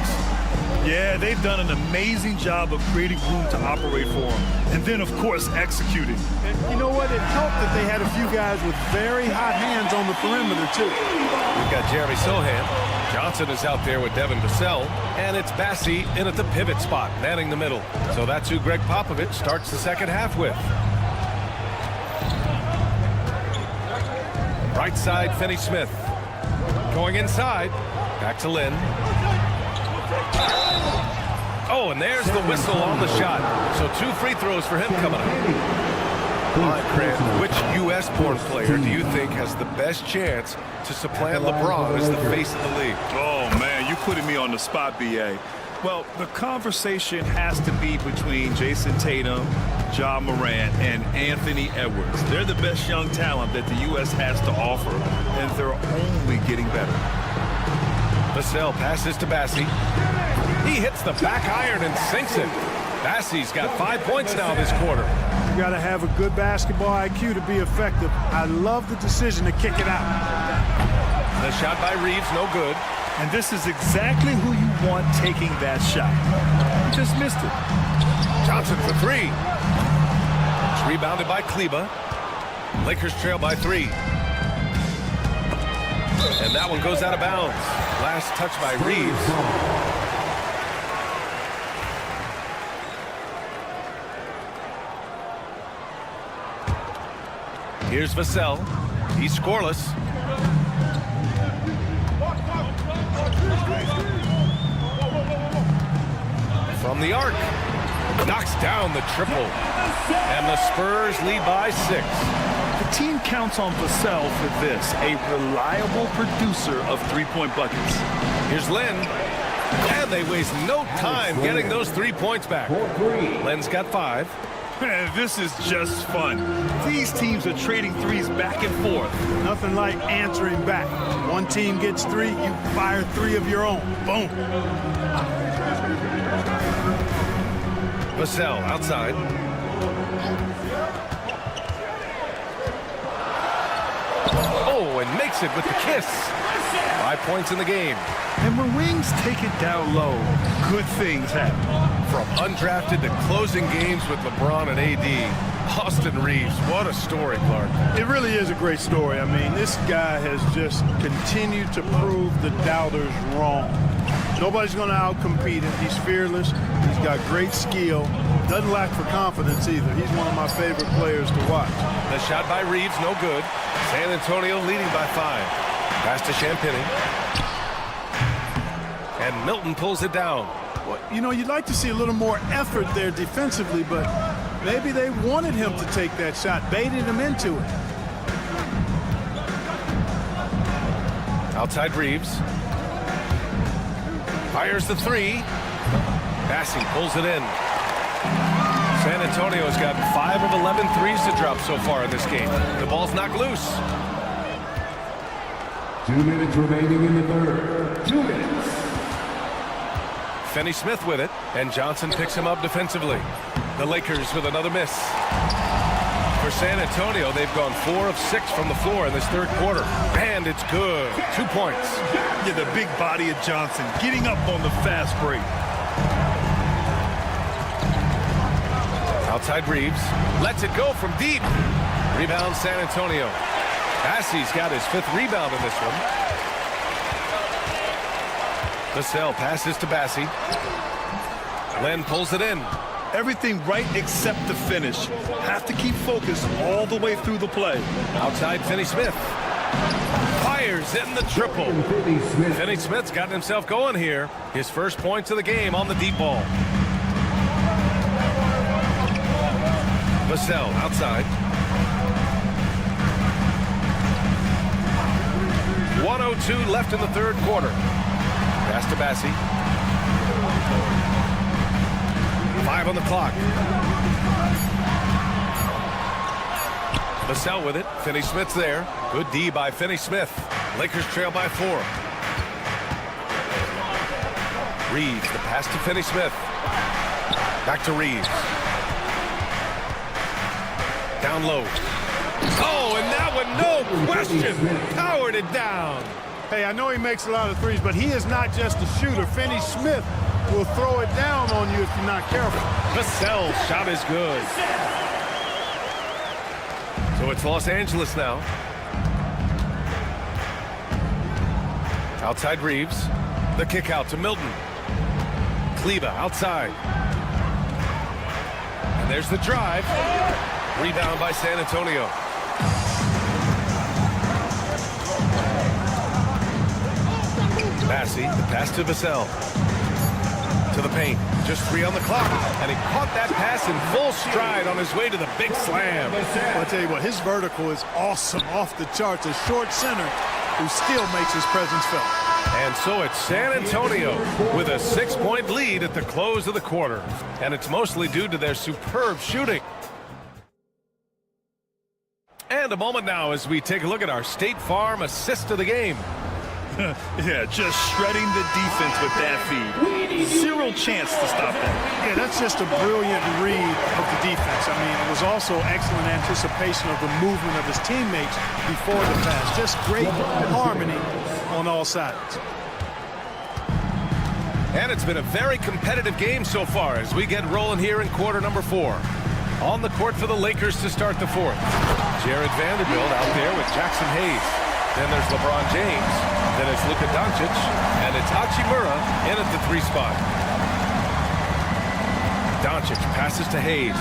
[SPEAKER 7] Yeah, they've done an amazing job of creating room to operate for him. And then, of course, executing.
[SPEAKER 11] And you know what? It helped that they had a few guys with very hot hands on the perimeter, too.
[SPEAKER 6] We've got Jeremy Sohan. Johnson is out there with Devin Vassell. And it's Bassi in at the pivot spot, manning the middle. So that's who Greg Popovich starts the second half with. Right side, Finney-Smith. Going inside. Back to Lynn. Oh, and there's the whistle on the shot. So 2 free throws for him coming up. All right, Grant, which U.S.-born player do you think has the best chance to supplant LeBron as the face of the league?
[SPEAKER 7] Oh, man, you're putting me on the spot, B.A. Well, the conversation has to be between Jason Tatum, Ja Morant, and Anthony Edwards. They're the best young talent that the U.S. has to offer, and they're only getting better.
[SPEAKER 6] Vassell passes to Bassi. He hits the back iron and sinks it. Bassi's got 5 points now this quarter.
[SPEAKER 11] You got to have a good basketball IQ to be effective. I love the decision to kick it out.
[SPEAKER 6] The shot by Reeves, no good.
[SPEAKER 7] And this is exactly who you want taking that shot. You just missed it.
[SPEAKER 6] Johnson for 3. It's rebounded by Kleba. Lakers trail by 3. And that one goes out of bounds. Last touch by Reeves. Here's Vassell. He's scoreless. From the arc. Knocks down the triple. And the Spurs lead by 6.
[SPEAKER 7] The team counts on Vassell for this, a reliable producer of three-point buckets.
[SPEAKER 6] Here's Len. And they waste no time getting those 3 points back. Len's got 5.
[SPEAKER 7] This is just fun. These teams are trading threes back and forth.
[SPEAKER 11] Nothing like answering back. One team gets 3, you fire 3 of your own. Boom.
[SPEAKER 6] Vassell outside. Oh, and makes it with the kiss. 5 points in the game.
[SPEAKER 7] And when wings take it down low, good things happen.
[SPEAKER 6] From undrafted to closing games with LeBron and AD, Austin Reeves, what a story, Clark.
[SPEAKER 11] It really is a great story. I mean, this guy has just continued to prove the doubters wrong. Nobody's going to outcompete him. He's fearless. He's got great skill. Doesn't lack for confidence either. He's one of my favorite players to watch.
[SPEAKER 6] The shot by Reeves, no good. San Antonio leading by 5. Pass to Champagny. And Milton pulls it down.
[SPEAKER 11] Well, you know, you'd like to see a little more effort there defensively, but maybe they wanted him to take that shot, baited him into it.
[SPEAKER 6] Outside Reeves. Fires the 3. Bassey pulls it in. San Antonio's got 5 of 11 threes to drop so far in this game. The ball's knocked loose.
[SPEAKER 5] 2 minutes remaining in the third. 2 minutes.
[SPEAKER 6] Finney-Smith with it, and Johnson picks him up defensively. The Lakers with another miss. For San Antonio, they've gone 4 of 6 from the floor in this third quarter. And it's good. 2 points.
[SPEAKER 7] Yeah, the big body of Johnson getting up on the fast break.
[SPEAKER 6] Outside Reeves. Lets it go from deep. Rebound San Antonio. Bassey's got his 5th rebound in this one. Vassell passes to Bassey. Len pulls it in.
[SPEAKER 7] Everything right except the finish. Have to keep focused all the way through the play.
[SPEAKER 6] Outside Finney-Smith. Fires in the triple. Finney-Smith's gotten himself going here. His first points of the game on the deep ball. Vassell outside. 1:02 left in the third quarter. Pass to Bassey. 5 on the clock. Vassell with it. Finney-Smith's there. Good D by Finney-Smith. Lakers trail by 4. Reeves, the pass to Finney-Smith. Back to Reeves. Down low. Oh, and that one, no question, powered it down.
[SPEAKER 11] Hey, I know he makes a lot of threes, but he is not just a shooter. Finney-Smith will throw it down on you if you're not careful.
[SPEAKER 6] Vassell's shot is good. So it's Los Angeles now. Outside Reeves. The kick out to Milton. Kleba outside. And there's the drive. Rebound by San Antonio. Bassey, the pass to Vassell. To the paint. Just 3 on the clock. And he caught that pass in full stride on his way to the big slam.
[SPEAKER 11] Well, I'll tell you what, his vertical is awesome, off the charts. A short center who still makes his presence felt.
[SPEAKER 6] And so it's San Antonio with a 6-point lead at the close of the quarter. And it's mostly due to their superb shooting. And a moment now as we take a look at our State Farm assist of the game.
[SPEAKER 7] Yeah, just shredding the defense with that feed. 0 chance to stop that.
[SPEAKER 11] Yeah, that's just a brilliant read of the defense. I mean, it was also excellent anticipation of the movement of his teammates before the pass. Just great harmony on all sides.
[SPEAKER 6] And it's been a very competitive game so far as we get rolling here in quarter number 4. On the court for the Lakers to start the 4th. Jared Vanderbilt out there with Jackson Hayes. Then there's LeBron James. Then it's Luka Doncic. And it's Hachimura in at the 3 spot. Doncic passes to Hayes.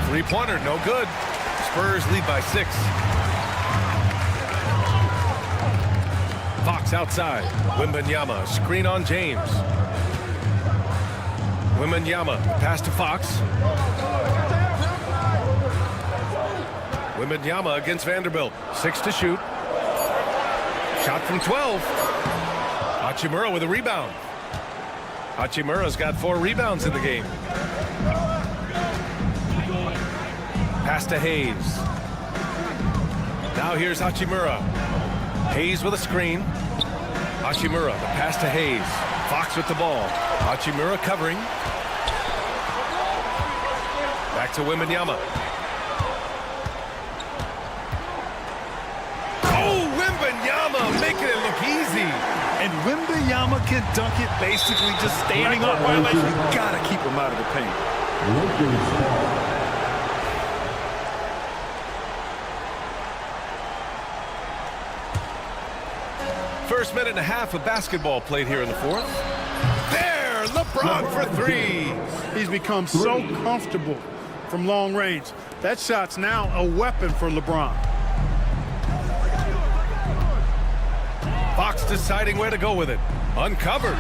[SPEAKER 6] 3-pointer, no good. Spurs lead by 6. Fox outside. Wembanyama, screen on James. Wembanyama, pass to Fox. Wembanyama against Vanderbilt. 6 to shoot. Shot from 12. Hachimura with a rebound. Hachimura's got 4 rebounds in the game. Pass to Hayes. Now here's Hachimura. Hayes with a screen. Hachimura, the pass to Hayes. Fox with the ball. Hachimura covering. Back to Wembanyama. Oh, Wembanyama making it look easy.
[SPEAKER 7] And Wembanyama can dunk it basically just standing up. You gotta keep him out of the paint.
[SPEAKER 6] First minute and a half of basketball played here in the 4th. There, LeBron for 3.
[SPEAKER 11] He's become so comfortable from long range. That shot's now a weapon for LeBron.
[SPEAKER 6] Fox deciding where to go with it. Uncovered.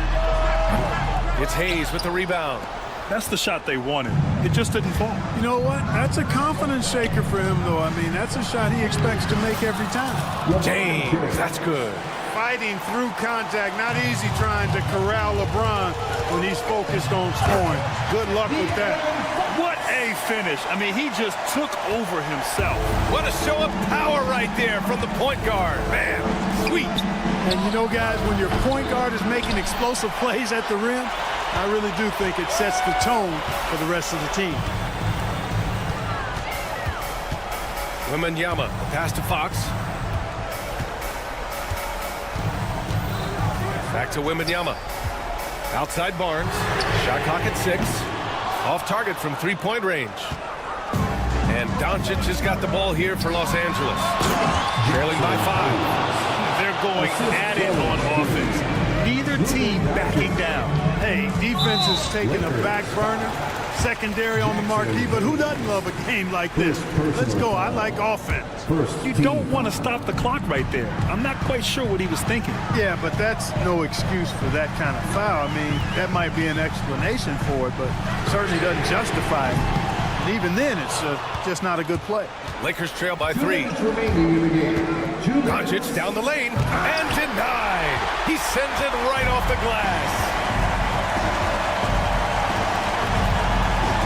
[SPEAKER 6] It's Hayes with the rebound.
[SPEAKER 7] That's the shot they wanted. It just didn't fall.
[SPEAKER 11] You know what? That's a confidence shaker for him, though. I mean, that's a shot he expects to make every time.
[SPEAKER 6] James, that's good.
[SPEAKER 11] Fighting through contact, not easy trying to corral LeBron when he's focused on scoring. Good luck with that.
[SPEAKER 7] What a finish. I mean, he just took over himself.
[SPEAKER 6] What a show of power right there from the point guard. Man, sweet.
[SPEAKER 11] And you know, guys, when your point guard is making explosive plays at the rim, I really do think it sets the tone for the rest of the team.
[SPEAKER 6] Wembanyama, pass to Fox. Back to Wembanyama. Outside Barnes. Shot clock at 6. Off target from 3-point range. And Doncic has got the ball here for Los Angeles. Trailing by 5.
[SPEAKER 7] They're going at it on offense. Neither team backing down.
[SPEAKER 11] Hey, defense is taking a back burner. Secondary on the marquee, but who doesn't love a game like this? Let's go. I like offense.
[SPEAKER 7] You don't want to stop the clock right there. I'm not quite sure what he was thinking.
[SPEAKER 11] Yeah, but that's no excuse for that kind of foul. I mean, that might be an explanation for it, but certainly doesn't justify it. And even then, it's just not a good play.
[SPEAKER 6] Lakers trail by 3. Doncic down the lane and denied. He sends it right off the glass.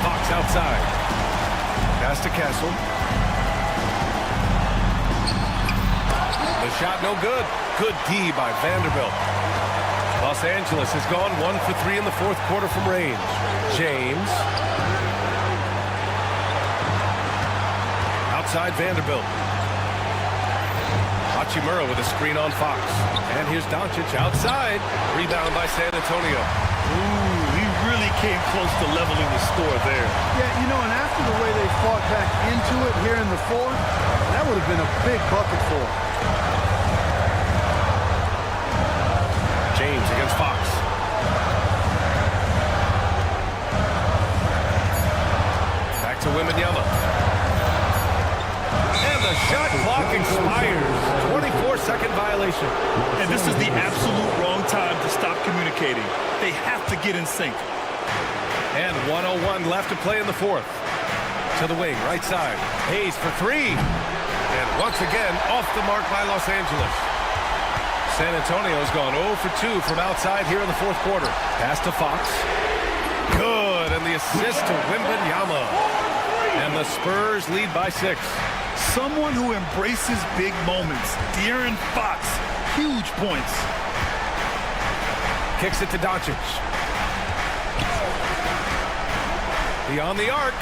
[SPEAKER 6] Fox outside. Pass to Castle. The shot no good. Good D by Vanderbilt. Los Angeles has gone 1 for 3 in the 4th quarter from range. James. Outside Vanderbilt. Hachimura with a screen on Fox. And here's Doncic outside. Rebound by San Antonio.
[SPEAKER 7] Ooh, he really came close to leveling the score there.
[SPEAKER 11] Yeah, you know, and after the way they fought back into it here in the 4th, that would have been a big bucket for him.
[SPEAKER 6] James against Fox. Back to Wembanyama. And the shot clock expires. 24-second violation.
[SPEAKER 7] And this is the absolute wrong time to stop communicating. They have to get in sync.
[SPEAKER 6] And 1:01 left to play in the 4th. To the wing, right side. Hayes for 3. And once again, off the mark by Los Angeles. San Antonio's gone 0 for 2 from outside here in the 4th quarter. Pass to Fox. Good, and the assist to Wembanyama. And the Spurs lead by 6.
[SPEAKER 7] Someone who embraces big moments. De'Aaron Fox, huge points.
[SPEAKER 6] Kicks it to Doncic. Beyond the arc.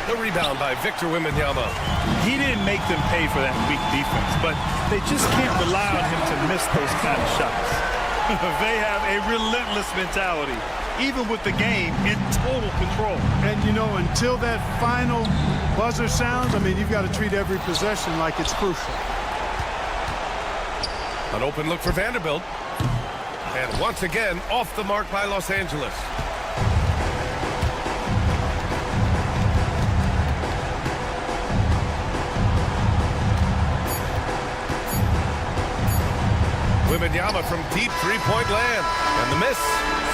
[SPEAKER 6] The rebound by Victor Wembanyama.
[SPEAKER 7] He didn't make them pay for that weak defense, but they just can't rely on him to miss those kind of shots. They have a relentless mentality, even with the game in total control.
[SPEAKER 11] And, you know, until that final buzzer sounds, I mean, you've got to treat every possession like it's crucial.
[SPEAKER 6] An open look for Vanderbilt. And once again, off the mark by Los Angeles. Wembanyama from deep three-point land. And the miss.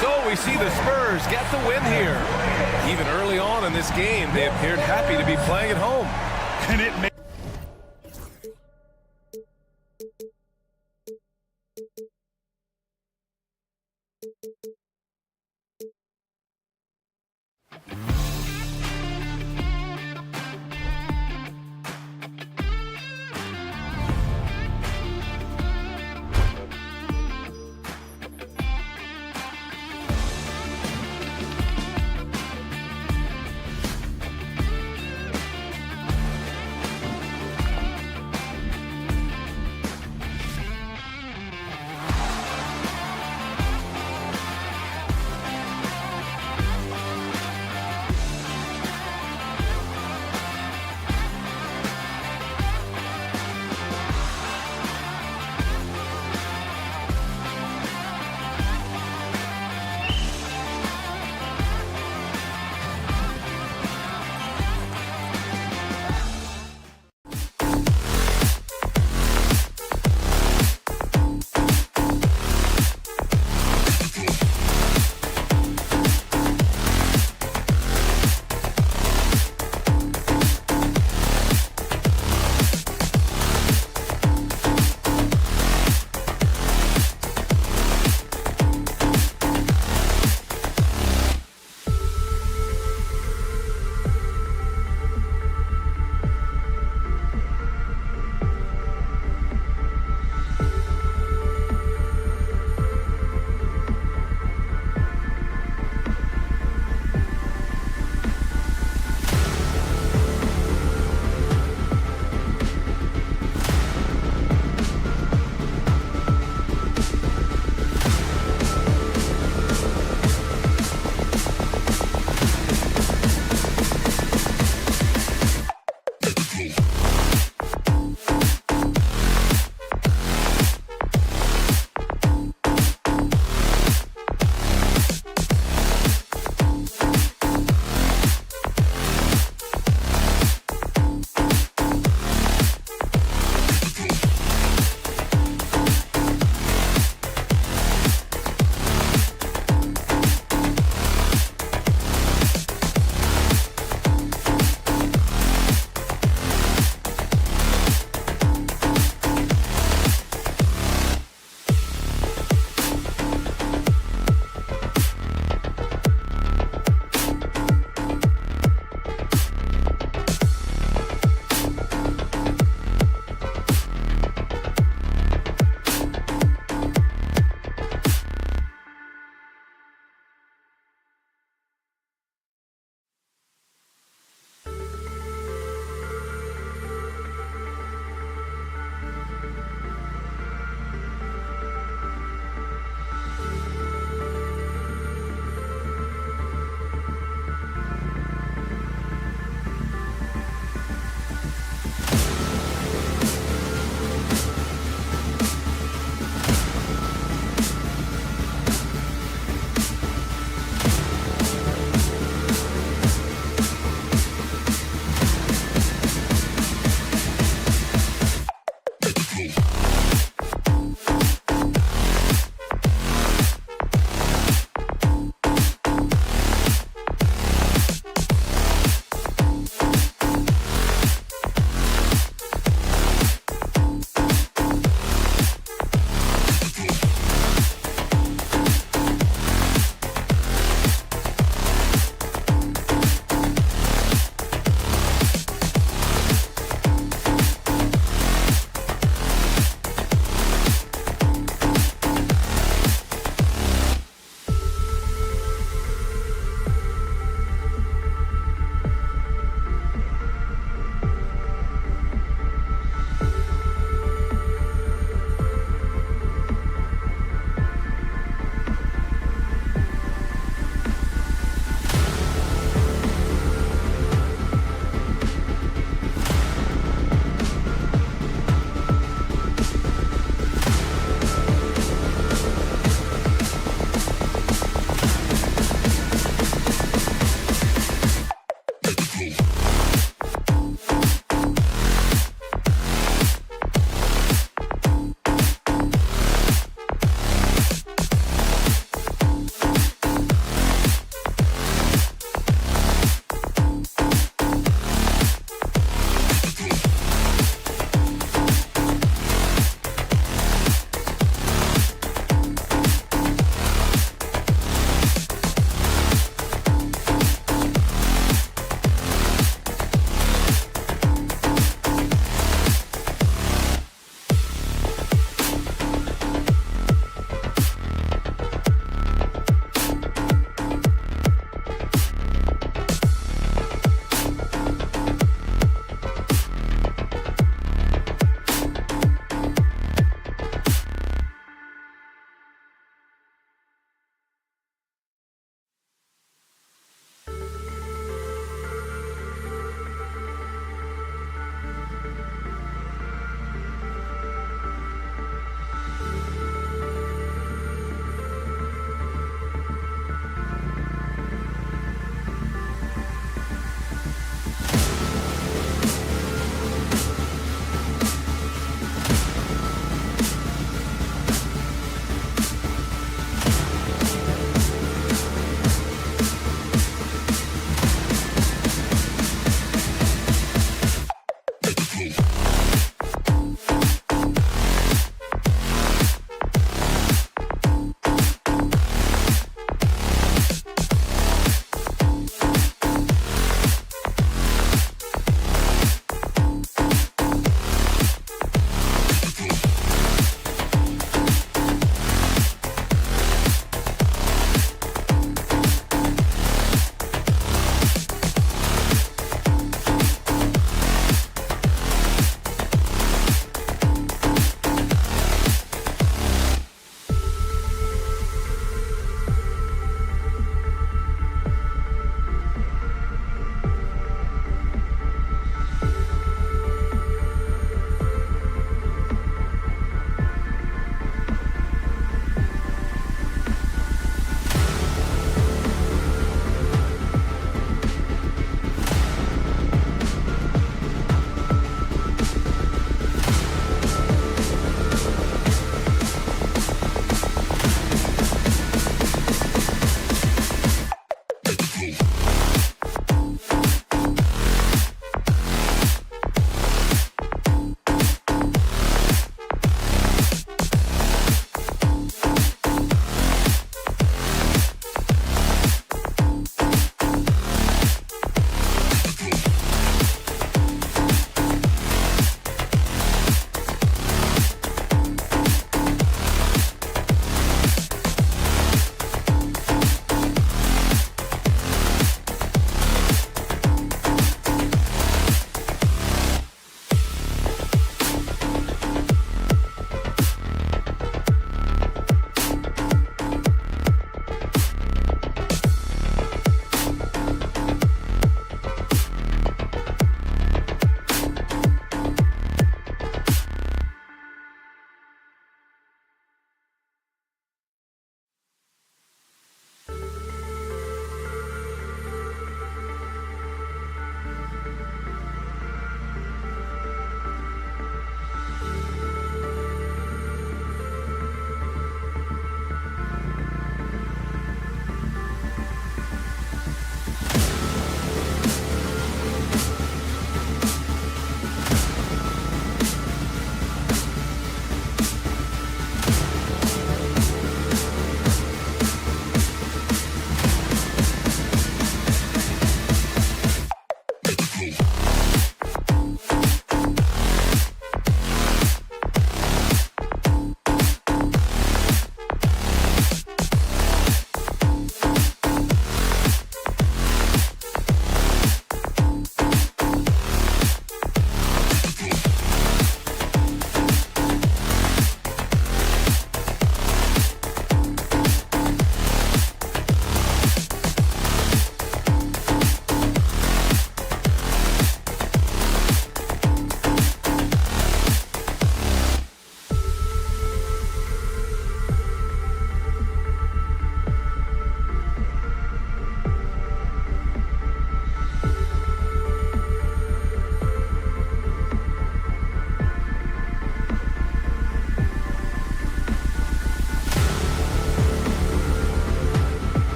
[SPEAKER 6] So we see the Spurs get the win here. Even early on in this game, they appeared happy to be playing at home.
[SPEAKER 7] And it made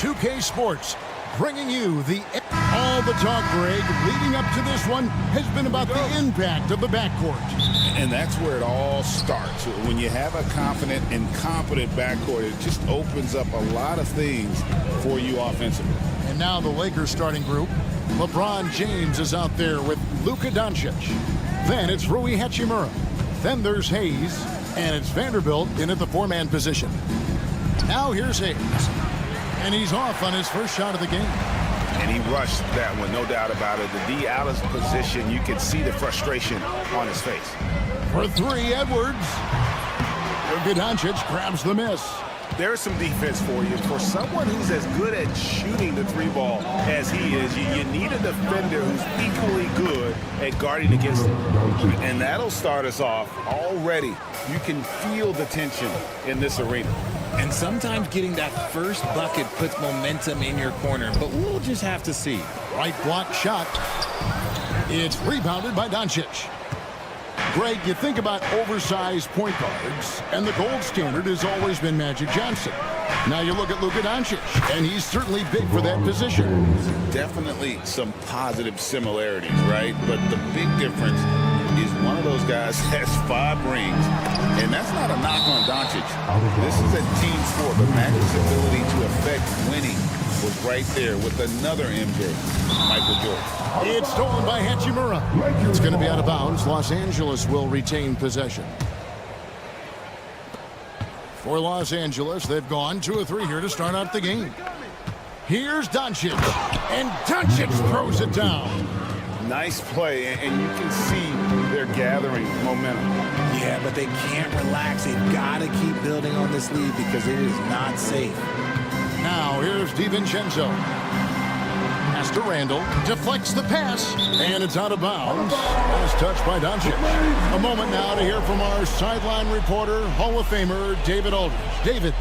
[SPEAKER 1] 2K Sports, bringing you all the talk, Greg, leading up to this one has been about the impact of the backcourt.
[SPEAKER 2] And that's where it all starts. When you have a confident and competent backcourt, it just opens up a lot of things for you offensively.
[SPEAKER 1] And now the Lakers starting group. LeBron James is out there with Luka Doncic. Then it's Rui Hachimura. Then there's Hayes. And it's Vanderbilt in at the four-man position. Now here's Hayes. And he's off on his first shot of the game.
[SPEAKER 2] And he rushed that one, no doubt about it. The D out of position, you can see the frustration on his face.
[SPEAKER 1] For three, Edwards. Luka Doncic grabs the miss.
[SPEAKER 2] There's some defense for you. For someone who's as good at shooting the three ball as he is, you need a defender who's equally good at guarding against him. And that'll start us off already. You can feel the tension in this arena.
[SPEAKER 3] And sometimes getting that first bucket puts momentum in your corner, but we'll just have to see.
[SPEAKER 1] Right block shot. It's rebounded by Doncic. Greg, you think about oversized point guards, and the gold standard has always been Magic Johnson. Now you look at Luka Doncic, and he's certainly big for that position.
[SPEAKER 2] Definitely some positive similarities, right? But the big difference is one of those guys has 5 rings, and that's not a knock on Doncic. This is a team sport, but Magic's ability to affect winning was right there with another MJ, Michael Jordan.
[SPEAKER 1] It's stolen by Hachimura. It's going to be out of bounds. Los Angeles will retain possession. For Los Angeles, they've gone 2 of 3 here to start out the game. Here's Doncic, and Doncic throws it down.
[SPEAKER 2] Nice play, and you can see they're gathering momentum.
[SPEAKER 3] Yeah, but they can't relax. They've got to keep building on this lead because it is not safe.
[SPEAKER 1] Now, here's DiVincenzo. Pass to Randall. Deflects the pass. And it's out of bounds. Last touch by Doncic. A moment now to hear from our sideline reporter, Hall of Famer, David Aldridge. David.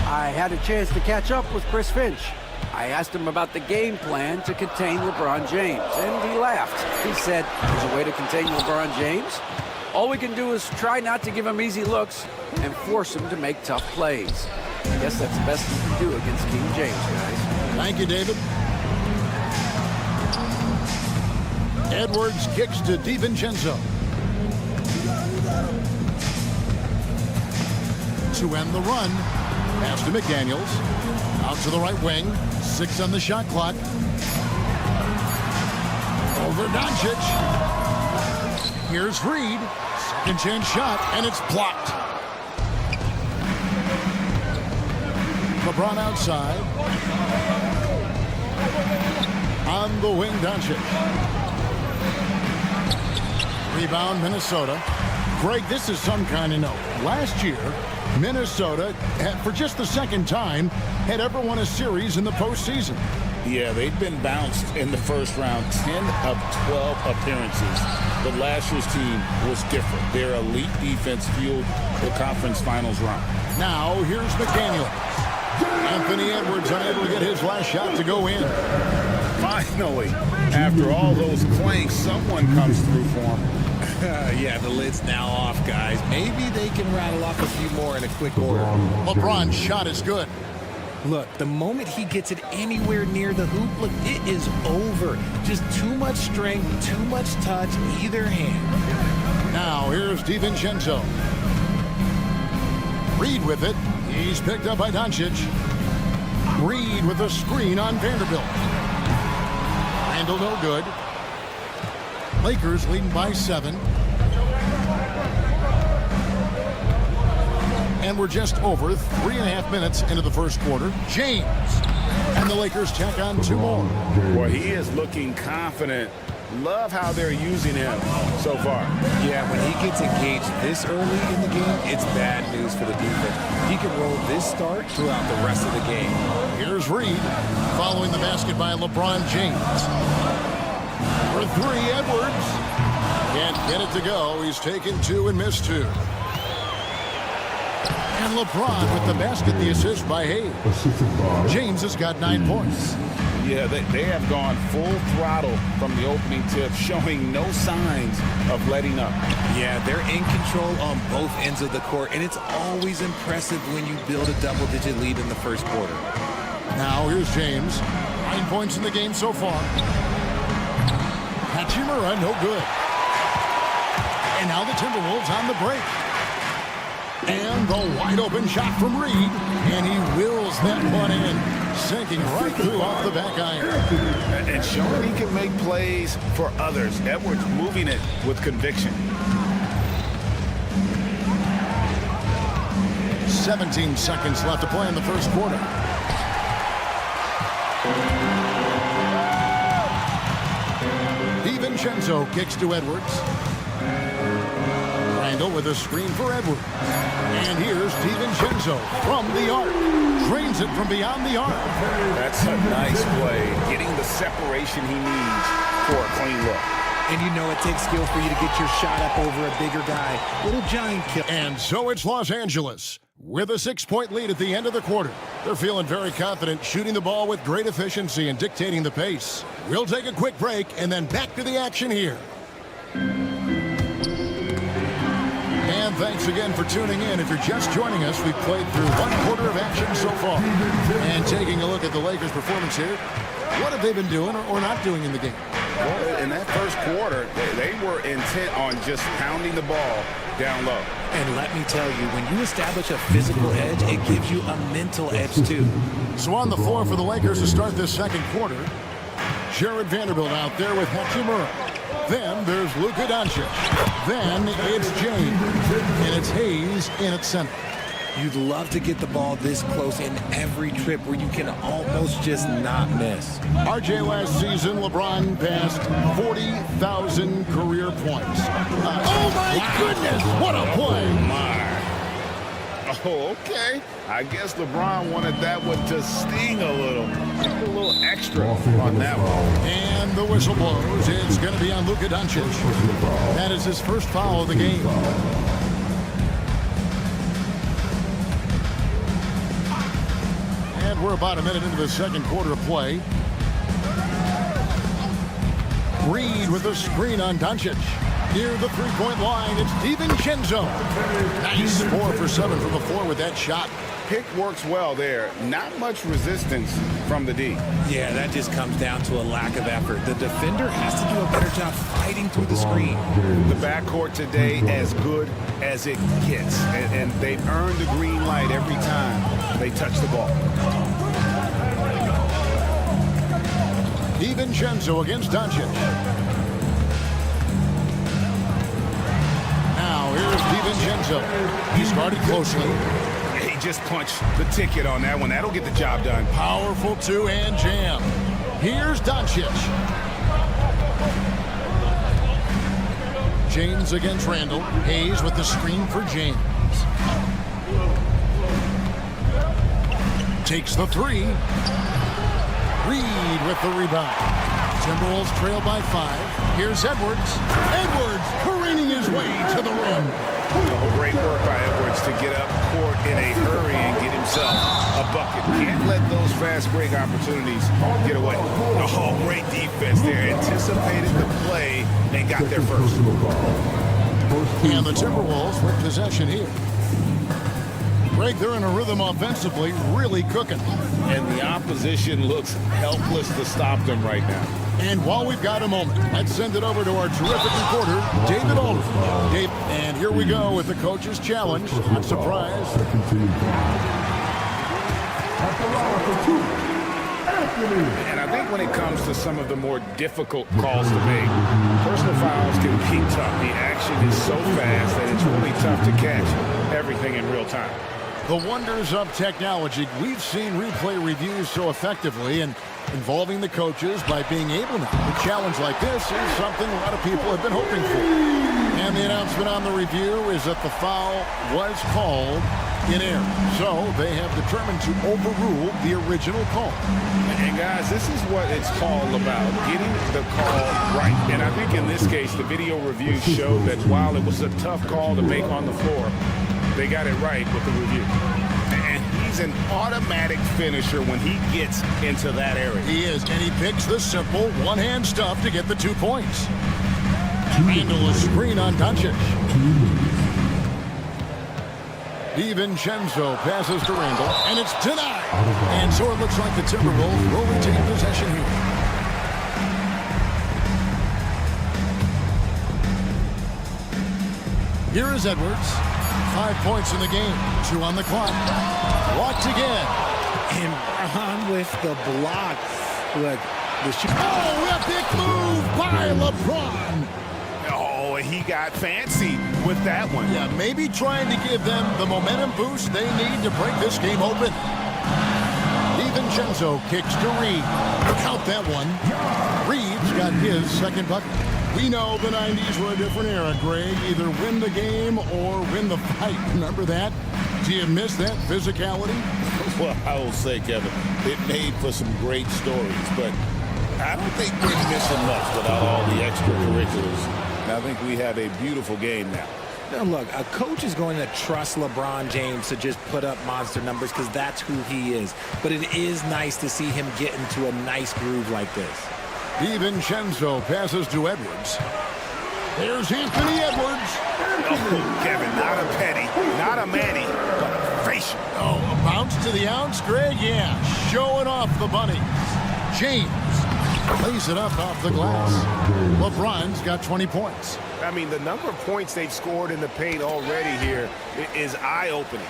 [SPEAKER 4] I had a chance to catch up with Chris Finch. I asked him about the game plan to contain LeBron James, and he laughed. He said, there's a way to contain LeBron James. All we can do is try not to give him easy looks and force him to make tough plays. I guess that's the best you can do against King James, guys.
[SPEAKER 1] Thank you, David. Edwards kicks to DiVincenzo. To end the run. Pass to McDaniels. Out to the right wing. 6 on the shot clock. Over Doncic. Here's Reed. Second chance shot, and it's blocked. LeBron outside. On the wing, Doncic. Rebound, Minnesota. Greg, this is some kind of note. Last year, Minnesota, for just the second time, had ever won a series in the postseason.
[SPEAKER 2] Yeah, they've been bounced in the first round, 10 of 12 appearances. But last year's team was different. Their elite defense fueled the conference finals run.
[SPEAKER 1] Now, here's McDaniels. Anthony Edwards unable to get his last shot to go in.
[SPEAKER 2] Finally, after all those clanks, someone comes through for him.
[SPEAKER 3] Yeah, the lid's now off, guys. Maybe they can rattle off a few more in a quick order.
[SPEAKER 1] LeBron's shot is good.
[SPEAKER 3] Look, the moment he gets it anywhere near the hoop, look, it is over. Just too much strength, too much touch, either hand.
[SPEAKER 1] Now, here's DiVincenzo. Reed with it. He's picked up by Doncic. Reed with a screen on Vanderbilt. Randall no good. Lakers leading by 7. And we're just over 3.5 minutes into the first quarter. James. And the Lakers tack on 2 more.
[SPEAKER 2] Well, he is looking confident. Love how they're using him so far.
[SPEAKER 3] Yeah, when he gets engaged this early in the game, it's bad news for the defense. He can roll this start throughout the rest of the game.
[SPEAKER 1] Here's Reed following the basket by LeBron James. For 3, Edwards. Can't get it to go. He's taken 2 and missed 2. And LeBron with the basket, the assist by Hayes. James has got 9 points.
[SPEAKER 2] Yeah, they have gone full throttle from the opening tip, showing no signs of letting up.
[SPEAKER 3] Yeah, they're in control on both ends of the court, and it's always impressive when you build a double-digit lead in the first quarter.
[SPEAKER 1] Now here's James. 9 points in the game so far. Hachimura, no good. And now the Timberwolves on the break. And the wide open shot from Reed. And he wills that one in, sinking right through off the back iron.
[SPEAKER 2] And showing he can make plays for others. Edwards moving it with conviction.
[SPEAKER 1] 17 seconds left to play in the first quarter. DiVincenzo kicks to Edwards. Randall with a screen for Edwards. And here's DiVincenzo from the arc. Drains it from beyond the arc.
[SPEAKER 2] That's a nice play. Getting the separation he needs for a clean look.
[SPEAKER 3] And you know it takes skill for you to get your shot up over a bigger guy. Little giant kill.
[SPEAKER 1] And so it's Los Angeles with a 6-point lead at the end of the quarter. They're feeling very confident, shooting the ball with great efficiency and dictating the pace. We'll take a quick break and then back to the action here. And thanks again for tuning in. If you're just joining us, we've played through 1 quarter of action so far. And taking a look at the Lakers' performance here, what have they been doing or not doing in the game?
[SPEAKER 2] Well, in that first quarter, they were intent on just pounding the ball down low.
[SPEAKER 3] And let me tell you, when you establish a physical edge, it gives you a mental edge too.
[SPEAKER 1] So on the floor for the Lakers to start this second quarter, Jared Vanderbilt out there with Hachimura. Then there's Luka Doncic. Then it's James. And it's Hayes in at center.
[SPEAKER 3] You'd love to get the ball this close in every trip where you can almost just not miss.
[SPEAKER 1] RJ last season, LeBron passed 40,000 career points. Oh my goodness, what a play!
[SPEAKER 2] Oh, okay. I guess LeBron wanted that one to sting a little extra on that one.
[SPEAKER 1] And the whistle blows. It's going to be on Luka Doncic. That is his first foul of the game. And we're about a minute into the second quarter of play. Reed with a screen on Doncic. Near the three-point line, it's DiVincenzo. Nice 4 for 7 from the floor with that shot.
[SPEAKER 2] Pick works well there. Not much resistance from the D.
[SPEAKER 3] Yeah, that just comes down to a lack of effort. The defender has to do a better job fighting through the screen.
[SPEAKER 2] The backcourt today as good as it gets. And they've earned the green light every time they touch the ball.
[SPEAKER 1] DiVincenzo against Doncic. Now here's DiVincenzo. He's guarded closely.
[SPEAKER 2] He just punched the ticket on that one. That'll get the job done.
[SPEAKER 1] Powerful two-hand jam. Here's Doncic. James against Randall. Hayes with the screen for James. Takes the 3. Reed with the rebound. Timberwolves trail by 5. Here's Edwards. Edwards careening his way to the rim.
[SPEAKER 2] Oh, great work by Edwards to get up court in a hurry and get himself a bucket. Can't let those fast break opportunities get away. Oh, great defense there. Anticipated the play and got there first.
[SPEAKER 1] And the Timberwolves with possession here. Greg, they're in a rhythm offensively, really cooking.
[SPEAKER 2] And the opposition looks helpless to stop them right now.
[SPEAKER 1] And while we've got a moment, let's send it over to our terrific reporter, David Olden. Dave, and here we go with the coach's challenge. Not surprised.
[SPEAKER 2] And I think when it comes to some of the more difficult calls to make, personal fouls can be tough. The action is so fast that it's really tough to catch everything in real time.
[SPEAKER 1] The wonders of technology. We've seen replay reviews so effectively, and involving the coaches by being able to. A challenge like this is something a lot of people have been hoping for. And the announcement on the review is that the foul was called in error. So they have determined to overrule the original call.
[SPEAKER 2] And guys, this is what it's all about, getting the call right. And I think in this case, the video review showed that while it was a tough call to make on the floor, they got it right with the review. And he's an automatic finisher when he gets into that area.
[SPEAKER 1] He is, and he picks the simple one-hand stuff to get the 2 points. Randall a screen on Doncic. DiVincenzo passes to Randall, and it's denied. And so it looks like the Timberwolves will retain possession here. Here is Edwards. 5 points in the game. 2 on the clock. Blocked again.
[SPEAKER 3] And Bron with the block. Look, the shoot.
[SPEAKER 1] Oh, epic move by LeBron.
[SPEAKER 2] Oh, he got fancy with that one.
[SPEAKER 1] Yeah, maybe trying to give them the momentum boost they need to break this game open. DiVincenzo kicks to Reed. Count that one. Reed's got his second bucket. We know the 90s were a different era, Greg. Either win the game or win the fight. Remember that? Do you miss that physicality?
[SPEAKER 2] Well, I will say, Kevin, it made for some great stories, but I don't think we're missing much without all the extracurriculars. And I think we have a beautiful game now.
[SPEAKER 3] Now look, a coach is going to trust LeBron James to just put up monster numbers because that's who he is. But it is nice to see him get into a nice groove like this.
[SPEAKER 1] DiVincenzo passes to Edwards. There's Anthony Edwards.
[SPEAKER 2] Oh, Kevin, not a penny, not a Manny, but a facial.
[SPEAKER 1] Oh, a bounce to the ounce, Greg? Yeah, showing off the bunnies. James lays it up off the glass. LeBron's got 20 points.
[SPEAKER 2] I mean, the number of points they've scored in the paint already here is eye-opening.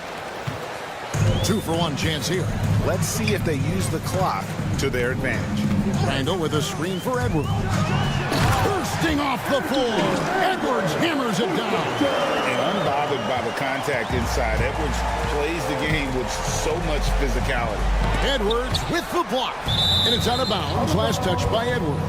[SPEAKER 1] 2-for-1 chance here.
[SPEAKER 2] Let's see if they use the clock to their advantage.
[SPEAKER 1] Randall with a screen for Edwards. Bursting off the floor. Edwards hammers it down.
[SPEAKER 2] And unbothered by the contact inside, Edwards plays the game with so much physicality.
[SPEAKER 1] Edwards with the block. And it's out of bounds. Last touch by Edwards.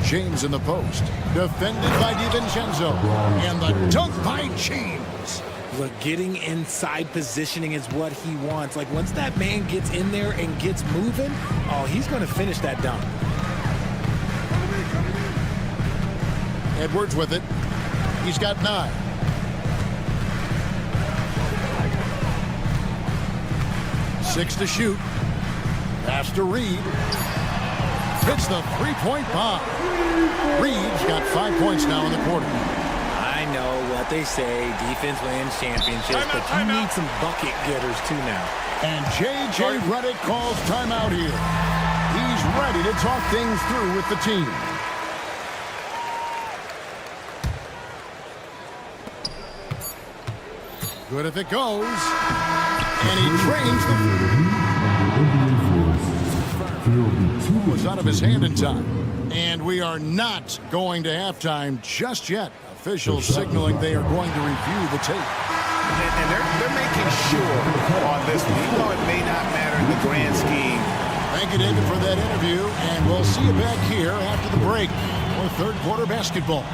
[SPEAKER 1] James in the post. Defended by DiVincenzo. And the dunk by James.
[SPEAKER 3] Look, getting inside positioning is what he wants. Like, once that man gets in there and gets moving, oh, he's going to finish that dunk.
[SPEAKER 1] Edwards with it. He's got 9. Six to shoot. Pass to Reed. Hits the three-point bomb. Reed's got 5 points now in the quarter.
[SPEAKER 3] I know what they say, defense wins championships, but you need some bucket getters too now.
[SPEAKER 1] And J.J. Redick calls timeout here. He's ready to talk things through with the team. Good if it goes. And he drains the... was out of his hand in time. And we are not going to halftime just yet. Officials signaling they are going to review the tape.
[SPEAKER 2] And they're making sure on this one, even though it may not matter in the grand scheme.
[SPEAKER 1] Thank you, David, for that interview. And we'll see you back here after the break for third quarter basketball.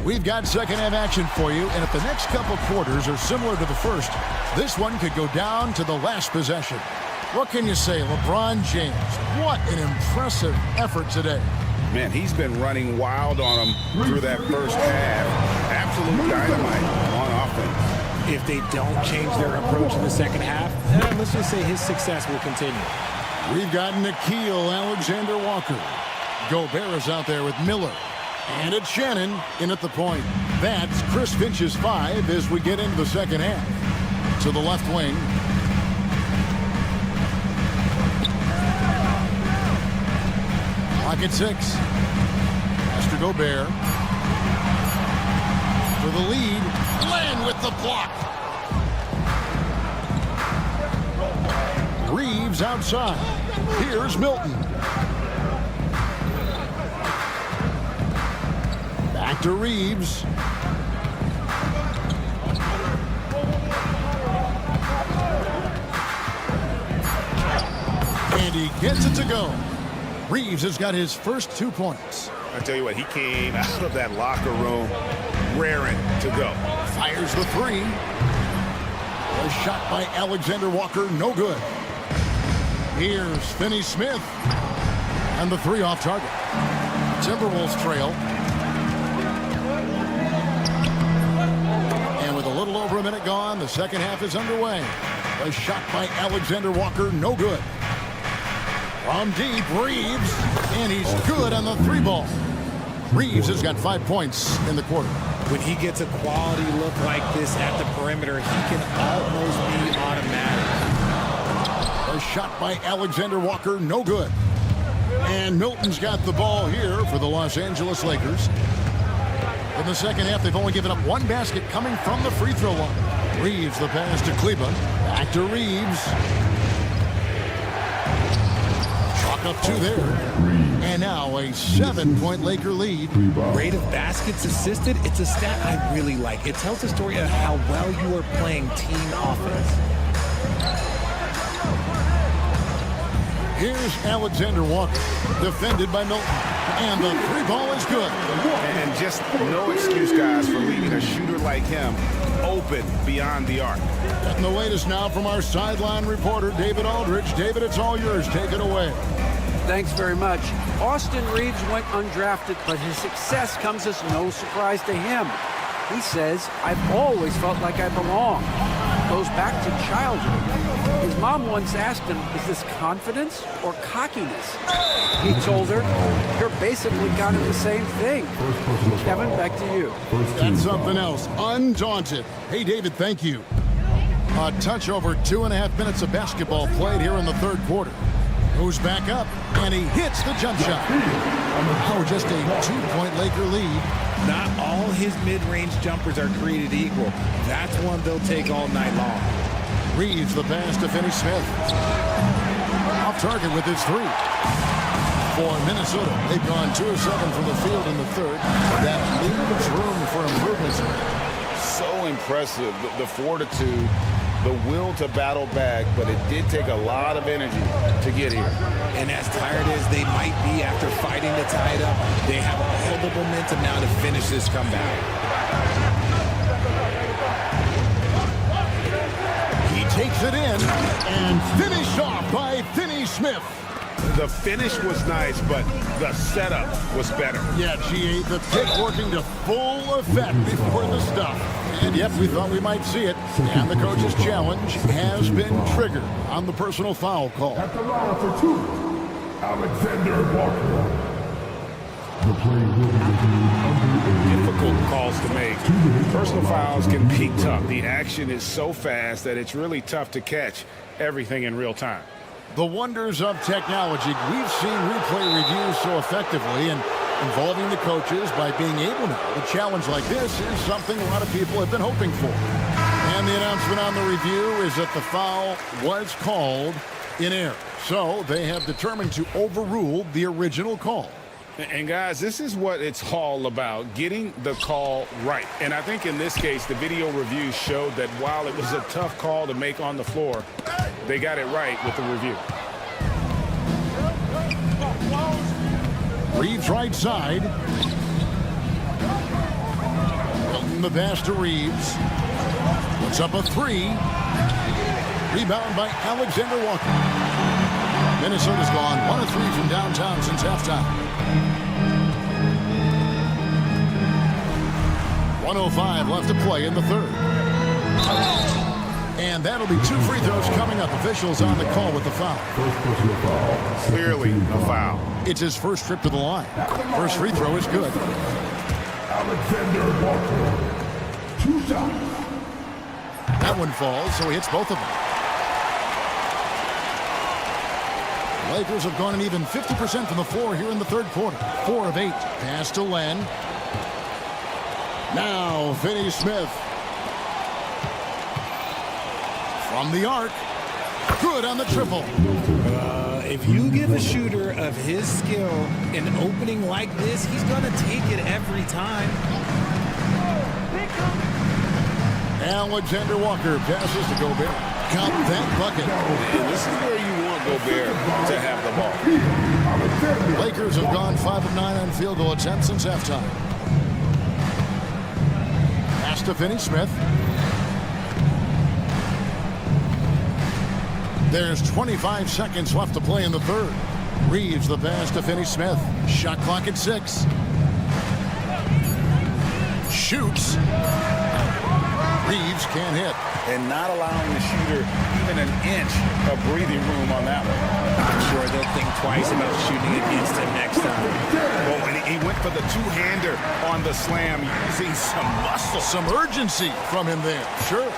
[SPEAKER 1] We've got second half action for you, and if the next couple quarters are similar to the first, this one could go down to the last possession. What can you say, LeBron James? What an impressive effort today.
[SPEAKER 2] Man, he's been running wild on him through that first half. Absolute dynamite on offense.
[SPEAKER 3] If they don't change their approach in the second half, let's just say his success will continue.
[SPEAKER 1] We've got Nickeil Alexander-Walker. Gobert is out there with Miller. And it's Shannon in at the point. That's Chris Finch's 5 as we get into the second half. To the left wing. Pocket 6. Master Gobert. For the lead. Len with the block. Reeves outside. Here's Milton. Back to Reeves. And he gets it to go. Reeves has got his first 2 points.
[SPEAKER 2] I tell you what, he came out of that locker room raring to go.
[SPEAKER 1] Fires the 3. A shot by Alexander Walker, no good. Here's Finney Smith. And the three off target. Timberwolves trail. And with a little over a minute gone, the second half is underway. A shot by Alexander Walker, no good. From deep, Reeves, and he's good on the three ball. Reeves has got 5 points in the quarter.
[SPEAKER 3] When he gets a quality look like this at the perimeter, he can almost be automatic.
[SPEAKER 1] A shot by Alexander Walker, no good. And Milton's got the ball here for the Los Angeles Lakers. In the second half, they've only given up one basket coming from the free throw line. Reeves the pass to Kleba. Back to Reeves. Chalk up two there. And now a 7-point Laker lead.
[SPEAKER 3] Rate of baskets assisted, it's a stat I really like. It tells the story of how well you are playing team offense.
[SPEAKER 1] Here's Alexander Walker, defended by Milton. And the three ball is good.
[SPEAKER 2] And just no excuse, guys, for leaving a shooter like him open beyond the arc.
[SPEAKER 1] And the latest now from our sideline reporter, David Aldridge. David, it's all yours. Take it away.
[SPEAKER 4] Thanks very much. Austin Reeves went undrafted, but his success comes as no surprise to him. He says, "I've always felt like I belong." Goes back to childhood. His mom once asked him, "Is this confidence or cockiness?" He told her, "You're basically kind of the same thing." Kevin, back to you.
[SPEAKER 1] That's something else. Undaunted. Hey, David, thank you. A touch over 2.5 minutes of basketball played here in the third quarter. Goes back up, and he hits the jump shot. Oh, just a 2-point Laker lead.
[SPEAKER 3] Not all his mid-range jumpers are created equal. That's one they'll take all night long.
[SPEAKER 1] Reeves the pass to Finney Smith. Off target with his three. For Minnesota, they've gone 2 of 7 from the field in the third. That leaves room for improvements.
[SPEAKER 2] So impressive, the fortitude, the will to battle back, but it did take a lot of energy to get here.
[SPEAKER 3] And as tired as they might be after fighting to tie it up, they have all the momentum now to finish this comeback.
[SPEAKER 1] He takes it in and finished off by Finney Smith.
[SPEAKER 2] The finish was nice, but the setup was better.
[SPEAKER 1] Yeah, GA, the pick working to full effect before the stuff. And yep, we thought we might see it. And the coach's challenge has been triggered on the personal foul call.
[SPEAKER 5] At the line for 2, Alexander Walker. The play will be reviewed.
[SPEAKER 2] Difficult calls to make. Personal fouls can be tough. The action is so fast that it's really tough to catch everything in real time.
[SPEAKER 1] The wonders of technology. We've seen replay reviews so effectively and involving the coaches by being able to. A challenge like this is something a lot of people have been hoping for. And the announcement on the review is that the foul was called in error. So they have determined to overrule the original call.
[SPEAKER 2] And guys, this is what it's all about, getting the call right. And I think in this case, the video review showed that while it was a tough call to make on the floor, they got it right with the review.
[SPEAKER 1] Reeves right side. Milton the pass to Reeves. Puts up a three. Rebound by Alexander Walker. Minnesota's gone 1 of 3 from downtown since halftime. 1:05 left to play in the third. And that'll be 2 free throws coming up. Officials on the call with the foul.
[SPEAKER 2] Clearly a foul.
[SPEAKER 1] It's his first trip to the line. First free throw is good.
[SPEAKER 5] Alexander Walker. 2 shots.
[SPEAKER 1] That one falls, so he hits both of them. Lakers have gone an even 50% from the floor here in the third quarter. 4 of 8. Pass to Len. Now Finney Smith. From the arc. Good on the triple.
[SPEAKER 3] If you give a shooter of his skill an opening like this, he's going to take it every time.
[SPEAKER 1] Alexander Walker passes to Gobert. Count that bucket.
[SPEAKER 2] And this is where you want Gobert to have the ball.
[SPEAKER 1] Lakers have gone 5 of 9 on field goal attempts since halftime. Pass to Finney Smith. There's 25 seconds left to play in the third. Reeves the pass to Finney-Smith. Shot clock at 6. Shoots. Reeves can't hit.
[SPEAKER 2] And not allowing the shooter even an inch of breathing room on that one.
[SPEAKER 3] I'm sure they'll think twice about shooting against him next time.
[SPEAKER 2] Oh, and he went for the two-hander on the slam, using some muscle.
[SPEAKER 1] Some urgency from him there. Sure.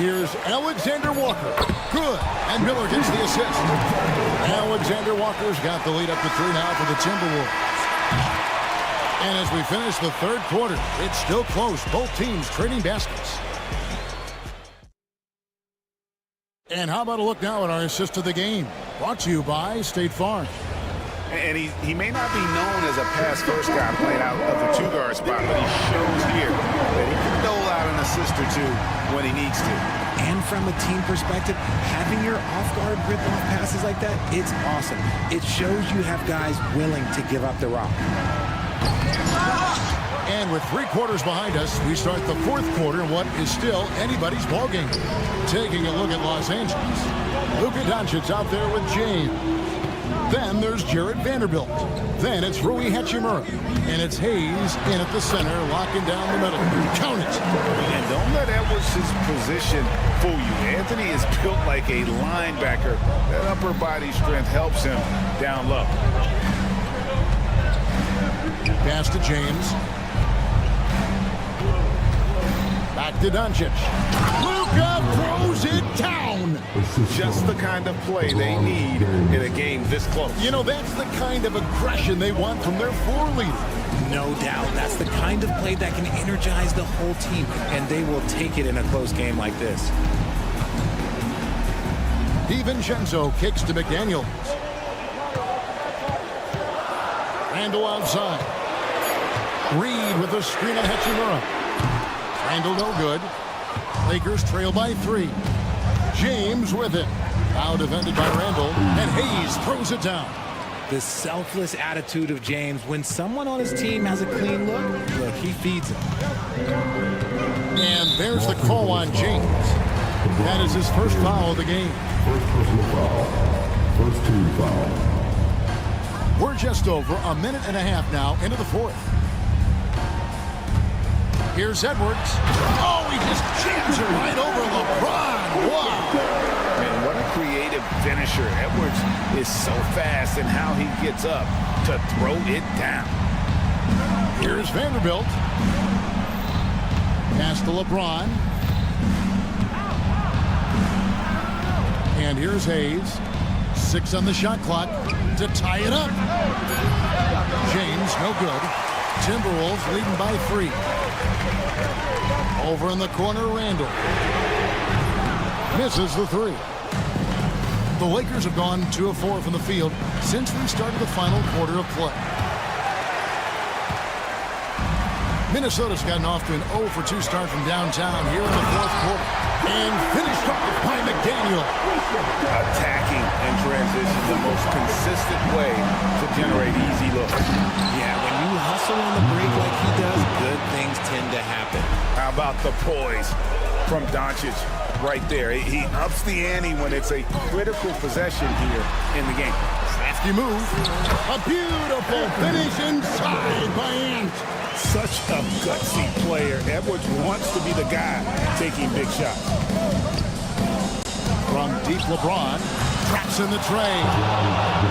[SPEAKER 1] Here's Alexander Walker. Good. And Miller gets the assist. Alexander Walker's got the lead up to 3 now for the Timberwolves. And as we finish the third quarter, it's still close. Both teams trading baskets. And how about a look now at our assist of the game? Brought to you by State Farm.
[SPEAKER 2] And he may not be known as a pass-first guy playing out of the two-guard spot, but he shows here that he can dole out an assist or two when he needs to.
[SPEAKER 3] And from a team perspective, having your off-guard rip-off passes like that, it's awesome. It shows you have guys willing to give up the rock.
[SPEAKER 1] And with 3 quarters behind us, we start the fourth quarter in what is still anybody's ballgame. Taking a look at Los Angeles. Luka Doncic out there with James. Then there's Jared Vanderbilt. Then it's Rui Hachimura. And it's Hayes in at the center, locking down the middle. Count it.
[SPEAKER 2] And don't let Edwards' position fool you. Anthony is built like a linebacker. That upper body strength helps him down low.
[SPEAKER 1] Pass to James. Back to Doncic. Luka throws it down.
[SPEAKER 2] Just the kind of play they need in a game this close.
[SPEAKER 1] You know, that's the kind of aggression they want from their floor leader.
[SPEAKER 3] No doubt. That's the kind of play that can energize the whole team, and they will take it in a close game like this.
[SPEAKER 1] DiVincenzo kicks to McDaniels. Randall outside. Reed with a screen of Hachimura. Randall no good. Lakers trail by 3. James with it. Now defended by Randall. And Hayes throws it down.
[SPEAKER 3] The selfless attitude of James. When someone on his team has a clean look, he feeds him.
[SPEAKER 1] And there's the call on James. That is his first foul of the game.
[SPEAKER 5] First personal foul. First team foul.
[SPEAKER 1] We're just over a minute and a half now into the fourth. Here's Edwards. Oh, he just jams it right over LeBron. Wow.
[SPEAKER 2] Man, what a creative finisher. Edwards is so fast in how he gets up to throw it down.
[SPEAKER 1] Here's Vanderbilt. Pass to LeBron. And here's Hayes. 6 on the shot clock to tie it up. James, no good. Timberwolves leading by 3. Over in the corner, Randall. Misses the 3. The Lakers have gone 2 of 4 from the field since we started the final quarter of play. Minnesota's gotten off to an 0 for 2 start from downtown here in the fourth quarter. And finished off by McDaniel.
[SPEAKER 2] Attacking in transition, the most consistent way to generate easy looks.
[SPEAKER 3] Yeah, when you hustle on the break like he does, good things tend to happen.
[SPEAKER 2] How about the poise from Doncic right there? He ups the ante when it's a critical possession here in the game.
[SPEAKER 1] Crafty move. A beautiful finish inside by Ant.
[SPEAKER 2] Such a gutsy player. Edwards wants to be the guy taking big shots.
[SPEAKER 1] From deep, LeBron traps in the tray.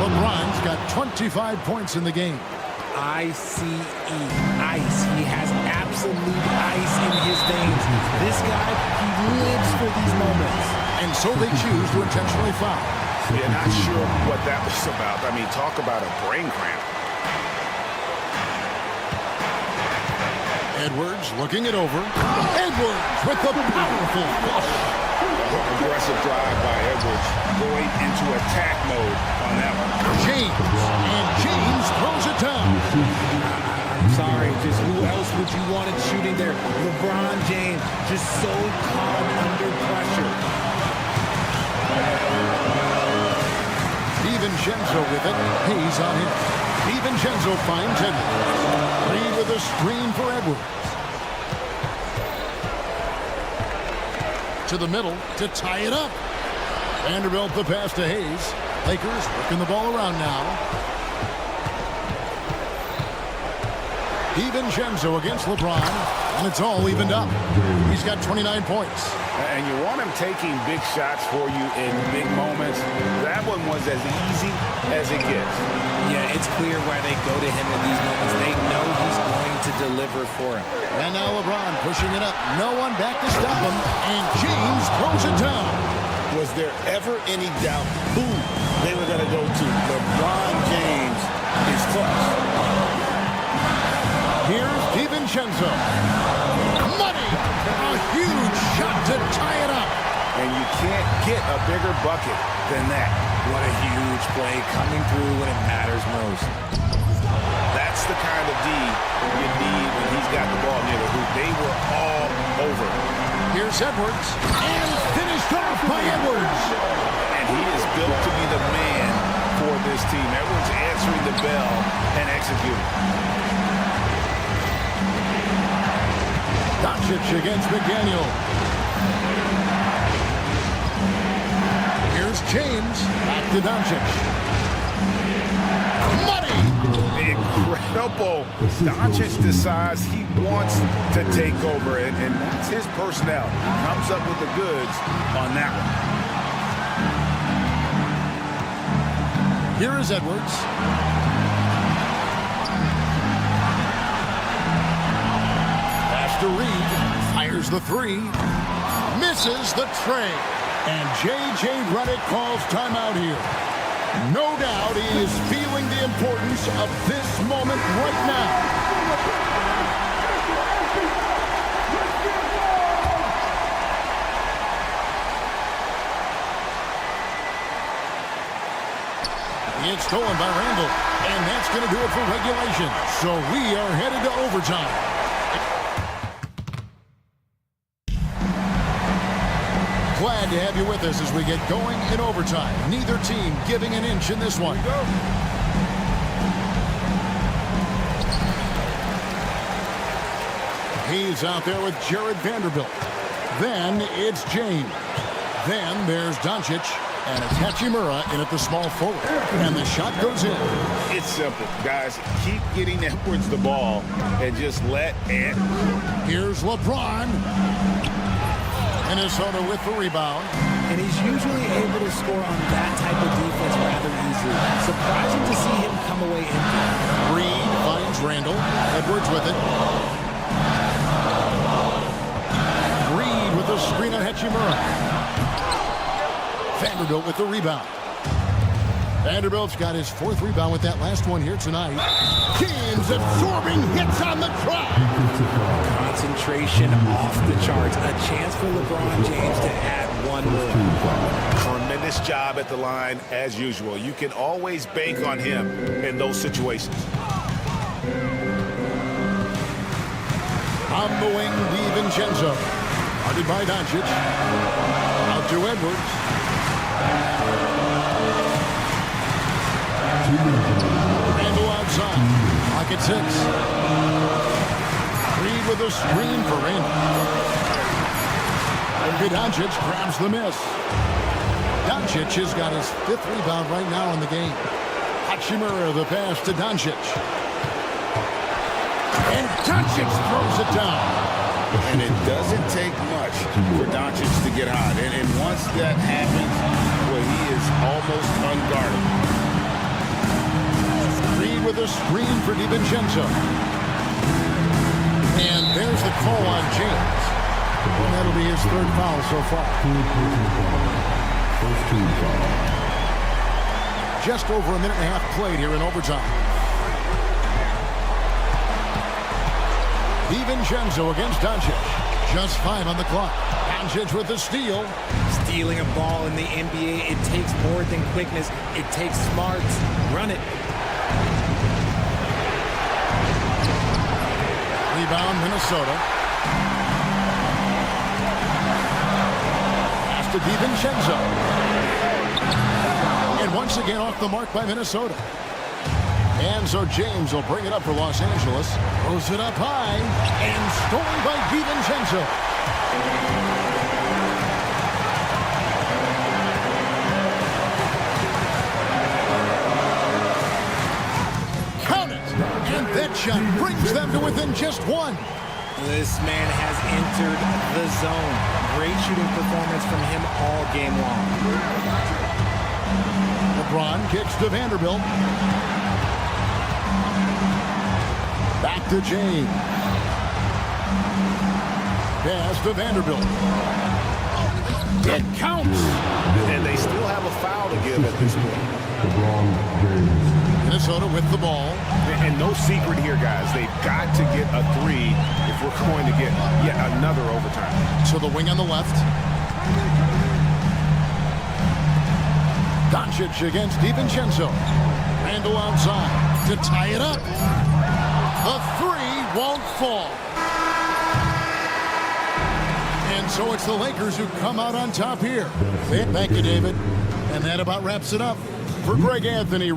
[SPEAKER 1] LeBron's got 25 points in the game.
[SPEAKER 3] ICE, ice. He has absolute ice in his veins. This guy, he lives for these moments.
[SPEAKER 1] And so they choose to intentionally foul.
[SPEAKER 2] Yeah, not sure what that was about. I mean, talk about a brain cramp.
[SPEAKER 1] Edwards looking it over. Edwards with the powerful flush.
[SPEAKER 2] Aggressive drive by Edwards, going into attack mode on that one.
[SPEAKER 1] James, and James throws it down.
[SPEAKER 3] I'm sorry, just who else would you want it shooting there? LeBron James, just so calm under pressure.
[SPEAKER 1] DiVincenzo with it. Hayes on him. DiVincenzo finds Edwards. Reed with a screen for Edwards. To the middle to tie it up. Vanderbilt the pass to Hayes. Lakers working the ball around now. DiVincenzo against LeBron, and it's all evened up. He's got 29 points.
[SPEAKER 2] And you want him taking big shots for you in big moments. That one was as easy as it gets.
[SPEAKER 3] Yeah, it's clear why they go to him in these moments. They know he's going to deliver for him.
[SPEAKER 1] And now LeBron pushing it up. No one back to stop him, and James throws it down.
[SPEAKER 2] Was there ever any doubt who they were going to go to? LeBron James is clutch.
[SPEAKER 1] Here's DiVincenzo. Money! A huge shot to tie it up.
[SPEAKER 2] And you can't get a bigger bucket than that.
[SPEAKER 3] What a huge play coming through when it matters most.
[SPEAKER 2] That's the kind of D you need when he's got the ball near the hoop. They were all over.
[SPEAKER 1] Here's Edwards. And finished off by Edwards.
[SPEAKER 2] And he is built to be the man for this team. Edwards answering the bell and executing.
[SPEAKER 1] Doncic against McDaniel. Here's James. Back to Doncic. Money!
[SPEAKER 2] Incredible. Doncic decides he wants to take over, and that's his personnel. Comes up with the goods on that one.
[SPEAKER 1] Here is Edwards. To Reed, fires the three, misses the tray, and J.J. Redick calls timeout here. No doubt he is feeling the importance of this moment right now. It's stolen by Randall, and that's going to do it for regulation. So we are headed to overtime. Glad to have you with us as we get going in overtime. Neither team giving an inch in this one. He's out there with Jared Vanderbilt. Then it's James. Then there's Doncic. And it's Hachimura in at the small forward. And the shot goes in.
[SPEAKER 2] It's simple, guys. Keep getting Edwards the ball and just let it.
[SPEAKER 1] Here's LeBron. Minnesota with the rebound.
[SPEAKER 3] And he's usually able to score on that type of defense rather easily. Surprising to see him come away empty.
[SPEAKER 1] Reed finds Randall. Edwards with it. Reed with the screen on Hachimura. Vanderbilt with the rebound. Vanderbilt's got his fourth rebound with that last one here tonight. James absorbing hits on the track.
[SPEAKER 3] Concentration off the charts. A chance for LeBron James to add one more.
[SPEAKER 2] Tremendous job at the line as usual. You can always bank on him in those situations.
[SPEAKER 1] On the wing, DiVincenzo. Guarded by Doncic. Out to Edwards. Randall outside. Clock at 6. Reed with a screen for Randall. And Doncic grabs the miss. Doncic has got his fifth rebound right now in the game. Hachimura the pass to Doncic. And Doncic throws it down.
[SPEAKER 2] And it doesn't take much for Doncic to get hot. And once that happens, well, he is almost unguardable.
[SPEAKER 1] Reed with a screen for DiVincenzo. And there's the call on James. And that'll be his third foul so far.
[SPEAKER 5] First team foul.
[SPEAKER 1] Just over a minute and a half played here in overtime. DiVincenzo against Doncic. Just 5 on the clock. Doncic with the steal.
[SPEAKER 3] Stealing a ball in the NBA, it takes more than quickness. It takes smarts. Run it.
[SPEAKER 1] Rebound, Minnesota. Pass to DiVincenzo. And once again off the mark by Minnesota. And so James will bring it up for Los Angeles. Throws it up high. And stolen by DiVincenzo. That shot brings them to within just one.
[SPEAKER 3] This man has entered the zone. Great shooting performance from him all game long.
[SPEAKER 1] LeBron kicks to Vanderbilt. Back to James. Pass to Vanderbilt. It counts.
[SPEAKER 2] And they still have a foul to give at this point.
[SPEAKER 5] LeBron James.
[SPEAKER 1] Minnesota with the ball.
[SPEAKER 2] And no secret here, guys. They've got to get a three if we're going to get yet another overtime.
[SPEAKER 1] To the wing on the left. Doncic against DiVincenzo. Randall outside to tie it up. The three won't fall. And so it's the Lakers who come out on top here. Thank you, David. And that about wraps it up. For Greg Anthony.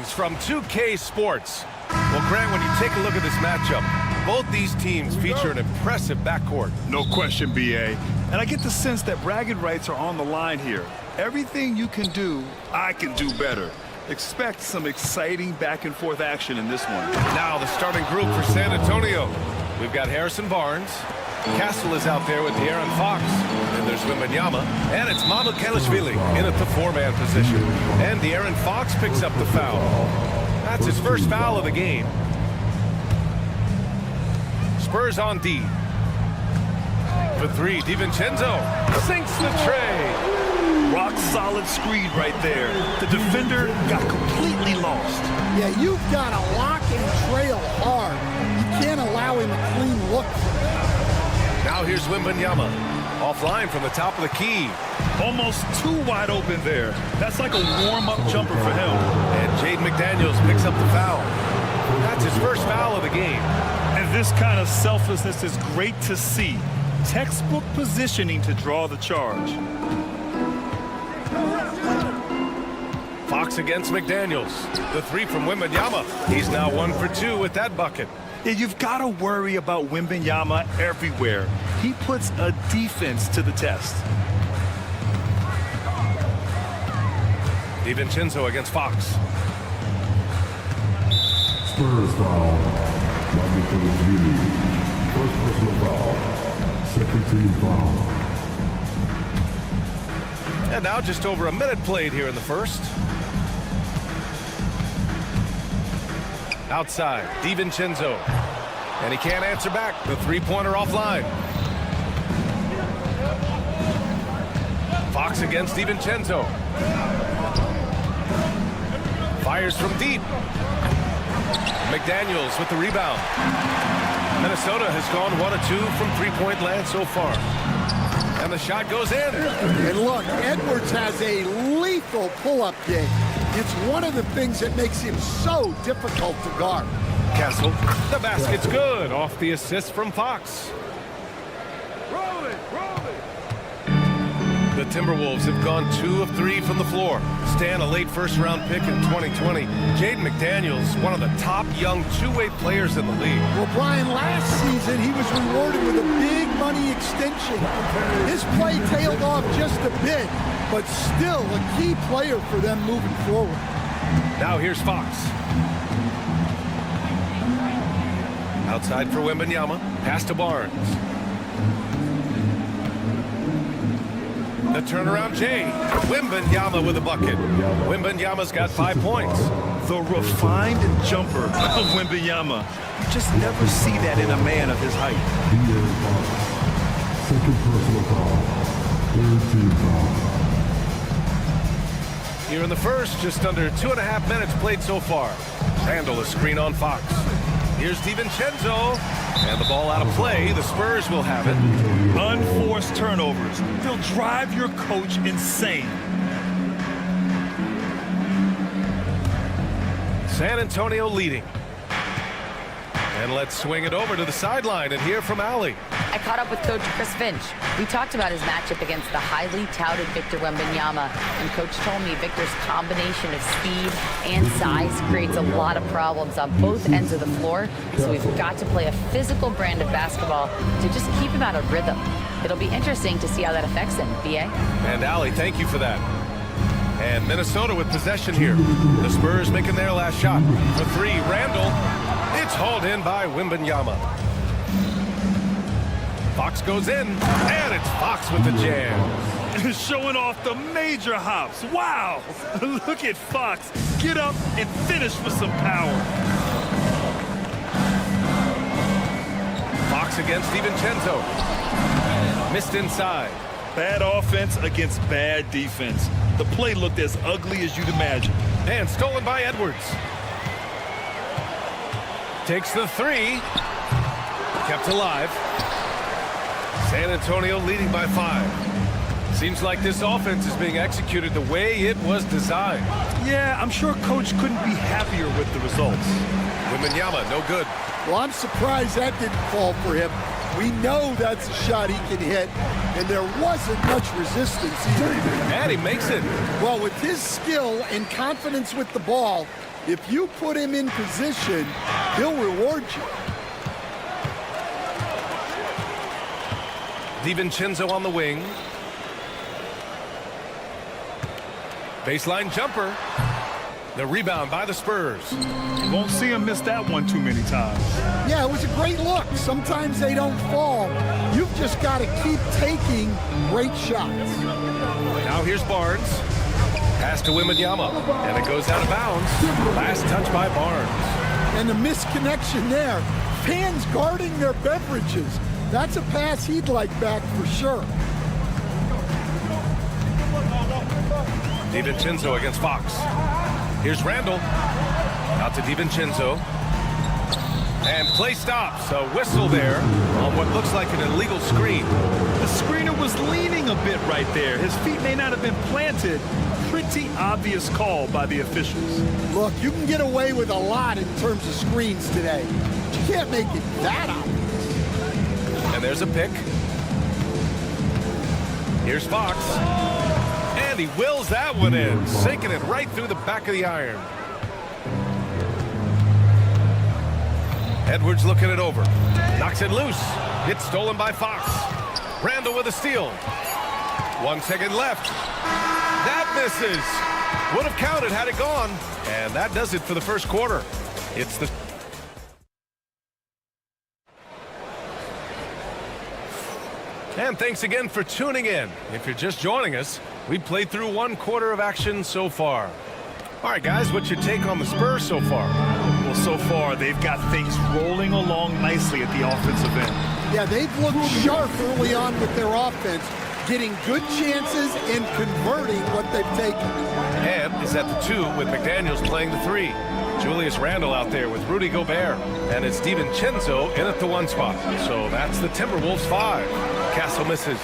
[SPEAKER 6] Sports from 2K Sports. Well, Grant, when you take a look at this matchup, both these teams feature an impressive backcourt.
[SPEAKER 7] No question, BA. And I get the sense that bragging rights are on the line here. Everything you can do, I can do better. Expect some exciting back-and-forth action in this one.
[SPEAKER 6] Now the starting group for San Antonio. We've got Harrison Barnes. Castle is out there with De'Aaron Fox. And there's Wembanyama. And it's Mamu Kelishvili in at the 4-man position. And De'Aaron Fox picks up the foul. That's his first foul of the game. Spurs on D. For 3, DiVincenzo sinks the tray.
[SPEAKER 7] Rock-solid screen right there. The defender got completely lost.
[SPEAKER 8] Yeah, you've got to lock and trail hard. You can't allow him a clean look.
[SPEAKER 6] Now here's Wembanyama. Offline from the top of the key.
[SPEAKER 7] Almost too wide open there. That's like a warm-up jumper for him.
[SPEAKER 6] And Jaden McDaniels picks up the foul. That's his first foul of the game.
[SPEAKER 7] And this kind of selflessness is great to see. Textbook positioning to draw the charge.
[SPEAKER 6] Fox against McDaniels. The 3 from Wembanyama. He's now 1 for 2 with that bucket.
[SPEAKER 7] Yeah, you've got to worry about Wembanyama everywhere. He puts a defense to the test.
[SPEAKER 6] DiVincenzo against Fox.
[SPEAKER 5] Spurs foul. Mamu Kelishvili. First personal foul. Second team foul.
[SPEAKER 6] And now just over a minute played here in the first. Outside, DiVincenzo. And he can't answer back. The 3-pointer offline. Fox against DiVincenzo. Fires from deep. McDaniels with the rebound. Minnesota has gone 1 of 2 from 3-point land so far. And the shot goes in.
[SPEAKER 8] And look, Edwards has a lethal pull-up game. It's one of the things that makes him so difficult to guard.
[SPEAKER 6] Castle, the basket's good. Off the assist from Fox. The Timberwolves have gone 2 of 3 from the floor. Stan, a late first-round pick in 2020. Jaden McDaniels, one of the top young two-way players in the league.
[SPEAKER 8] Well, Brian, last season he was rewarded with a big money extension. His play tailed off just a bit, but still a key player for them moving forward.
[SPEAKER 6] Now here's Fox. Outside for Wembanyama. Pass to Barnes. The turnaround Jay. Wembanyama with a bucket. Wembanyama's got 5 points.
[SPEAKER 7] The refined jumper of Wembanyama. You just never see that in a man of his height.
[SPEAKER 5] Second personal foul. Third team foul.
[SPEAKER 6] Here in the first, just under 2.5 minutes played so far. Randall a screen on Fox. Here's DiVincenzo. And the ball out of play. The Spurs will have it.
[SPEAKER 7] Unforced turnovers. They'll drive your coach insane.
[SPEAKER 6] San Antonio leading. And let's swing it over to the sideline and hear from Allie.
[SPEAKER 9] I caught up with Coach Chris Finch. We talked about his matchup against the highly touted Victor Wembanyama, and Coach told me Victor's combination of speed and size creates a lot of problems on both ends of the floor, so we've got to play a physical brand of basketball to just keep him out of rhythm. It'll be interesting to see how that affects him, B.A.
[SPEAKER 6] And Allie, thank you for that. And Minnesota with possession here. The Spurs making their last shot. For 3, Randall. It's hauled in by Wembanyama. Fox goes in, and it's Fox with the jam.
[SPEAKER 7] Showing off the major hops. Wow! Look at Fox. Get up and finish with some power.
[SPEAKER 6] Fox against DiVincenzo. Missed inside.
[SPEAKER 7] Bad offense against bad defense. The play looked as ugly as you'd imagine.
[SPEAKER 6] And stolen by Edwards. Takes the 3. Kept alive. San Antonio leading by 5. Seems like this offense is being executed the way it was designed.
[SPEAKER 7] Yeah, I'm sure Coach couldn't be happier with the results.
[SPEAKER 6] Wembanyama, no good.
[SPEAKER 8] Well, I'm surprised that didn't fall for him. We know that's a shot he can hit, and there wasn't much resistance either.
[SPEAKER 6] And he makes it.
[SPEAKER 8] Well, with his skill and confidence with the ball, If you put him in position, he'll reward you.
[SPEAKER 6] DiVincenzo on the wing. Baseline jumper. The rebound by the Spurs.
[SPEAKER 7] You won't see him miss that one too many times.
[SPEAKER 8] Yeah, it was a great look. Sometimes they don't fall. You've just got to keep taking great shots.
[SPEAKER 6] Now here's Barnes. Pass to Wembanyama, and it goes out of bounds. Last touch by Barnes.
[SPEAKER 8] And the misconnection there. Fans guarding their beverages. That's a pass he'd like back for sure.
[SPEAKER 6] DiVincenzo against Fox. Here's Randall. Out to DiVincenzo. And play stops. A whistle there on what looks like an illegal screen.
[SPEAKER 7] The screener was leaning a bit right there. His feet may not have been planted. Pretty obvious call by the officials.
[SPEAKER 8] Look, you can get away with a lot in terms of screens today. But you can't make it that obvious.
[SPEAKER 6] And there's a pick. Here's Fox. And he wills that one in, sinking it right through the back of the iron. Edwards looking it over. Knocks it loose. It's stolen by Fox. Randall with a steal. 1 second left. That misses. Would have counted had it gone. And that does it for the first quarter. It's the... And thanks again for tuning in. If you're just joining us, we played through 1 quarter of action so far. All right, guys, what's your take on the Spurs so far?
[SPEAKER 7] Well, so far, they've got things rolling along nicely at the offensive end.
[SPEAKER 8] Yeah, they've looked sharp early on with their offense, getting good chances and converting what they've taken.
[SPEAKER 6] And is at the 2 with McDaniels playing the 3. Julius Randle out there with Rudy Gobert. And it's DiVincenzo in at the 1 spot. So that's the Timberwolves 5. Castle misses.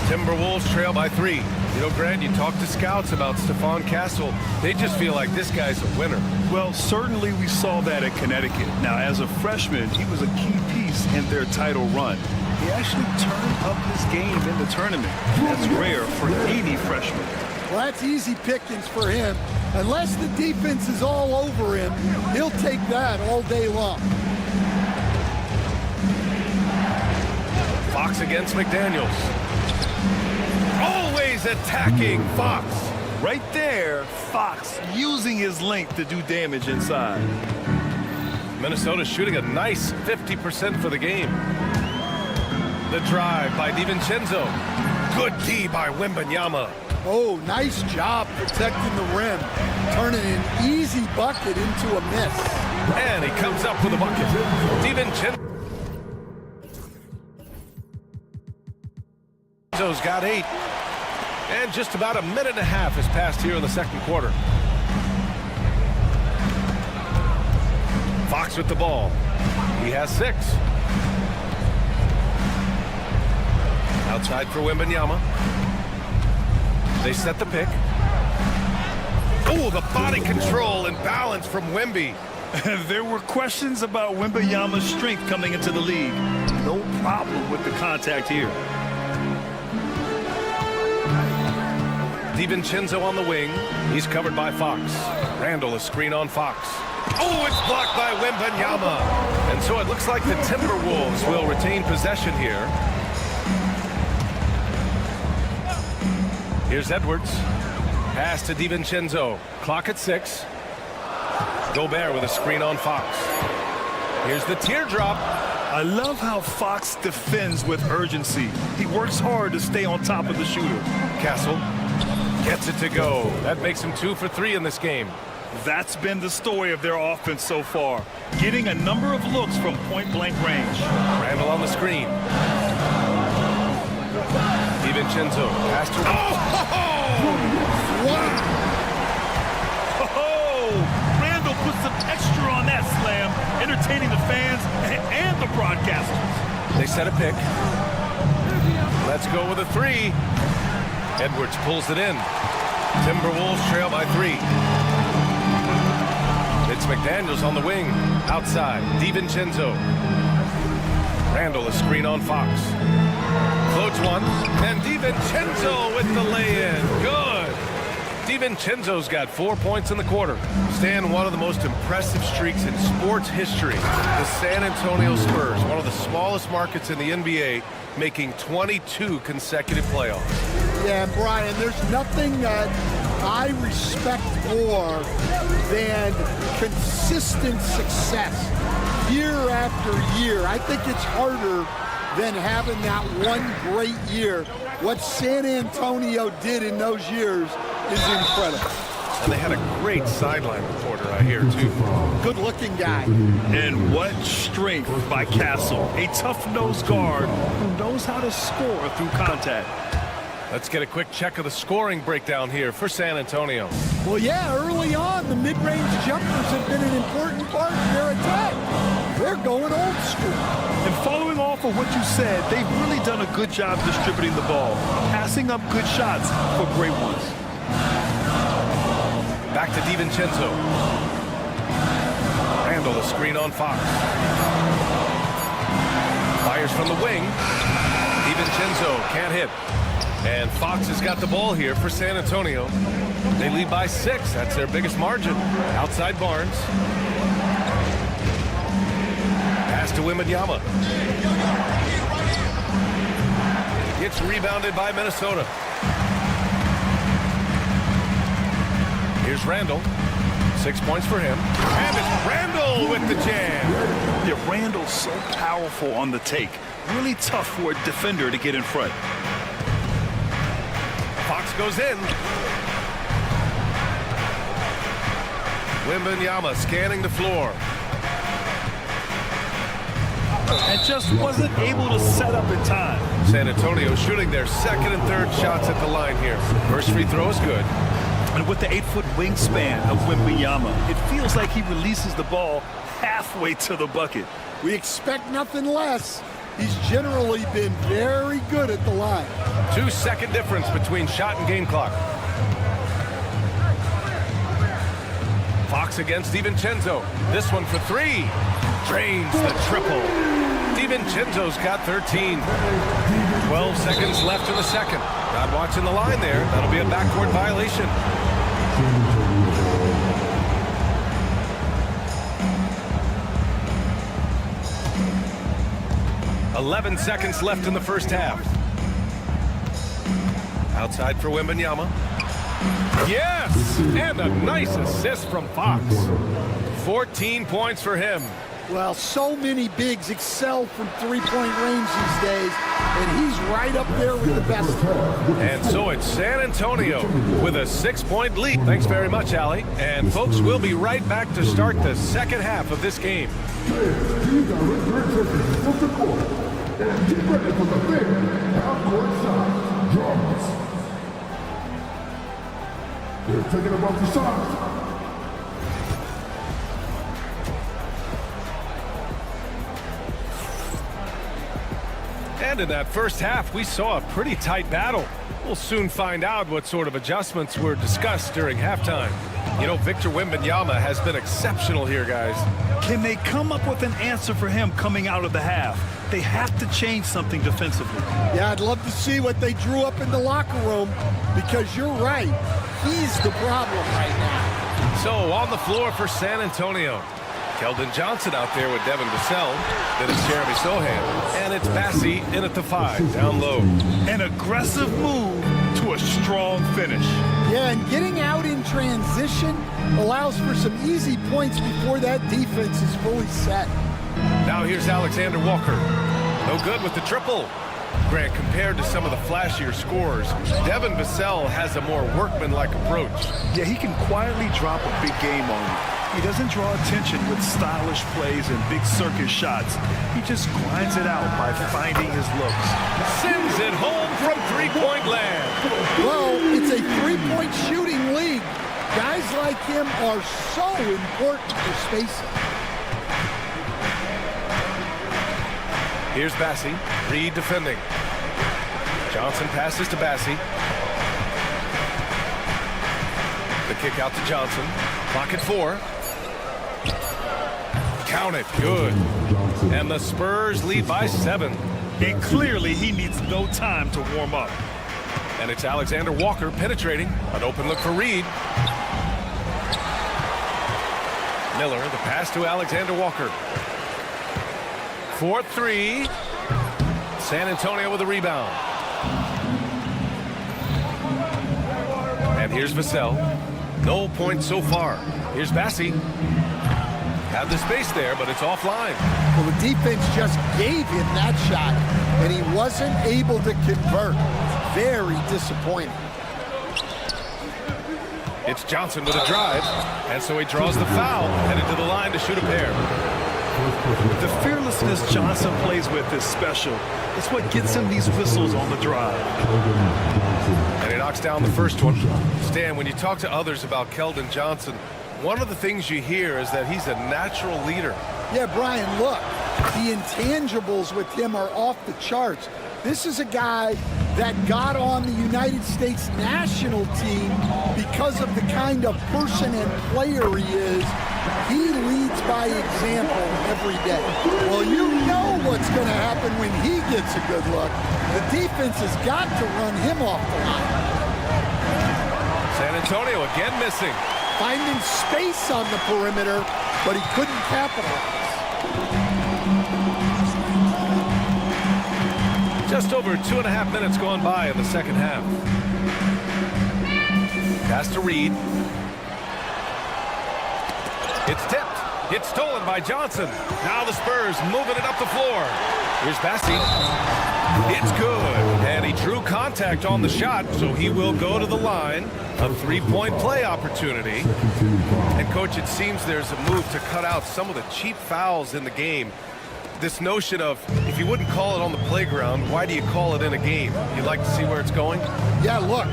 [SPEAKER 6] Timberwolves trail by 3. You know, Grant, you talk to scouts about Stephon Castle. They just feel like this guy's a winner.
[SPEAKER 7] Well, certainly we saw that at Connecticut. Now, as a freshman, he was a key piece in their title run. He actually turned up his game in the tournament. That's rare for any freshman.
[SPEAKER 8] Well, that's easy pickings for him. Unless the defense is all over him, he'll take that all day long.
[SPEAKER 6] Fox against McDaniels. Always attacking Fox.
[SPEAKER 7] Right there, Fox using his length to do damage inside.
[SPEAKER 6] Minnesota shooting a nice 50% for the game. The drive by DiVincenzo. Good D by Wembanyama.
[SPEAKER 8] Oh, nice job protecting the rim. Turning an easy bucket into a miss.
[SPEAKER 6] And he comes up with a bucket. DiVincenzo's got 8. And just about a minute and a half has passed here in the second quarter. Fox with the ball. He has 6. Outside for Wembanyama. They set the pick. Oh, the body control and balance from Wemby.
[SPEAKER 7] There were questions about Wembanyama's strength coming into the league. No problem with the contact here.
[SPEAKER 6] DiVincenzo on the wing. He's covered by Fox. Randall, a screen on Fox. Oh, it's blocked by Wembanyama. And so it looks like the Timberwolves will retain possession here. Here's Edwards. Pass to DiVincenzo. Clock at 6. Gobert with a screen on Fox. Here's the teardrop.
[SPEAKER 7] I love how Fox defends with urgency. He works hard to stay on top of the shooter.
[SPEAKER 6] Castle gets it to go. That makes him 2 for 3 in this game.
[SPEAKER 7] That's been the story of their offense so far. Getting a number of looks from point-blank range.
[SPEAKER 6] Randall on the screen. DiVincenzo pass to...
[SPEAKER 8] Wow!
[SPEAKER 7] Oh! Randall put some extra on that slam, entertaining the fans and the broadcasters.
[SPEAKER 6] They set a pick. Let's go with a 3. Edwards pulls it in. Timberwolves trail by 3. It's McDaniels on the wing. Outside. DiVincenzo. Randall, a screen on Fox. Floats one. And DiVincenzo with the lay-in. Good. DiVincenzo's got 4 points in the quarter. Stan, one of the most impressive streaks in sports history. The San Antonio Spurs, one of the smallest markets in the NBA, making 22 consecutive playoffs.
[SPEAKER 8] Yeah, and Brian, there's nothing that I respect more than consistent success year after year. I think it's harder than having that one great year. What San Antonio did in those years is incredible.
[SPEAKER 6] And they had a great sideline reporter, I hear, too.
[SPEAKER 8] Good-looking guy.
[SPEAKER 7] And what strength by Castle. A tough-nosed guard who knows how to score through contact.
[SPEAKER 6] Let's get a quick check of the scoring breakdown here for San Antonio.
[SPEAKER 8] Well, yeah, early on, the mid-range jumpers have been an important part of their attack. They're going old school.
[SPEAKER 7] And following off of what you said, they've really done a good job distributing the ball, passing up good shots for great ones.
[SPEAKER 6] Back to DiVincenzo. Handle the screen on Fox. Fires from the wing. DiVincenzo can't hit. And Fox has got the ball here for San Antonio. They lead by 6. That's their biggest margin. Outside Barnes. Pass to Wembanyama. Gets rebounded by Minnesota. Here's Randall. 6 points for him. And it's Randall with the jam.
[SPEAKER 7] Yeah, Randall's so powerful on the take. Really tough for a defender to get in front.
[SPEAKER 6] Fox goes in. Wembanyama scanning the floor.
[SPEAKER 7] And just wasn't able to set up in time.
[SPEAKER 6] San Antonio shooting their second and third shots at the line here. First free throw is good.
[SPEAKER 7] And with the 8-foot wingspan of Wembanyama, it feels like he releases the ball halfway to the bucket.
[SPEAKER 8] We expect nothing less. He's generally been very good at the line.
[SPEAKER 6] 2-second difference between shot and game clock. Fox against DiVincenzo. This one for 3. Drains the triple. DiVincenzo's got 13. 12 seconds left in the second. Not watching the line there. That'll be a backcourt violation. .11 seconds left in the first half. Outside for Wembanyama. Yes! And a nice assist from Fox. 14 points for him.
[SPEAKER 8] Well, so many bigs excel from three-point range these days, and he's right up there with the best.
[SPEAKER 6] And so it's San Antonio with a 6-point lead. Thanks very much, Allie. And folks, we'll be right back to start the second half of this game.
[SPEAKER 5] They're taking about the shots.
[SPEAKER 6] And in that first half, we saw a pretty tight battle. We'll soon find out what sort of adjustments were discussed during halftime. You know, Victor Wembanyama has been exceptional here, guys.
[SPEAKER 7] Can they come up with an answer for him coming out of the half? They have to change something defensively.
[SPEAKER 8] Yeah, I'd love to see what they drew up in the locker room, because you're right. He's the problem right now.
[SPEAKER 6] So on the floor for San Antonio. Keldon Johnson out there with Devin Vassell. Then it's Jeremy Sohan. And it's Bassie in at the 5, down low.
[SPEAKER 7] An aggressive move to a strong finish.
[SPEAKER 8] Yeah, and getting out in transition allows for some easy points before that defense is fully set.
[SPEAKER 6] Now here's Alexander Walker. No good with the triple. Grant, compared to some of the flashier scorers, Devin Vassell has a more workmanlike approach.
[SPEAKER 7] Yeah, he can quietly drop a big game on you. He doesn't draw attention with stylish plays and big circus shots. He just grinds it out by finding his looks.
[SPEAKER 6] Sends it home from three-point land.
[SPEAKER 8] Well, it's a three-point shooting league. Guys like him are so important for spacing.
[SPEAKER 6] Here's Bassie. Reed defending. Johnson passes to Bassie. The kick out to Johnson. Clock at 4. Count it. Good. And the Spurs lead by 7.
[SPEAKER 7] And clearly he needs no time to warm up.
[SPEAKER 6] And it's Alexander Walker penetrating. An open look for Reed. Miller, the pass to Alexander Walker. 4-3. San Antonio with a rebound. And here's Vassell. No points so far. Here's Bassi. Had the space there, but it's offline.
[SPEAKER 8] Well, the defense just gave him that shot, and he wasn't able to convert. Very disappointing.
[SPEAKER 6] It's Johnson with a drive, and so he draws the foul, headed to the line to shoot a pair.
[SPEAKER 7] The fearlessness Johnson plays with is special. It's what gets him these whistles on the drive.
[SPEAKER 6] And he knocks down the first one. Stan, when you talk to others about Keldon Johnson, one of the things you hear is that he's a natural leader.
[SPEAKER 8] Yeah, Brian, look, the intangibles with him are off the charts. This is a guy that got on the United States national team because of the kind of person and player he is. He leads by example every day. Well, you know what's going to happen when he gets a good look. The defense has got to run him off the line.
[SPEAKER 6] San Antonio again missing.
[SPEAKER 8] Finding space on the perimeter, but he couldn't capitalize.
[SPEAKER 6] Just over 2.5 minutes gone by in the second half. Pass to Reed. It's tipped. It's stolen by Johnson. Now the Spurs moving it up the floor. Here's Bassi. It's good. And he drew contact on the shot, so he will go to the line. A three-point play opportunity. And, Coach, it seems there's a move to cut out some of the cheap fouls in the game. This notion of, if you wouldn't call it on the playground, why do you call it in a game? You like to see where it's going?
[SPEAKER 8] Yeah, look,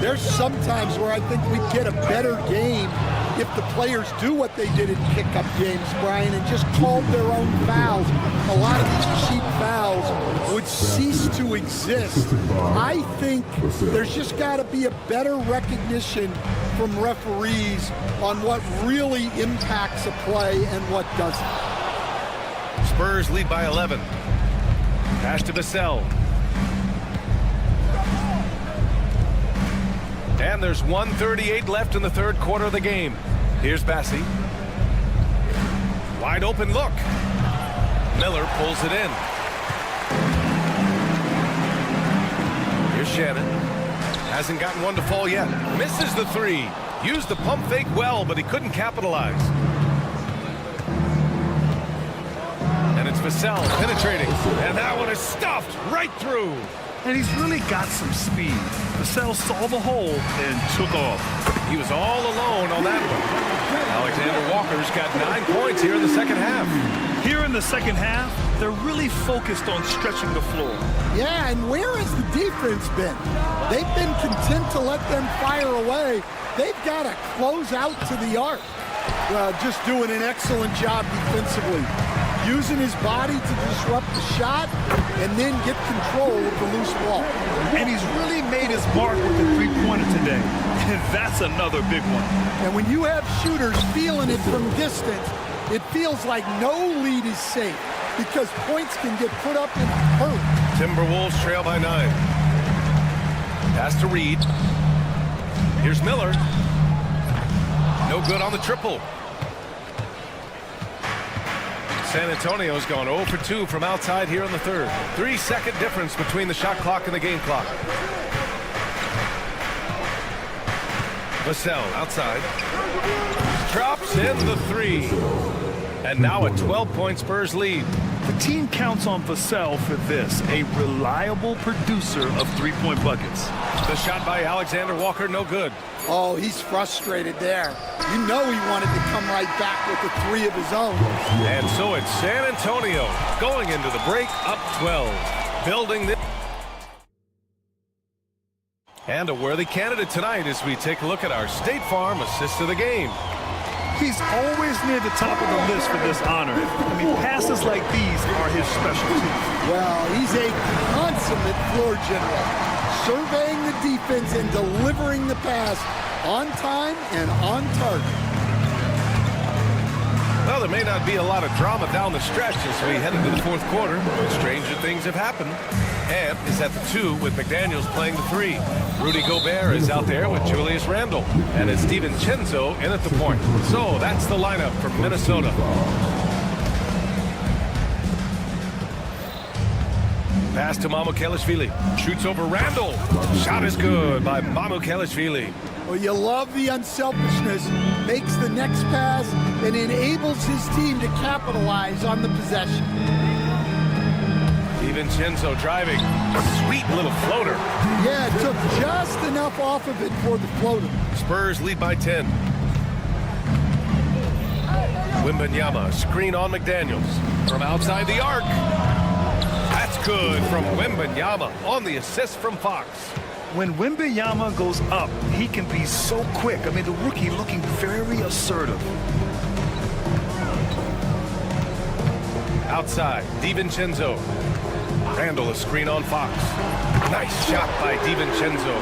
[SPEAKER 8] there's some times where I think we'd get a better game if the players do what they did in pickup games, Brian, and just called their own fouls. A lot of these cheap fouls would cease to exist. I think there's just got to be a better recognition from referees on what really impacts a play and what doesn't.
[SPEAKER 6] Spurs lead by 11. Pass to Vassell. And there's 1:38 left in the third quarter of the game. Here's Bassi. Wide open look. Miller pulls it in. Here's Shannon. Hasn't gotten one to fall yet. Misses the three. Used the pump fake well, but he couldn't capitalize. And it's Vassell penetrating. And that one is stuffed right through.
[SPEAKER 7] And he's really got some speed. Vassell saw the hole and took off.
[SPEAKER 6] He was all alone on that one. Alexander Walker's got 9 points here in the second half.
[SPEAKER 7] Here in the second half, they're really focused on stretching the floor.
[SPEAKER 8] Yeah, and where has the defense been? They've been content to let them fire away. They've got to close out to the arc. Just doing an excellent job defensively. Using his body to disrupt the shot and then get control of the loose ball.
[SPEAKER 7] And he's really made his mark with the three-pointer today. And that's another big one.
[SPEAKER 8] And when you have shooters feeling it from distance, it feels like no lead is safe because points can get put up in a hurry.
[SPEAKER 6] Timberwolves trail by 9. Pass to Reed. Here's Miller. No good on the triple. San Antonio's gone 0 for 2 from outside here in the third. 3-second difference between the shot clock and the game clock. Vassell outside. Drops in the three. And now a 12-point Spurs lead.
[SPEAKER 7] The team counts on Vassell for this, a reliable producer of three-point buckets.
[SPEAKER 6] The shot by Alexander Walker, no good.
[SPEAKER 8] Oh, he's frustrated there. You know he wanted to come right back with the three of his own.
[SPEAKER 6] And so it's San Antonio going into the break up 12. Building this. And a worthy candidate tonight as we take a look at our State Farm assist of the game.
[SPEAKER 7] He's always near the top of the list for this honor. I mean, passes like these are his specialty.
[SPEAKER 8] Well, he's a consummate floor general, surveying the defense and delivering the pass on time and on target.
[SPEAKER 6] Well, Well, there may not be a lot of drama down the stretch as we head into the fourth quarter, but stranger things have happened. Ant is at the 2 with McDaniels playing the 3. Rudy Gobert is out there with Julius Randle. And it's DiVincenzo in at the point. So that's the lineup for Minnesota. Pass to Mamukelashvili. Shoots over Randle. Shot is good by Mamukelashvili.
[SPEAKER 8] Well, you love the unselfishness, makes the next pass, and enables his team to capitalize on the possession.
[SPEAKER 6] DiVincenzo driving. Sweet little floater.
[SPEAKER 8] Yeah, it took just enough off of it for the floater.
[SPEAKER 6] Spurs lead by 10. Wembanyama, screen on McDaniels. From outside the arc. That's good from Wembanyama on the assist from Fox.
[SPEAKER 7] When Wembanyama goes up, he can be so quick. I mean, the rookie looking very assertive.
[SPEAKER 6] Outside, DiVincenzo. Randle, a screen on Fox. Nice shot by DiVincenzo.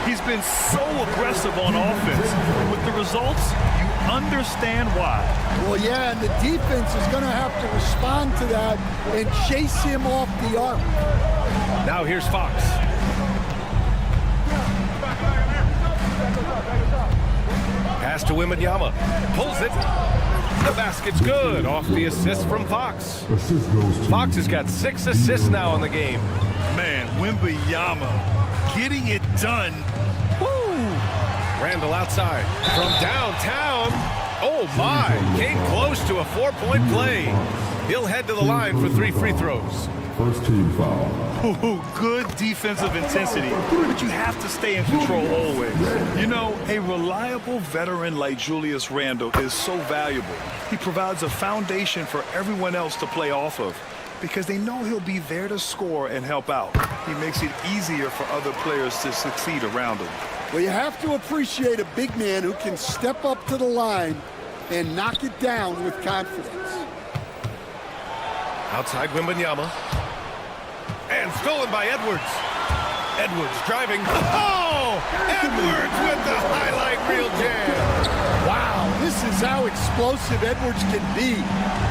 [SPEAKER 7] He's been so aggressive on offense. With the results, you understand why.
[SPEAKER 8] Well, yeah, and the defense is going to have to respond to that and chase him off the arc.
[SPEAKER 6] Now here's Fox. Pass to Wembanyama. Pulls it. The basket's good. Off the assist from Fox. Fox has got 6 assists now in the game.
[SPEAKER 7] Man, Wembanyama getting it done. Woo!
[SPEAKER 6] Randle outside. From downtown. Oh, my. Came close to a 4-point play. He'll head to the line for 3 free throws.
[SPEAKER 5] First team foul.
[SPEAKER 7] Ooh, good defensive intensity, but you have to stay in control always. You know, a reliable veteran like Julius Randle is so valuable. He provides a foundation for everyone else to play off of because they know he'll be there to score and help out. He makes it easier for other players to succeed around him.
[SPEAKER 8] Well, you have to appreciate a big man who can step up to the line and knock it down with confidence.
[SPEAKER 6] Outside Wembanyama. And stolen by Edwards. Edwards driving. Oh! Edwards with the highlight reel jam.
[SPEAKER 8] Wow, this is how explosive Edwards can be.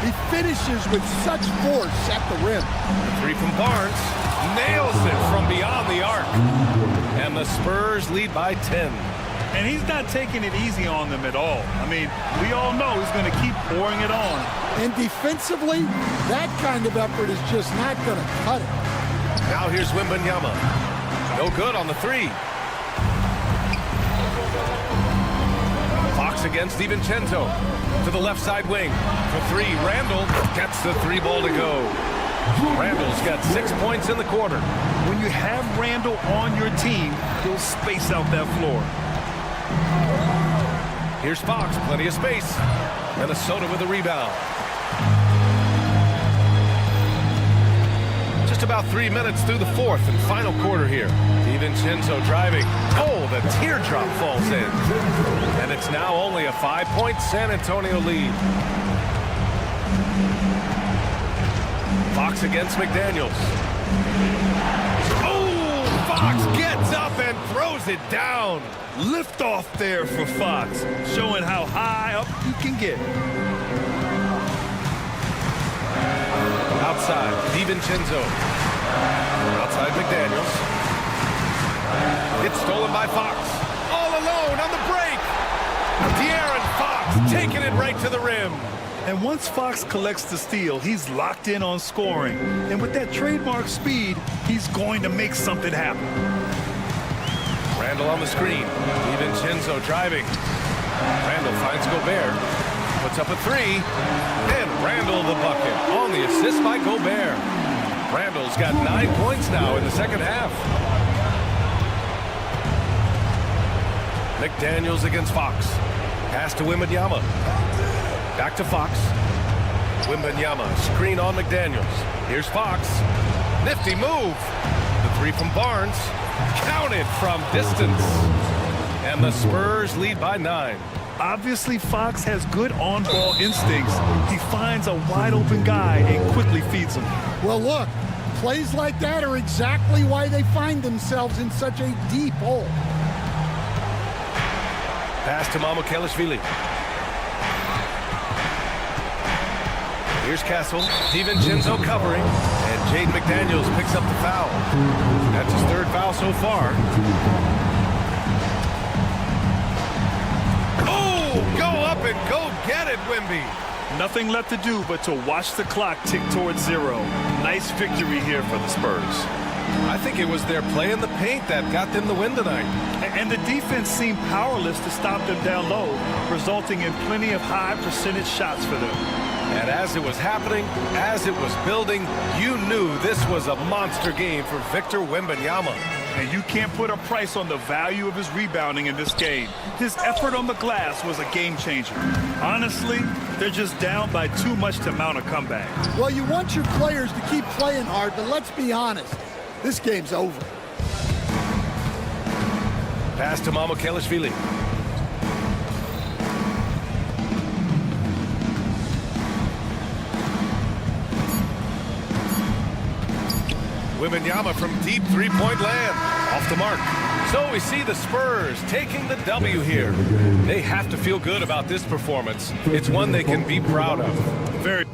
[SPEAKER 8] He finishes with such force at the rim.
[SPEAKER 6] The 3 from Barnes. Nails it from beyond the arc. And the Spurs lead by 10.
[SPEAKER 7] And he's not taking it easy on them at all. I mean, we all know he's going to keep pouring it on.
[SPEAKER 8] And defensively, that kind of effort is just not going to cut it.
[SPEAKER 6] Now here's Wembanyama. No good on the 3. Fox against DiVincenzo. To the left side wing. For 3, Randle gets the 3 ball to go. Randle's got 6 points in the quarter.
[SPEAKER 7] When you have Randle on your team, he'll space out that floor.
[SPEAKER 6] Here's Fox, plenty of space. Minnesota with a rebound. Just about 3 minutes through the fourth and final quarter here. DiVincenzo driving. Oh, the teardrop falls in. And it's now only a 5-point San Antonio lead. Fox against McDaniels. Oh, Fox gets up and throws it down.
[SPEAKER 7] Lift off there for Fox, showing how high up you can get.
[SPEAKER 6] Outside, DiVincenzo. Outside McDaniels. It's stolen by Fox. All alone on the break. De'Aaron Fox taking it right to the rim.
[SPEAKER 7] And once Fox collects the steal, he's locked in on scoring. And with that trademark speed, he's going to make something happen.
[SPEAKER 6] Randle on the screen. DiVincenzo driving. Randle finds Gobert. Puts up a 3. And Randle the bucket on the assist by Gobert. Randle's got 9 points now in the second half. McDaniels against Fox. Pass to Wembanyama. Back to Fox. Wembanyama, screen on McDaniels. Here's Fox. Nifty move. The 3 from Barnes. Counted from distance. And the Spurs lead by 9.
[SPEAKER 7] Obviously, Fox has good on-ball instincts. He finds a wide-open guy and quickly feeds him.
[SPEAKER 8] Well, look, plays like that are exactly why they find themselves in such a deep hole.
[SPEAKER 6] Pass to Mamukelashvili. Here's Castle. DiVincenzo covering. And Jaden McDaniels picks up the foul. That's his third foul so far. Oh, go up and go get it, Wemby.
[SPEAKER 7] Nothing left to do but to watch the clock tick towards 0. Nice victory here for the Spurs.
[SPEAKER 6] I think it was their play in the paint that got them the win tonight.
[SPEAKER 7] And the defense seemed powerless to stop them down low, resulting in plenty of high percentage shots for them.
[SPEAKER 6] And as it was happening, as it was building, you knew this was a monster game for Victor Wembanyama.
[SPEAKER 7] And you can't put a price on the value of his rebounding in this game. His effort on the glass was a game changer. Honestly, they're just down by too much to mount a comeback.
[SPEAKER 8] Well, you want your players to keep playing hard, but let's be honest. This game's over.
[SPEAKER 6] Pass to Mamukelashvili. Wembanyama from deep three-point land. Off the mark. So we see the Spurs taking the W here. They have to feel good about this performance. It's one they can be proud of.
[SPEAKER 7] Very